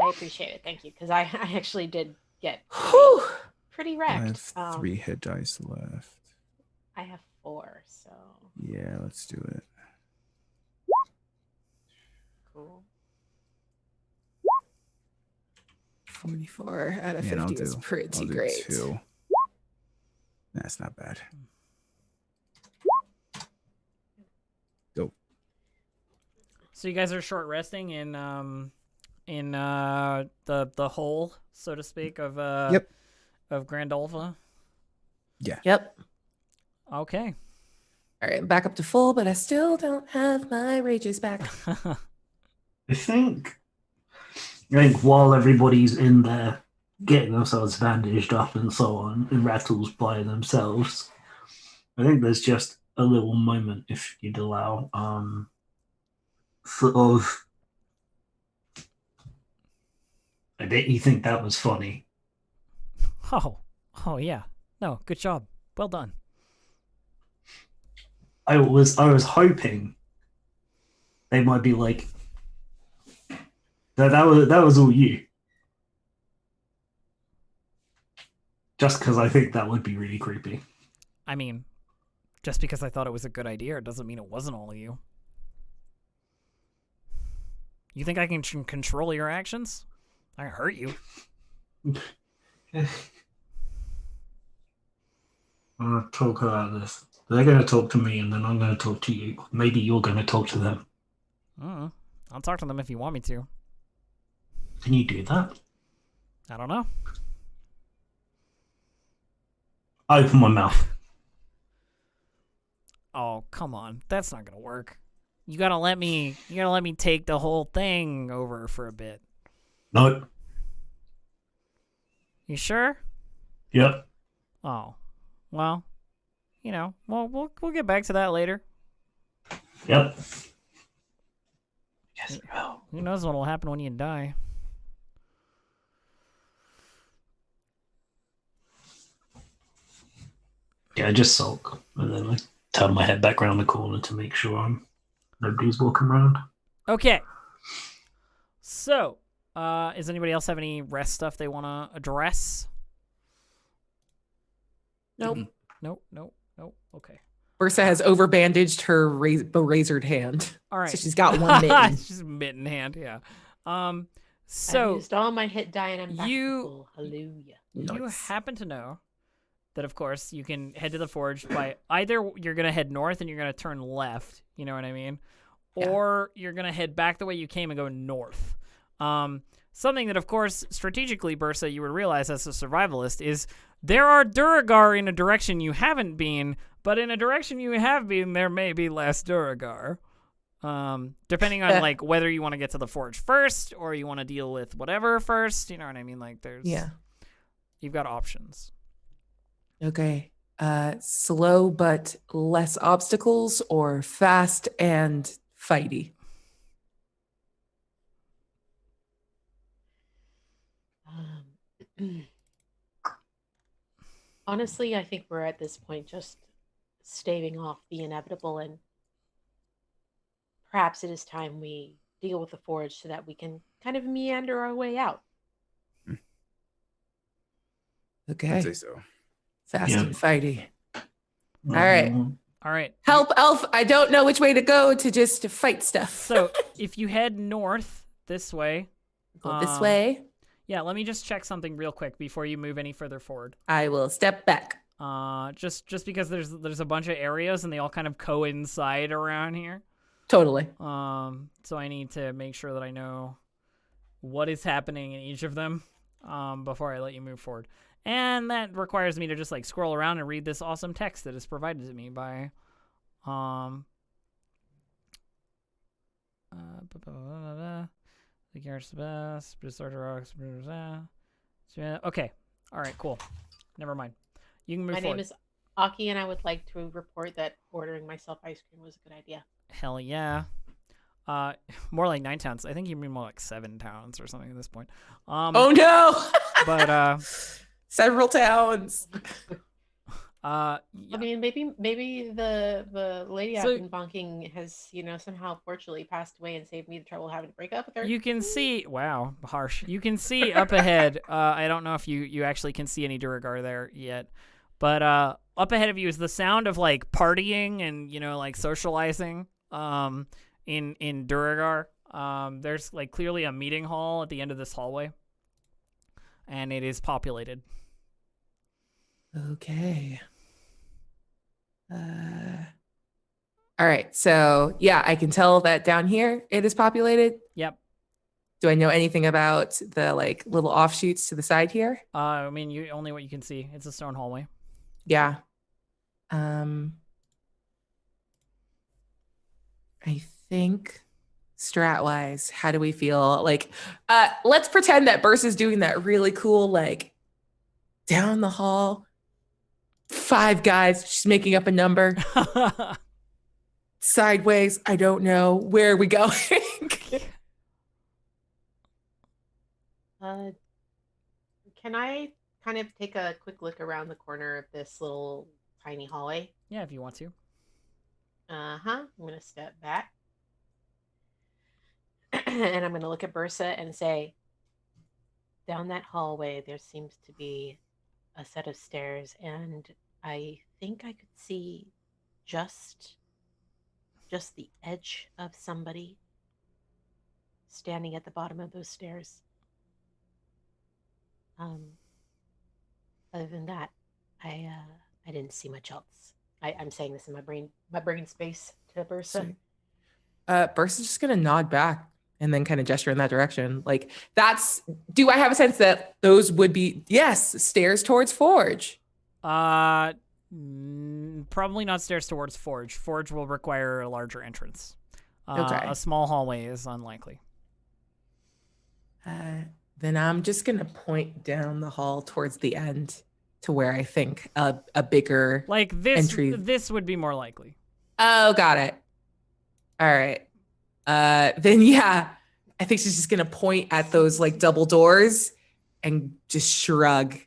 I appreciate it, thank you, because I actually did get Whew. pretty I wrecked. have 3 hit dice left. I have 4, so Yeah, let's do it. cool. 44 out of Yeah, and 50 is I'll pretty do great. 2. That's not bad. So you guys are short resting in the hole, so to speak, of Yep. of Grandolpha. Yep. Okay. All right, I'm back up to full, but I still don't have my rages back. I think while everybody's in there getting themselves bandaged up and so on, in rattles by themselves, I think there's just a little moment, if you'd allow, sort of. I bet you think that was funny. Oh yeah. No, good job. Well done. I was hoping they might be like that was all you. Just because I think that would be really creepy. I mean, just because I thought it was a good idea, it doesn't mean it wasn't all of you. You think I can control your actions? I can hurt you. I'm gonna talk about this. They're gonna talk to me, and then I'm gonna talk to you. Maybe you're gonna talk to them. I'll talk to them if you want me to. Can you do that? I don't know. I open my mouth. Oh, come on. That's not gonna work. You gotta let me take the whole thing over for a bit. No. You sure? Yep. Oh. Well, we'll get back to that later. Yep. Yes, we will. Who knows what'll happen when you die? Yeah, I just sulk, and then I turn my head back around the corner to make sure nobody's walking around. Okay. So, does anybody else have any rest stuff they want to address? Nope. Nope. Okay. Ursa has over bandaged her razored hand. All right. So she's got one mitten. She's mitten hand, yeah. I've So used all my hit die and I'm back you- to full. Hallelujah. you Nice. happen to know that, of course, you can head to the forge by either you're going to head north and you're going to turn left, you know what I mean? Yeah. Or you're going to head back the way you came and go north. Something that, of course, strategically, Bursa, you would realize as a survivalist is there are Duragar in a direction you haven't been, but in a direction you have been, there may be less Duragar. Depending on like whether you want to get to the forge first or you want to deal with whatever first, you know what I mean? Like you've got options. Okay. Slow but less obstacles, or fast and fighty? Honestly, I think we're at this point just staving off the inevitable, and perhaps it is time we deal with the forge so that we can kind of meander our way out. I'd Okay. say so. Fast Yeah. and fighty. All right. All right. Help, Elf. I don't know which way to go to just fight stuff. So if you head north this way, Go this way. yeah, let me just check something real quick before you move any further forward. I will step back. Just because there's a bunch of areas and they all kind of coincide around here. Totally. So I need to make sure that I know what is happening in each of them before I let you move forward. And that requires me to just like scroll around and read this awesome text that is provided to me by okay. All right, cool. Never mind. You can move My forward. name is Aki, and I would like to report that ordering myself ice cream was a good idea. Hell yeah. More like 9 towns. I think you mean more like 7 towns or something at this point. Oh no! But Several towns. yeah. I mean, maybe the lady So- I've been bonking has, somehow fortunately passed away and saved me the trouble of having to break up with her. You can see, wow, harsh. You can see up ahead. I don't know if you actually can see any Duragar there yet, but up ahead of you is the sound of like partying and like socializing. In Duragar, there's like clearly a meeting hall at the end of this hallway, and it is populated. Okay. All right. So yeah, I can tell that down here it is populated. Yep. Do I know anything about the like little offshoots to the side here? I mean, you only what you can see. It's a stone hallway. Yeah. I think strat-wise, how do we feel? Like, let's pretend that Burst is doing that really cool, like, down the hall, 5 guys, she's making up a number. Sideways, I don't know. Where are we going? Can I kind of take a quick look around the corner of this little tiny hallway? Yeah, if you want to. I'm gonna step back. And I'm gonna look at Bursa and say, down that hallway there seems to be a set of stairs, and I think I could see just the edge of somebody standing at the bottom of those stairs. Other than that, I didn't see much else. I'm saying this in my brain space to Bursa. Bursa's just gonna nod back and then kind of gesture in that direction. Like, do I have a sense that those would be, yes, stairs towards Forge? Probably not stairs towards Forge. Forge will require a larger entrance. Okay. A small hallway is unlikely. Then I'm just gonna point down the hall towards the end to where I think a bigger Like this, entry. this would be more likely. Oh, got it. All right. Then yeah, I think she's just gonna point at those like double doors and just shrug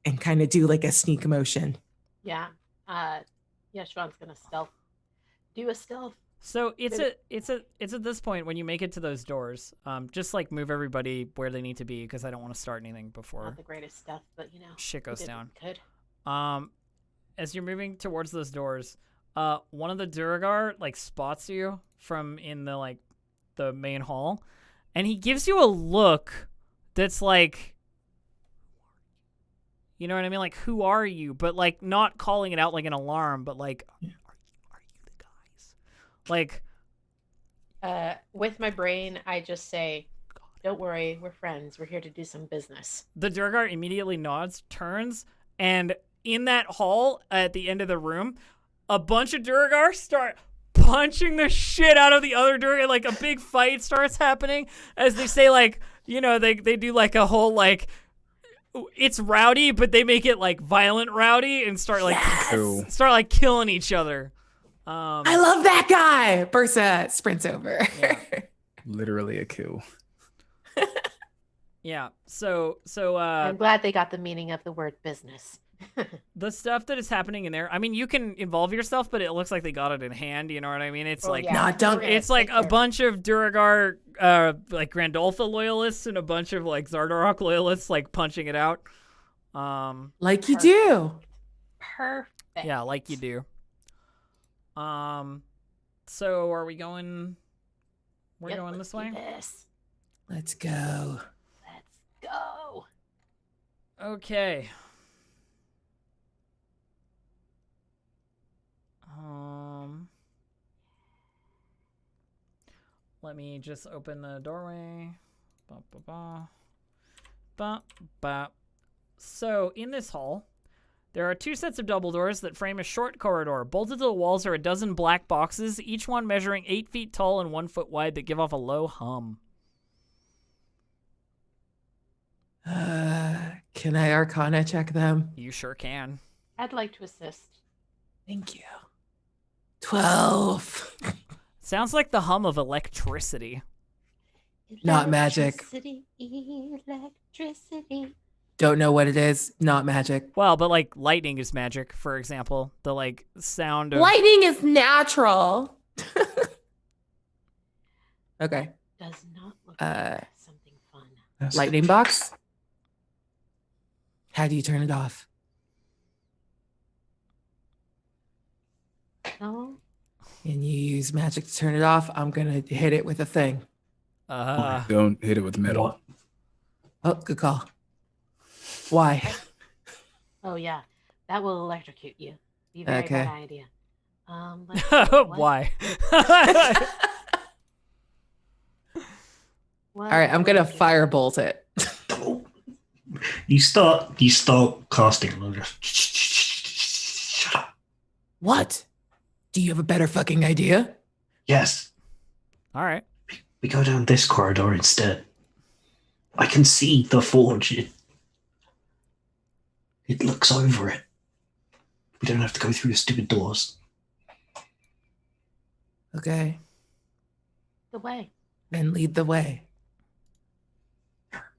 and kind of do like a sneak motion. Yeah. Siobhan's gonna do a stealth. So it's at this point when you make it to those doors, just like move everybody where they need to be because I don't want to start anything before Not the greatest stuff, but shit goes we did down. what we could. As you're moving towards those doors, one of the Duragar like spots you from in the main hall, and he gives you a look that's like, you know what I mean? Like, who are you? But like not calling it out like an alarm, but like, are you the guys? Like, With my brain, I just say, don't worry, we're friends. We're here to do some business. the Durgar immediately nods, turns, and in that hall at the end of the room, a bunch of Durgar start punching the shit out of the other Durgar. Like a big fight starts happening as they say, like, you know, they do like a whole like, it's rowdy, but they make it like violent rowdy and start like killing each other. I love that guy. Bursa sprints over. Yeah. Literally a coup. Yeah. So I'm glad they got the meaning of the word business. the stuff that is happening in there, I mean, you can involve yourself, but it looks like they got it in hand. You know what I mean? It's like, yeah. Don't- it's like a bunch of Duragar, like Grandolpha loyalists and a bunch of like Zardarok loyalists, like punching it out. Like you do. Perfect. Yeah, like you do. So are we going? We're Yep, going let's this way. do this. Let's go. Let's go. Okay. Let me just open the doorway. Ba, ba, ba. Ba, ba. So, in this hall, there are two sets of double doors that frame a short corridor. Bolted to the walls are a dozen black boxes, each one measuring 8 feet tall and 1 foot wide that give off a low hum. Can I Arcana check them? You sure can. I'd like to assist. Thank you. 12. Sounds like the hum of electricity. Not magic. Electricity. Don't know what it is. Not magic. Well, but like lightning is magic, for example. The like sound of Lightning is natural. Okay. Does not look like something fun. Lightning box. How do you turn it off? No. And you use magic to turn it off. I'm going to hit it with a thing. Don't hit it with metal. What? Oh, good call. Why? Oh yeah, that will electrocute you. Be a very Okay. bad idea. Let's see, what- Why? what All right, I'm going to would you- firebolt it. You start casting and I'm just shut up. What? Do you have a better fucking idea? Yes, All right. we go down this corridor instead. I can see the forge. It looks over it. We don't have to go through the stupid doors. Okay, The way. then lead the way.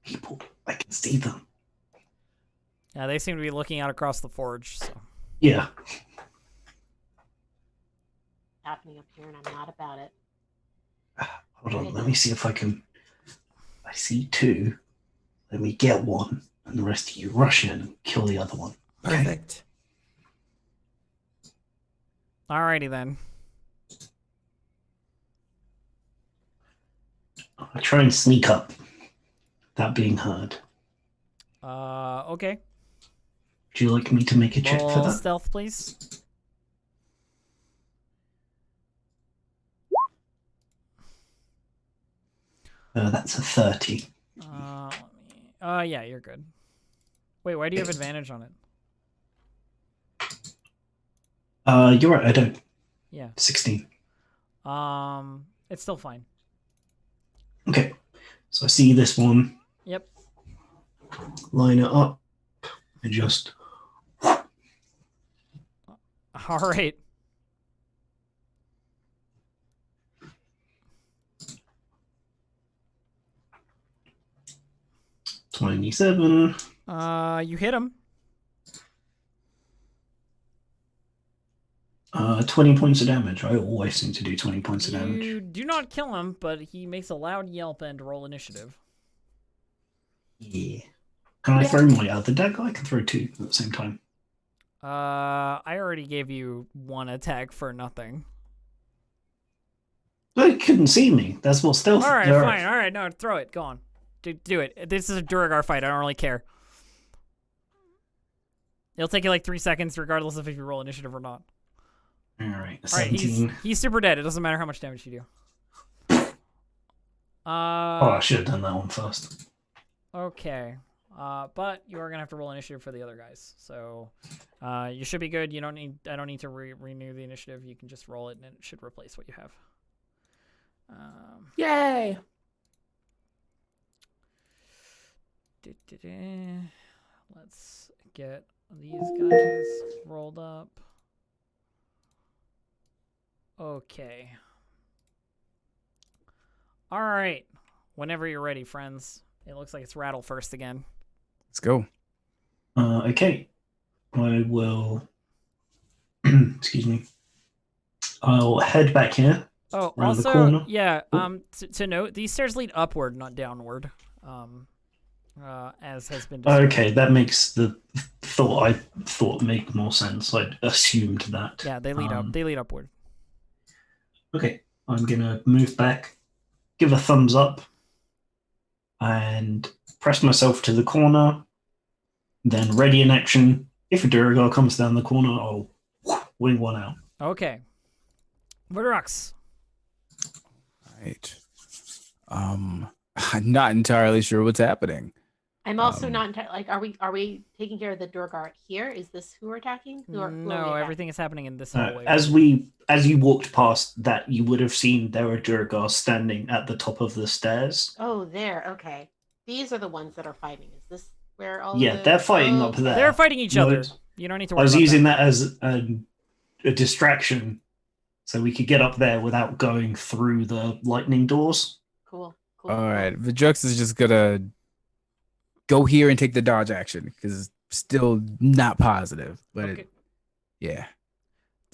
People, I can see them. Yeah, they seem to be looking out across the forge. So. Yeah. Happening up here, and I'm not about it. Hold on, let me see if I can. I see 2. Let me get 1, and the rest of you rush in and kill the other one. Okay. Perfect. Alrighty then. I try and sneak up without being heard. Okay. Would you like me to make a check for Roll that? stealth, please. That's a 30. Yeah, you're good. Wait, why do you have advantage on it? You're right, I don't. Yeah. 16. It's still fine. Okay. So I see this one. Yep. Line it up. And just. All right. $27. You hit him. 20 points of damage. I always seem to do 20 points of damage. You do not kill him, but he makes a loud yelp and roll initiative. Yeah. Can I throw my other dagger? I can throw 2 at the same time. I already gave you 1 attack for nothing. They couldn't see me. That's what stealth. All right, fine. All right, no, throw it. Go on. Do it. This is a Duragar fight. I don't really care. It'll take you like 3 seconds, regardless of if you roll initiative or not. All right, All right, 17. he's super dead. It doesn't matter how much damage you do. Oh, I should have done that one first. Okay. But you are gonna have to roll initiative for the other guys. So, you should be good. You don't need. I don't need to renew the initiative. You can just roll it, and it should replace what you have. Yay! Let's get these guys rolled up. Okay. All right. Whenever you're ready, friends. It looks like it's Rattle first again. Let's go. Okay. I will. Excuse me. I'll head back here. Oh, around the also, corner. yeah. To note, these stairs lead upward, not downward. As has been described. Okay, that makes the thought I thought make more sense. I assumed that. Yeah, they lead up. They lead upward. Okay, I'm gonna move back, give a thumbs up, and press myself to the corner. Then ready in action. If a Duragar comes down the corner, I'll wing one out. Okay. Verdox. Right. I'm not entirely sure what's happening. I'm also not entirely like. Are we taking care of the Durgar here? Is this who we're attacking? Who are we No, attacking? everything is happening in this hallway. As you walked past that, you would have seen there were Durgar standing at the top of the stairs. Oh, there. Okay, these are the ones that are fighting. Is this where all? Yeah, they're fighting up there. They're fighting each other. Right. You don't need to I worry was about using that. that as a distraction, so we could get up there without going through the lightning doors. Cool. All right. Vidrux is just gonna go here and take the dodge action because still not positive. But Okay. yeah.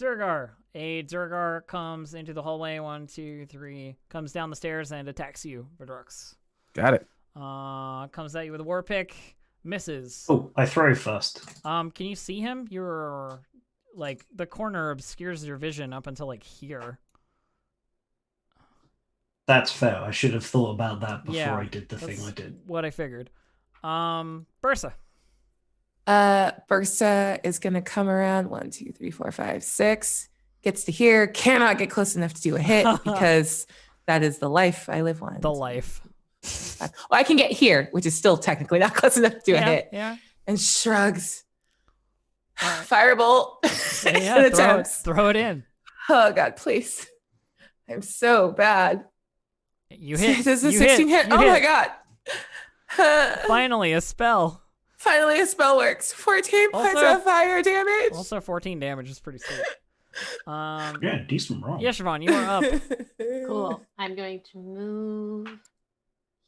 Durgar. A Durgar comes into the hallway. 1, 2, 3. Comes down the stairs and attacks you, Vidrux. Got it. Comes at you with a war pick. Misses. Oh, I throw first. Can you see him? You're like the corner obscures your vision up until like here. That's fair. I should have thought about that before Yeah, I did the thing that's I did. what I figured. Bursa. Bursa is gonna come around 1, 2, 3, 4, 5, 6. Gets to here, cannot get close enough to do a hit because that is the life I live on. The life. Well, I can get here, which is still technically not close enough to do a hit. Yeah. And shrugs. All right. Firebolt. Yeah, and attempts. throw it in. Oh God, please. I'm so bad. You hit. Does the you 16 hit? You Oh hit. my God. Finally, a spell. Finally, a spell works. 14 points Also- of fire damage. Also, 14 damage is pretty sweet. Yeah, decent roll. Yeah, Siobhan, you are up. Cool. I'm going to move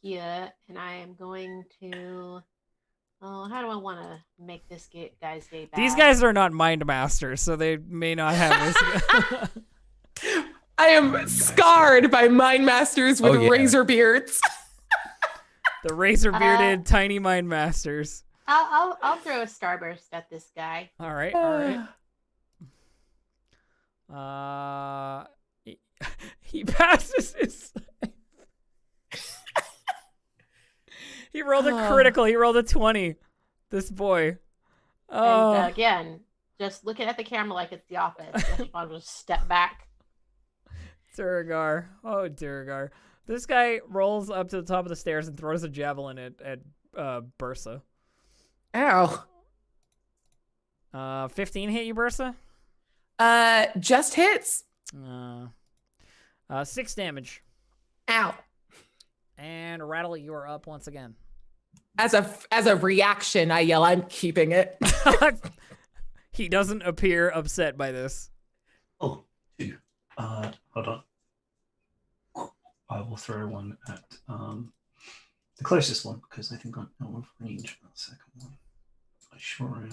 here, and I am going to Oh, how do I want to make this guy's day bad? These guys are not mind masters, so they may not have this. I am scarred by mind masters with Oh, yeah. razor beards. The razor bearded tiny mind masters. I'll throw a starburst at this guy. All right, all right. He passes his. He rolled a critical. He rolled a 20. This boy. Oh. And again, just looking at the camera like it's the office. I'll just step back. Durgar. Oh, Durgar. This guy rolls up to the top of the stairs and throws a javelin at Bursa. Ow. 15 hit you, Bursa? Just hits. 6 damage. Ow. And Rattle, you are up once again. As a reaction, I yell, "I'm keeping it." He doesn't appear upset by this. Oh, 2. Hold on. I will throw one at the closest one because I think I'm out of range for the second one. I sure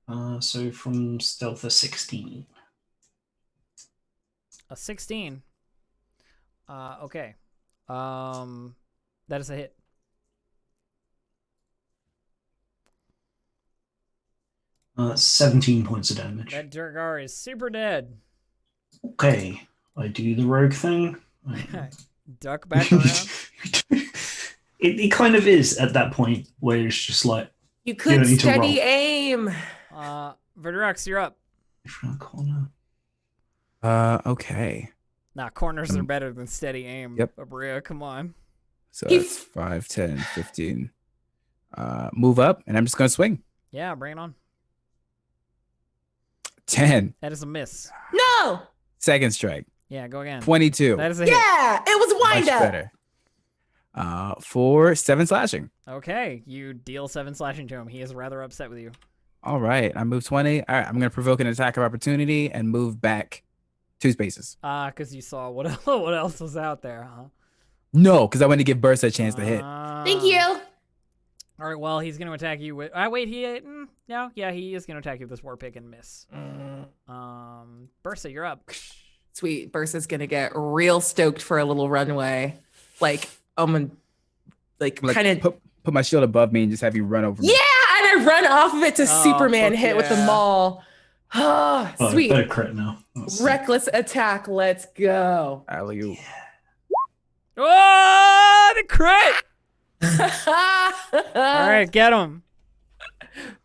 am. So from stealth, a 16. A 16. Okay. That is a hit. 17 points of damage. That Durgar is super dead. Okay, I do the rogue thing. Duck back around. It kind of is at that point where it's just like You could don't need to steady roll. aim. Verdurax, you're up. different corner. Okay. Nah, corners are better than steady aim. Yep. Abria, come on. So that's 5, 10, 15. Move up, and I'm just gonna swing. Yeah, bring it on. 10. That is a miss. No. Second strike. Yeah, go again. 22. That is a hit. Yeah, it was wind Much up. better. For 7 slashing. Okay, you deal 7 slashing to him. He is rather upset with you. All right, I move 20. All right, I'm gonna provoke an attack of opportunity and move back 2 spaces. Because you saw what what else was out there, huh? No, because I wanted to give Bursa a chance to hit. Thank you. All right, well, he's going to attack you with... wait, no, yeah, he is going to attack you with this war pick and miss. Bursa, you're up. Sweet. Bursa's gonna get real stoked for a little runway. Like kind of Put my shield above me and just have you run over me. Yeah, and I run off of it to Superman fuck hit with the yeah. maul. Oh, Oh, sweet. better crit now. That's sick. Reckless attack. Let's go. Alley-oop. Oh, the crit! All All right, get him.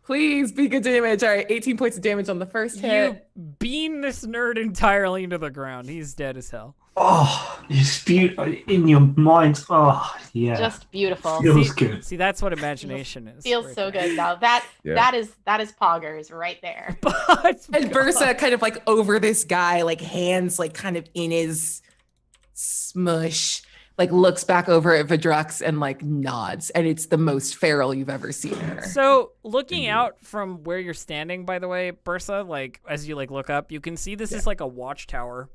Please be good damage. All right, 18 points of damage on the first You hit. beam this nerd entirely into the ground. He's dead as hell. Oh, it's in your mind. Oh, yeah. Just beautiful. Feels good. See, that's what imagination is. Feels right so there. good now. That Yeah. that is poggers right there. But And Bursa kind of like over this guy, like hands like kind of in his smush, like looks back over at Vidrux and like nods. And it's the most feral you've ever seen her. So looking out from where you're standing, by the way, Bursa, like as you like look up, you can see this is like a watchtower,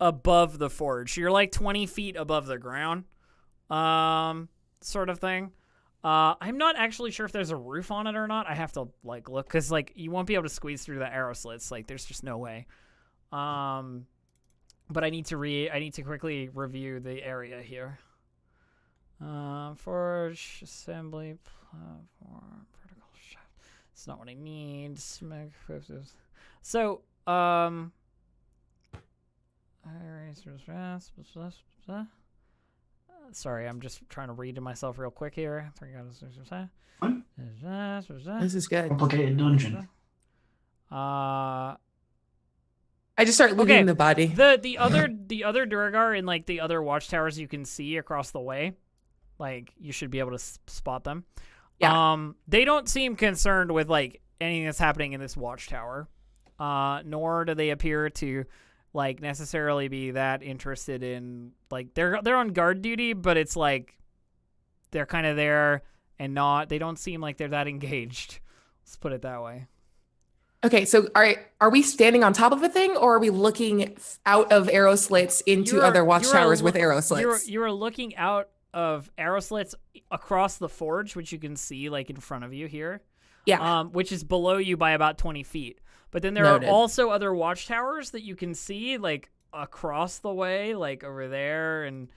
above the forge. You're like 20 feet above the ground, sort of thing. I'm not actually sure if there's a roof on it or not. I have to like look because like you won't be able to squeeze through the arrow slits. Like there's just no way. But I need to quickly review the area here. Forge assembly platform vertical shaft. It's not what I need. So sorry, I'm just trying to read to myself real quick here. Fine. This is good. Complicated dungeon. I just start looting Okay, the body. The other Durgar and like the other watchtowers you can see across the way, like you should be able to spot them. Yeah. They don't seem concerned with like anything that's happening in this watchtower, nor do they appear to like necessarily be that interested in like they're on guard duty, but it's like they're kind of there and not. They don't seem like they're that engaged. Let's put it that way. Okay, so are we standing on top of a thing, or are we looking out of arrow slits into You are- other you are watchtowers with loo- arrow slits? You are looking out of arrow slits across the forge, which you can see like in front of you here. Yeah. Which is below you by about 20 feet. But then there Noted. are also other watchtowers that you can see like across the way, like over there and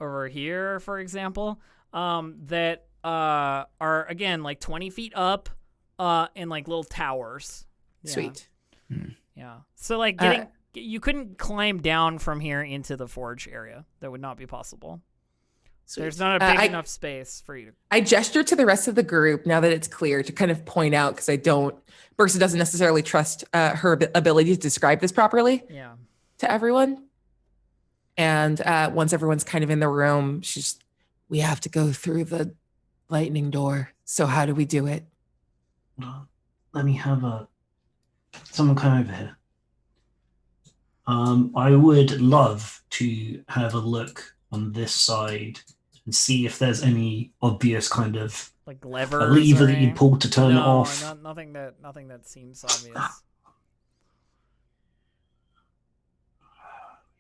over here, for example, that are again like 20 feet up in like little towers. Yeah. Sweet. Yeah. So like you couldn't climb down from here into the forge area. That would not be possible. Sweet. There's not a big enough space for you to. I gesture to the rest of the group now that it's clear to kind of point out, because Bursa doesn't necessarily trust her ability to describe this properly Yeah. to everyone. And once everyone's kind of in the room, we have to go through the lightning door. So how do we do it? Let me have someone come over here. I would love to have a look on this side and see if there's any obvious kind of Like a levers. lever or that you anything? pull to turn it off. Nothing that seems obvious.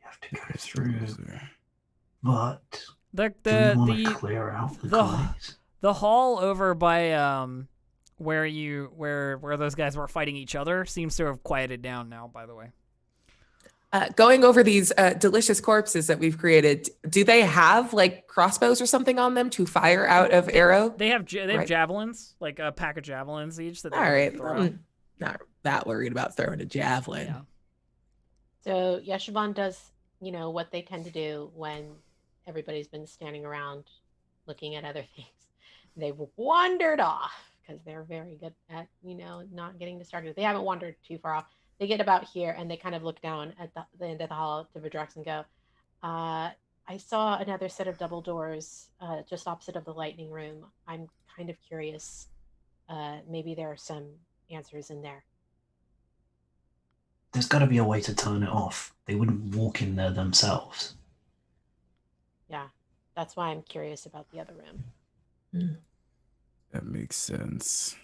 We have to go through, but The do we want to the clear out the the- guys? the hall over by where those guys were fighting each other seems to have quieted down now, by the way. Going over these delicious corpses that we've created, do they have like crossbows or something on them to fire out of arrow? They have Right. javelins, like a pack of javelins each that they All right. throw. I'm not that worried about throwing a javelin. Yeah. So Yeshavan does, what they tend to do when everybody's been standing around looking at other things. They wandered off because they're very good at, not getting distracted. They haven't wandered too far off. They get about here and they kind of look down at the end of the hall to Vidrex and go, I saw another set of double doors just opposite of the lightning room. I'm kind of curious. Maybe there are some answers in there. There's got to be a way to turn it off. They wouldn't walk in there themselves. Yeah, that's why I'm curious about the other room. That makes sense.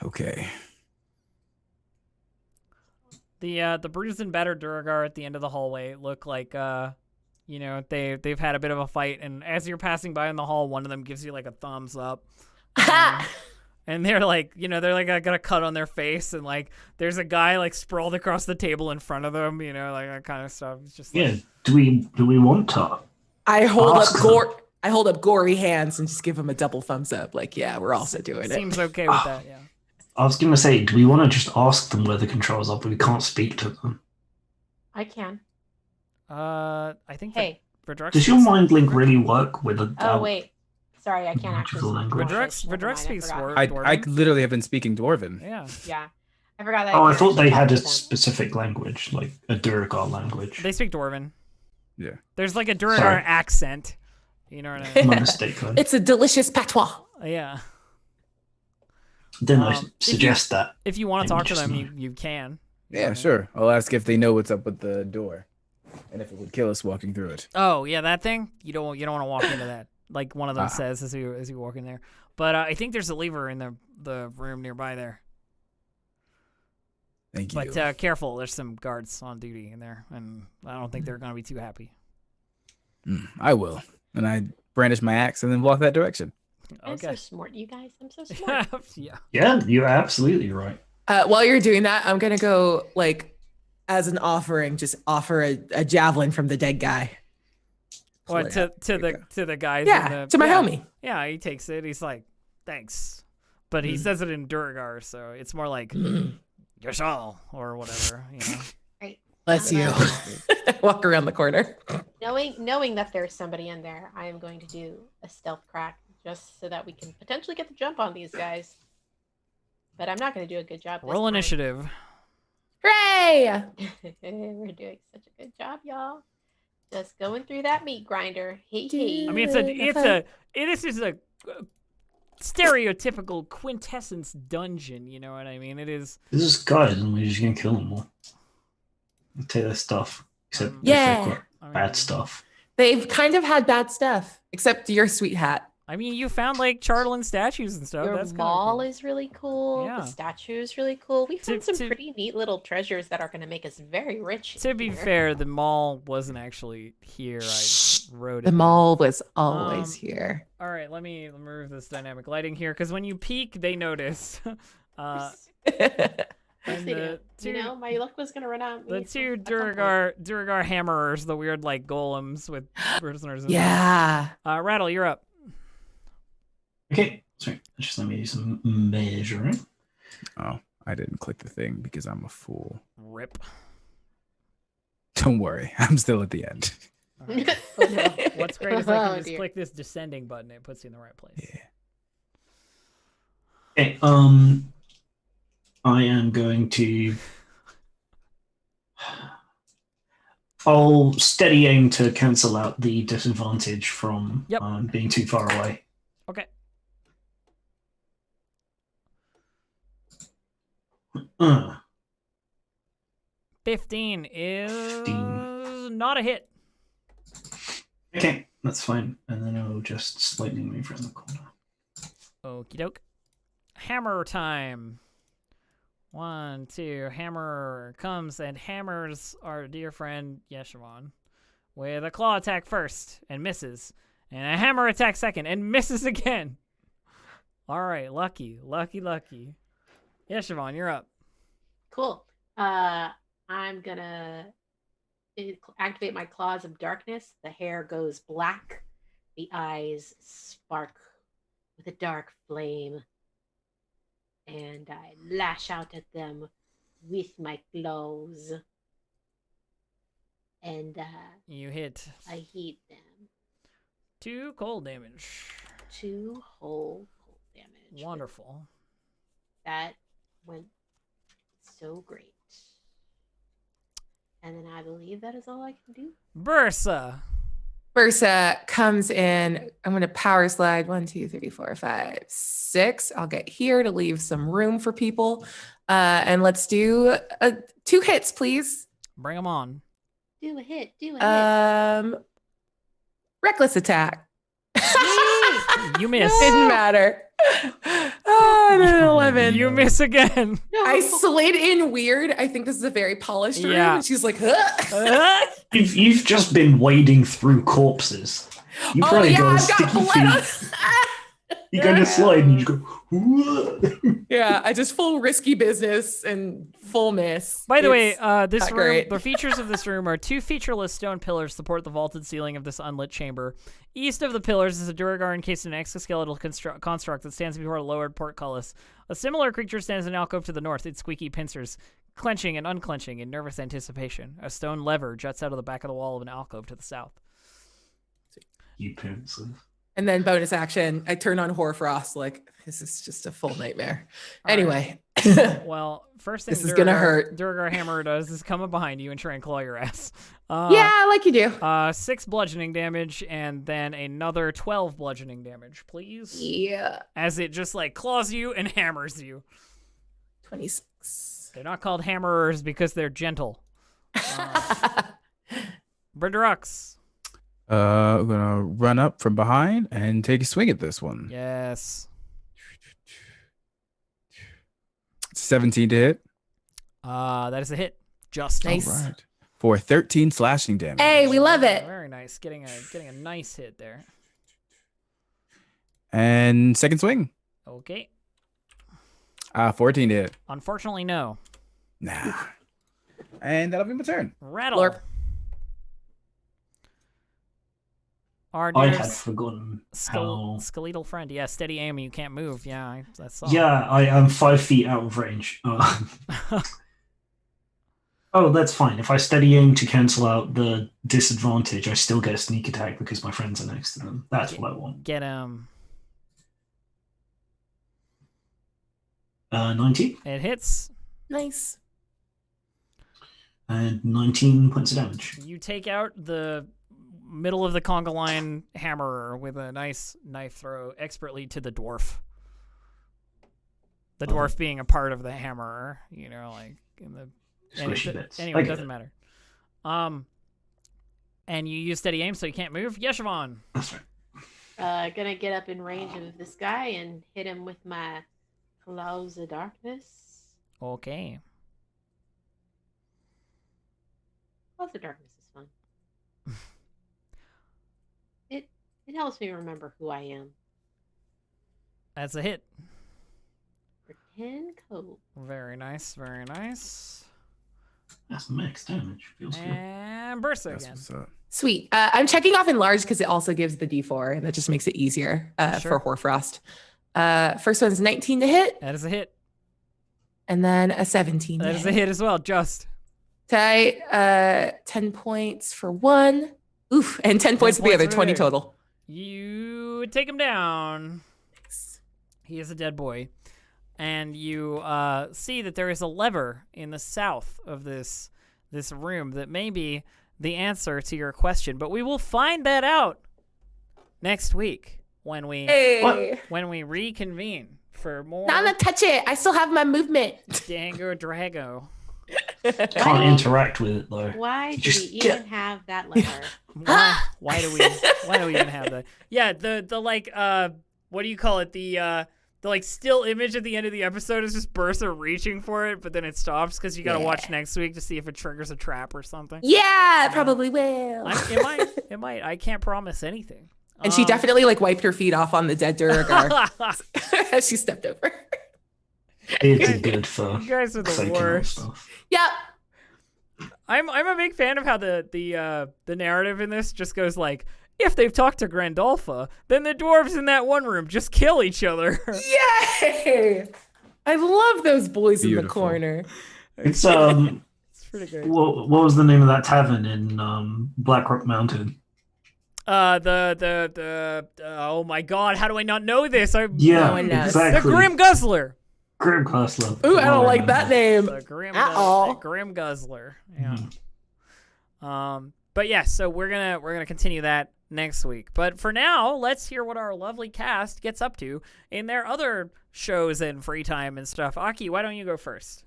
Okay. The bruised and battered Duragar at the end of the hallway look like they've had a bit of a fight, and as you're passing by in the hall, one of them gives you like a thumbs up. And they're like, got a cut on their face, and like there's a guy like sprawled across the table in front of them, like that kind of stuff. It's just like, Yeah. Do we want to? I hold Ask up gory hands and just give them a double thumbs up. Like, yeah, we're also doing it. seems okay with that, yeah. I was going to say, do we want to just ask them where the controls are, but we can't speak to them? I can. I think Hey. Vidrex Does your speaks- mind link really work with a? Oh, wait. Sorry, I can't actually. Magical language. Dwarvish. Never Vidrex mind, I speaks forgot. I Dwarven. literally have been speaking Dwarven. Yeah. Yeah. I forgot that. Oh, I can thought they actually had a talk to them. specific language, like a Duragar language. They speak Dwarven. Yeah. There's like a Duragar Sorry. accent. You know what I mean? My mistake. Then. It's a delicious patois. Yeah. Didn't I if you- suggest that? If you want Maybe to talk to just them, not. you can. Yeah, sure. I'll ask if they know what's up with the door, and if it would kill us walking through it. Oh yeah, that thing. You don't want to walk into that. Like one of them Ah. says as you walk in there. But I think there's a lever in the room nearby there. Thank you. But careful, there's some guards on duty in there, and I don't think they're gonna be too happy. I will. And I brandish my axe and then walk that direction. I'm so Okay. smart, you guys. I'm so smart. Yeah. Yeah, you're absolutely right. While you're doing that, I'm gonna go like as an offering, just offer a javelin from the dead guy. What Pull it to out. the guys? Yeah, in the, to my yeah. homie. Yeah, he takes it. He's like, thanks, but he says it in Duragar, so it's more like Yashal or whatever. Right. Bless you. Walk around the corner. Knowing that there's somebody in there, I am going to do a stealth crack just so that we can potentially get the jump on these guys. But I'm not going to do a good job. Roll initiative. Hooray! We're doing such a good job, y'all. Just going through that meat grinder. Hey. I mean, this is a stereotypical quintessence dungeon. You know what I mean? It is. This is guys, and we're just gonna kill them all. We'll take their stuff, except Yeah. if they've got I mean, bad stuff. They've kind of had bad stuff, except your sweet hat. I mean, you found like Chartland statues and stuff. Your That's kinda mall cool. is really cool. Yeah. The statue is really cool. We found some to- pretty neat little treasures that are going to make us very rich. To be here. fair, the mall wasn't actually here. I wrote it. The down. mall was always Um, here. All right, let me remove this dynamic lighting here because when you peek, they notice. And the you know, my luck was going to run out. the me two at some point. Duragar hammerers, the weird like golems with prisoners. Yeah. Rattle, you're up. Okay, sorry. Just let me do some measuring. Oh, I didn't click the thing because I'm a fool. Rip. Don't worry, I'm still at the end. All right. What's great is I can Oh, just dear. click this descending button. It puts you in the right place. Yeah. Okay, I am going to. I'll steady aim to cancel out the disadvantage from Yep. being too far away. Okay. Uh, 15 is 15. not a hit. okay, that's fine. And then I'll just slightly move around the corner. Okie doke. Hammer time. 1, 2. Hammer comes and hammers our dear friend Yeshivon with a claw attack first and misses, and a hammer attack second and misses again. All right, lucky. Yeshivon, you're up. Cool. I'm going to activate my Claws of Darkness. The hair goes black. The eyes spark with a dark flame. And I lash out at them with my claws. And You hit I hit them. 2 cold damage. 2 whole cold damage. Wonderful. That went so great. And then I believe that is all I can do. Bursa. Bursa comes in. I'm going to power slide 1, 2, 3, 4, 5, 6. I'll get here to leave some room for people. And let's do 2 hits, please. Bring them on. Do a hit. Do a hit. Reckless attack. You miss. Didn't matter. Oh, and then an 11. You miss again. No. I slid in weird. I think this is a very polished room. Yeah. And she's like, huh? You've just been wading through corpses. You Oh, probably yeah, got I've got sticky blood feet. on. You go to slide and you go. "Whoa." Yeah, I just full risky business and full miss. By the way, It's this not room, great. the features of this room are 2 featureless stone pillars support the vaulted ceiling of this unlit chamber. East of the pillars is a Duragar encased in an exoskeletal construct that stands before a lowered portcullis. A similar creature stands in an alcove to the north, its squeaky pincers clenching and unclenching in nervous anticipation. A stone lever juts out of the back of the wall of an alcove to the south. You pensive. And then bonus action, I turn on Hoarfrost. Like, this is just a full nightmare. All right. Anyway. Well, first thing This is gonna hurt. Duragar Hammer does is come up behind you and try and claw your ass. Yeah, like you do. 6 bludgeoning damage and then another 12 bludgeoning damage, please. Yeah. As it just like claws you and hammers you. 26. They're not called hammerers because they're gentle. Bridrux. I'm gonna run up from behind and take a swing at this one. Yes. 17 to hit. That is a hit. Just Nice. All right. For 13 slashing damage. Hey, we love it. Very nice. Getting a nice hit there. And second swing. Okay. 14 to hit. Unfortunately, no. Nah. And that'll be my turn. Rattle. Lorp. I Our had forgotten how. skeletal friend. Yeah, steady aim. You can't move. Yeah, that's all. Yeah, I am 5 feet out of range. Oh, that's fine. If I steady aim to cancel out the disadvantage, I still get a sneak attack because my friends are next to them. That's what I want. Get him. 19 It hits. Nice. and 19 points of damage. You take out the middle of the conga line hammerer with a nice knife throw expertly to the dwarf. The dwarf being a part of the hammerer, you know, like in the Squishy bits. Anyway, I it get doesn't matter. And you use steady aim, so you can't move. Yeshivon. That's right. gonna get up in range of this guy and hit him with my Claws of Darkness. Okay. Claws of Darkness is fun. It helps me remember who I am. That's a hit. For 10 cold. Very nice. Very nice. That's max damage. Feels good. And Bursa That's again. what's up. Sweet. I'm checking off enlarge because it also gives the D4, and that just makes it easier Sure. for Hoarfrost. First one's 19 to hit, That is a hit. and then a 17 to That is a hit as well. Just. Tight. 10 points for one. Oof. And 10 points for the points other, for 20 the- total. You take him down. He is a dead boy. And you see that there is a lever in the south of this room that may be the answer to your question. But we will find that out next week when we Hey. reconvene for more Nana, touch it. I still have my movement. Dango Drago. Can't interact with it though. Why do Just we get- even have that lever? Why do we even have that? Yeah, the like what do you call it? The like still image at the end of the episode is just Bursa reaching for it, but then it stops because you gotta watch next week to see if it triggers a trap or something. Yeah, it probably will. It might. I can't promise anything. And she definitely like wiped her feet off on the dead Duragar as she stepped over. It's good for You guys are the faking out worst. stuff. Yep. I'm a big fan of how the narrative in this just goes like, if they've talked to Grandolpha, then the dwarves in that one room just kill each other. Yay! I love those boys in the Beautiful. corner. It's It's pretty great. what was the name of that tavern in Blackrock Mountain? Oh my god, how do I not know this? Yeah, one knows. The exactly. Grim Guzzler. Grim Castle. Ooh, I don't like that name. The Grim, At all. Grim Guzzler. Yeah. Mm-hmm. But yes, so we're gonna continue that next week. But for now, let's hear what our lovely cast gets up to in their other shows and free time and stuff. Aki, why don't you go first?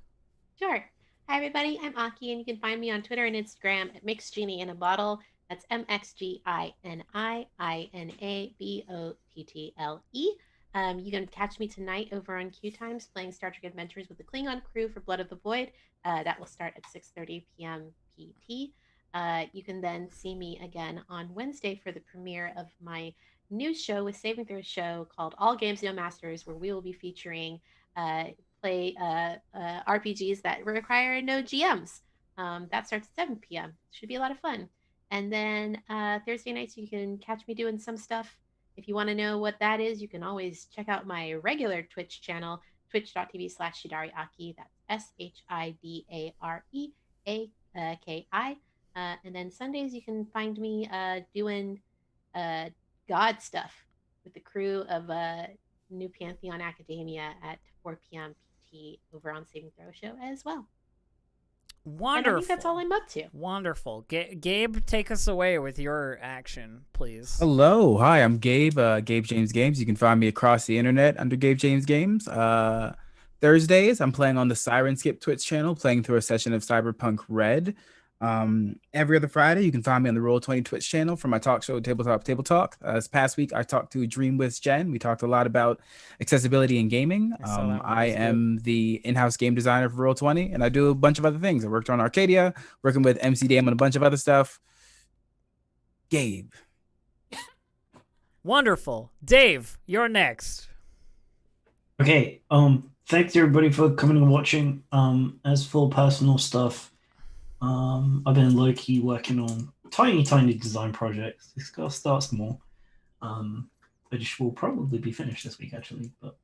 Sure. Hi, everybody. I'm Aki, and you can find me on Twitter and Instagram at MixGenie in a Bottle. That's MXGINIINABOTTLE. You can catch me tonight over on Q Times playing Star Trek Adventures with the Klingon crew for Blood of the Void. That will start at 6:30 p.m. PT. You can then see me again on Wednesday for the premiere of my new show with Saving Throw show called All Games No Masters, where we will be featuring RPGs that require no GMs. That starts at 7 p.m. Should be a lot of fun. And then Thursday nights, you can catch me doing some stuff. If you want to know what that is, you can always check out my regular Twitch channel, twitch.tv/ShidariAki. That's SHIDAREAKI. And then Sundays, you can find me doing God stuff with the crew of New Pantheon Academia at 4 p.m. PT over on Saving Throw Show as well. Wonderful. And I think that's all I'm up to. Wonderful. Gabe, take us away with your action, please. Hello, hi, I'm Gabe, Gabe James Games. You can find me across the internet under Gabe James Games. Thursdays, I'm playing on the Siren Skip Twitch channel, playing through a session of Cyberpunk Red. Every other Friday, you can find me on the Roll20 Twitch channel for my talk show, Tabletop Table Talk. This past week, I talked to Dream with Jen. We talked a lot about accessibility in gaming. I saw that one. I am the in-house game designer for Roll20, and I do a bunch of other things. I worked on Arcadia, working with MCDM on a bunch of other stuff. Gabe. Wonderful. Dave, you're next. Okay. Thanks everybody for coming and watching. As for personal stuff, I've been low-key working on tiny design projects. This gotta start small. Which will probably be finished this week actually, but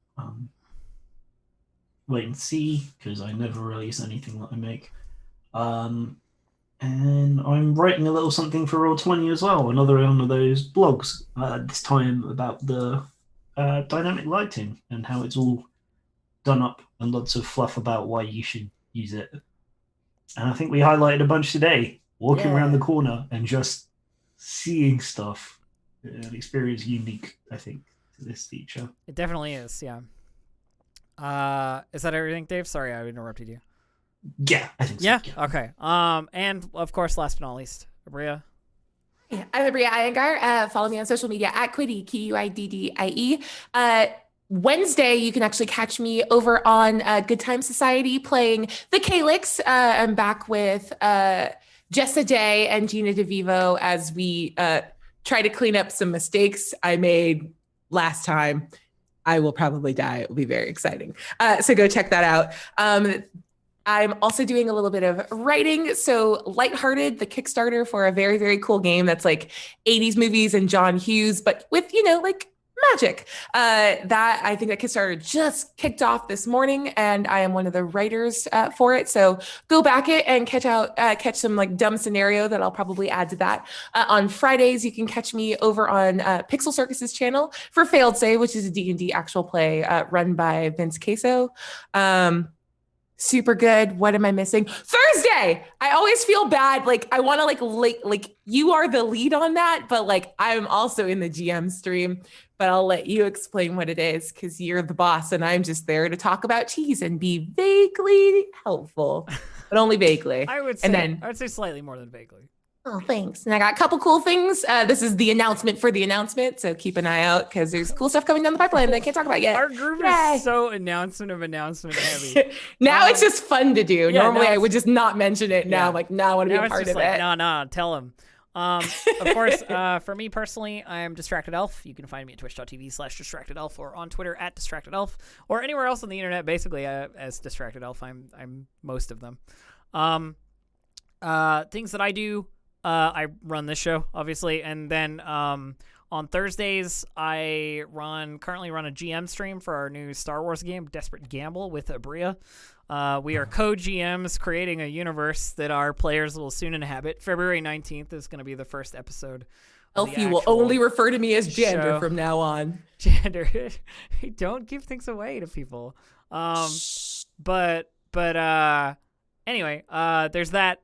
wait and see, because I never release anything that I make. And I'm writing a little something for Roll20 as well, another one of those blogs, this time about the dynamic lighting and how it's all done up and lots of fluff about why you should use it. And I think we highlighted a bunch today, walking around the corner and just seeing stuff. An experience unique, I think, to this feature. It definitely is, yeah. Is that everything, Dave? Sorry, I interrupted you. Yeah, I think so. Yeah? Okay. And of course, last but not least, Abria. I'm Bria Iyengar. Follow me on social media at Quiddie, Q-U-I-D-D-I-E. Wednesday, you can actually catch me over on Good Time Society playing the Calyx. I'm back with Jessa Day and Gina DeVivo as we try to clean up some mistakes I made last time. I will probably die. It will be very exciting. So go check that out. I'm also doing a little bit of writing. So Lighthearted, the Kickstarter for a very, very cool game that's like 80s movies and John Hughes, but with, like magic. That I think that Kickstarter just kicked off this morning, and I am one of the writers for it. So go back it and catch some like dumb scenario that I'll probably add to that. On Fridays, you can catch me over on Pixel Circus's channel for Failed Save, which is a D&D actual play run by Vince Queso. Super good. What am I missing? Thursday. I always feel bad. Like I want to like you are the lead on that, but like I'm also in the GM stream, but I'll let you explain what it is because you're the boss and I'm just there to talk about cheese and be vaguely helpful, but only vaguely. I would say slightly more than vaguely. Oh, thanks. And I got a couple cool things. This is the announcement for the announcement, so keep an eye out because there's cool stuff coming down the pipeline that I can't talk about yet. Our group is so announcement heavy. Now it's just fun to do. Yeah, Normally I would just not mention it. Now Yeah. I'm like, now I want to be a part of it. No, tell him. Of course, for me personally, I'm Distracted Elf. You can find me at twitch.tv/Distracted Elf or on Twitter at Distracted Elf or anywhere else on the internet, basically as Distracted Elf. I'm most of them. Things that I do. I run this show, obviously, and then on Thursdays I currently run a GM stream for our new Star Wars game, Desperate Gamble, with Abria. We are co-GMs creating a universe that our players will soon inhabit. February 19th is going to be the first episode. Elf, you will only refer to me as Jander show. from now on. Jander. Don't give things away to people. Anyway, there's that.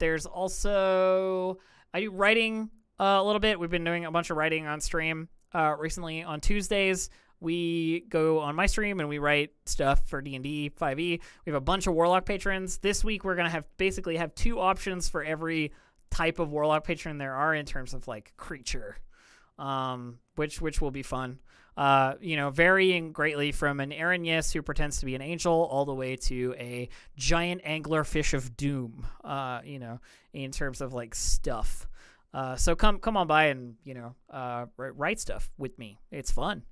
There's also, I do writing a little bit. We've been doing a bunch of writing on stream recently. On Tuesdays, we go on my stream and we write stuff for D&D 5e. We have a bunch of Warlock patrons. This week, we're going to basically have 2 options for every type of Warlock patron there are in terms of like creature, which will be fun. Varying greatly from an Aranyes who pretends to be an angel all the way to a giant anglerfish of doom, in terms of like stuff. So come on by and, write stuff with me. It's fun.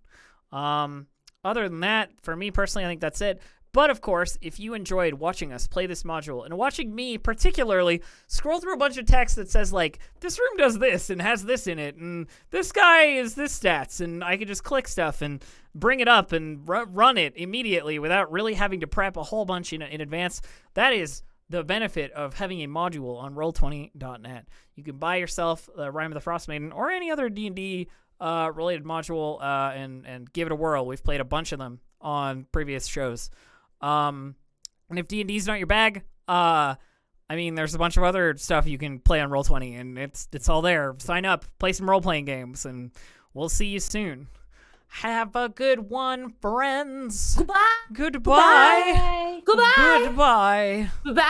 Other than that, for me personally, I think that's it. But of course, if you enjoyed watching us play this module and watching me particularly scroll through a bunch of text that says like, this room does this and has this in it, and this guy is this stats, and I can just click stuff and bring it up and run it immediately without really having to prep a whole bunch in advance, that is the benefit of having a module on Roll20.net. You can buy yourself Rime of the Frostmaiden or any other D&D related module and give it a whirl. We've played a bunch of them on previous shows. And if D&D's not your bag, there's a bunch of other stuff you can play on Roll20, and it's all there. Sign up, play some role-playing games, and we'll see you soon. Have a good one, friends. Goodbye. Goodbye. Goodbye. Goodbye. Goodbye.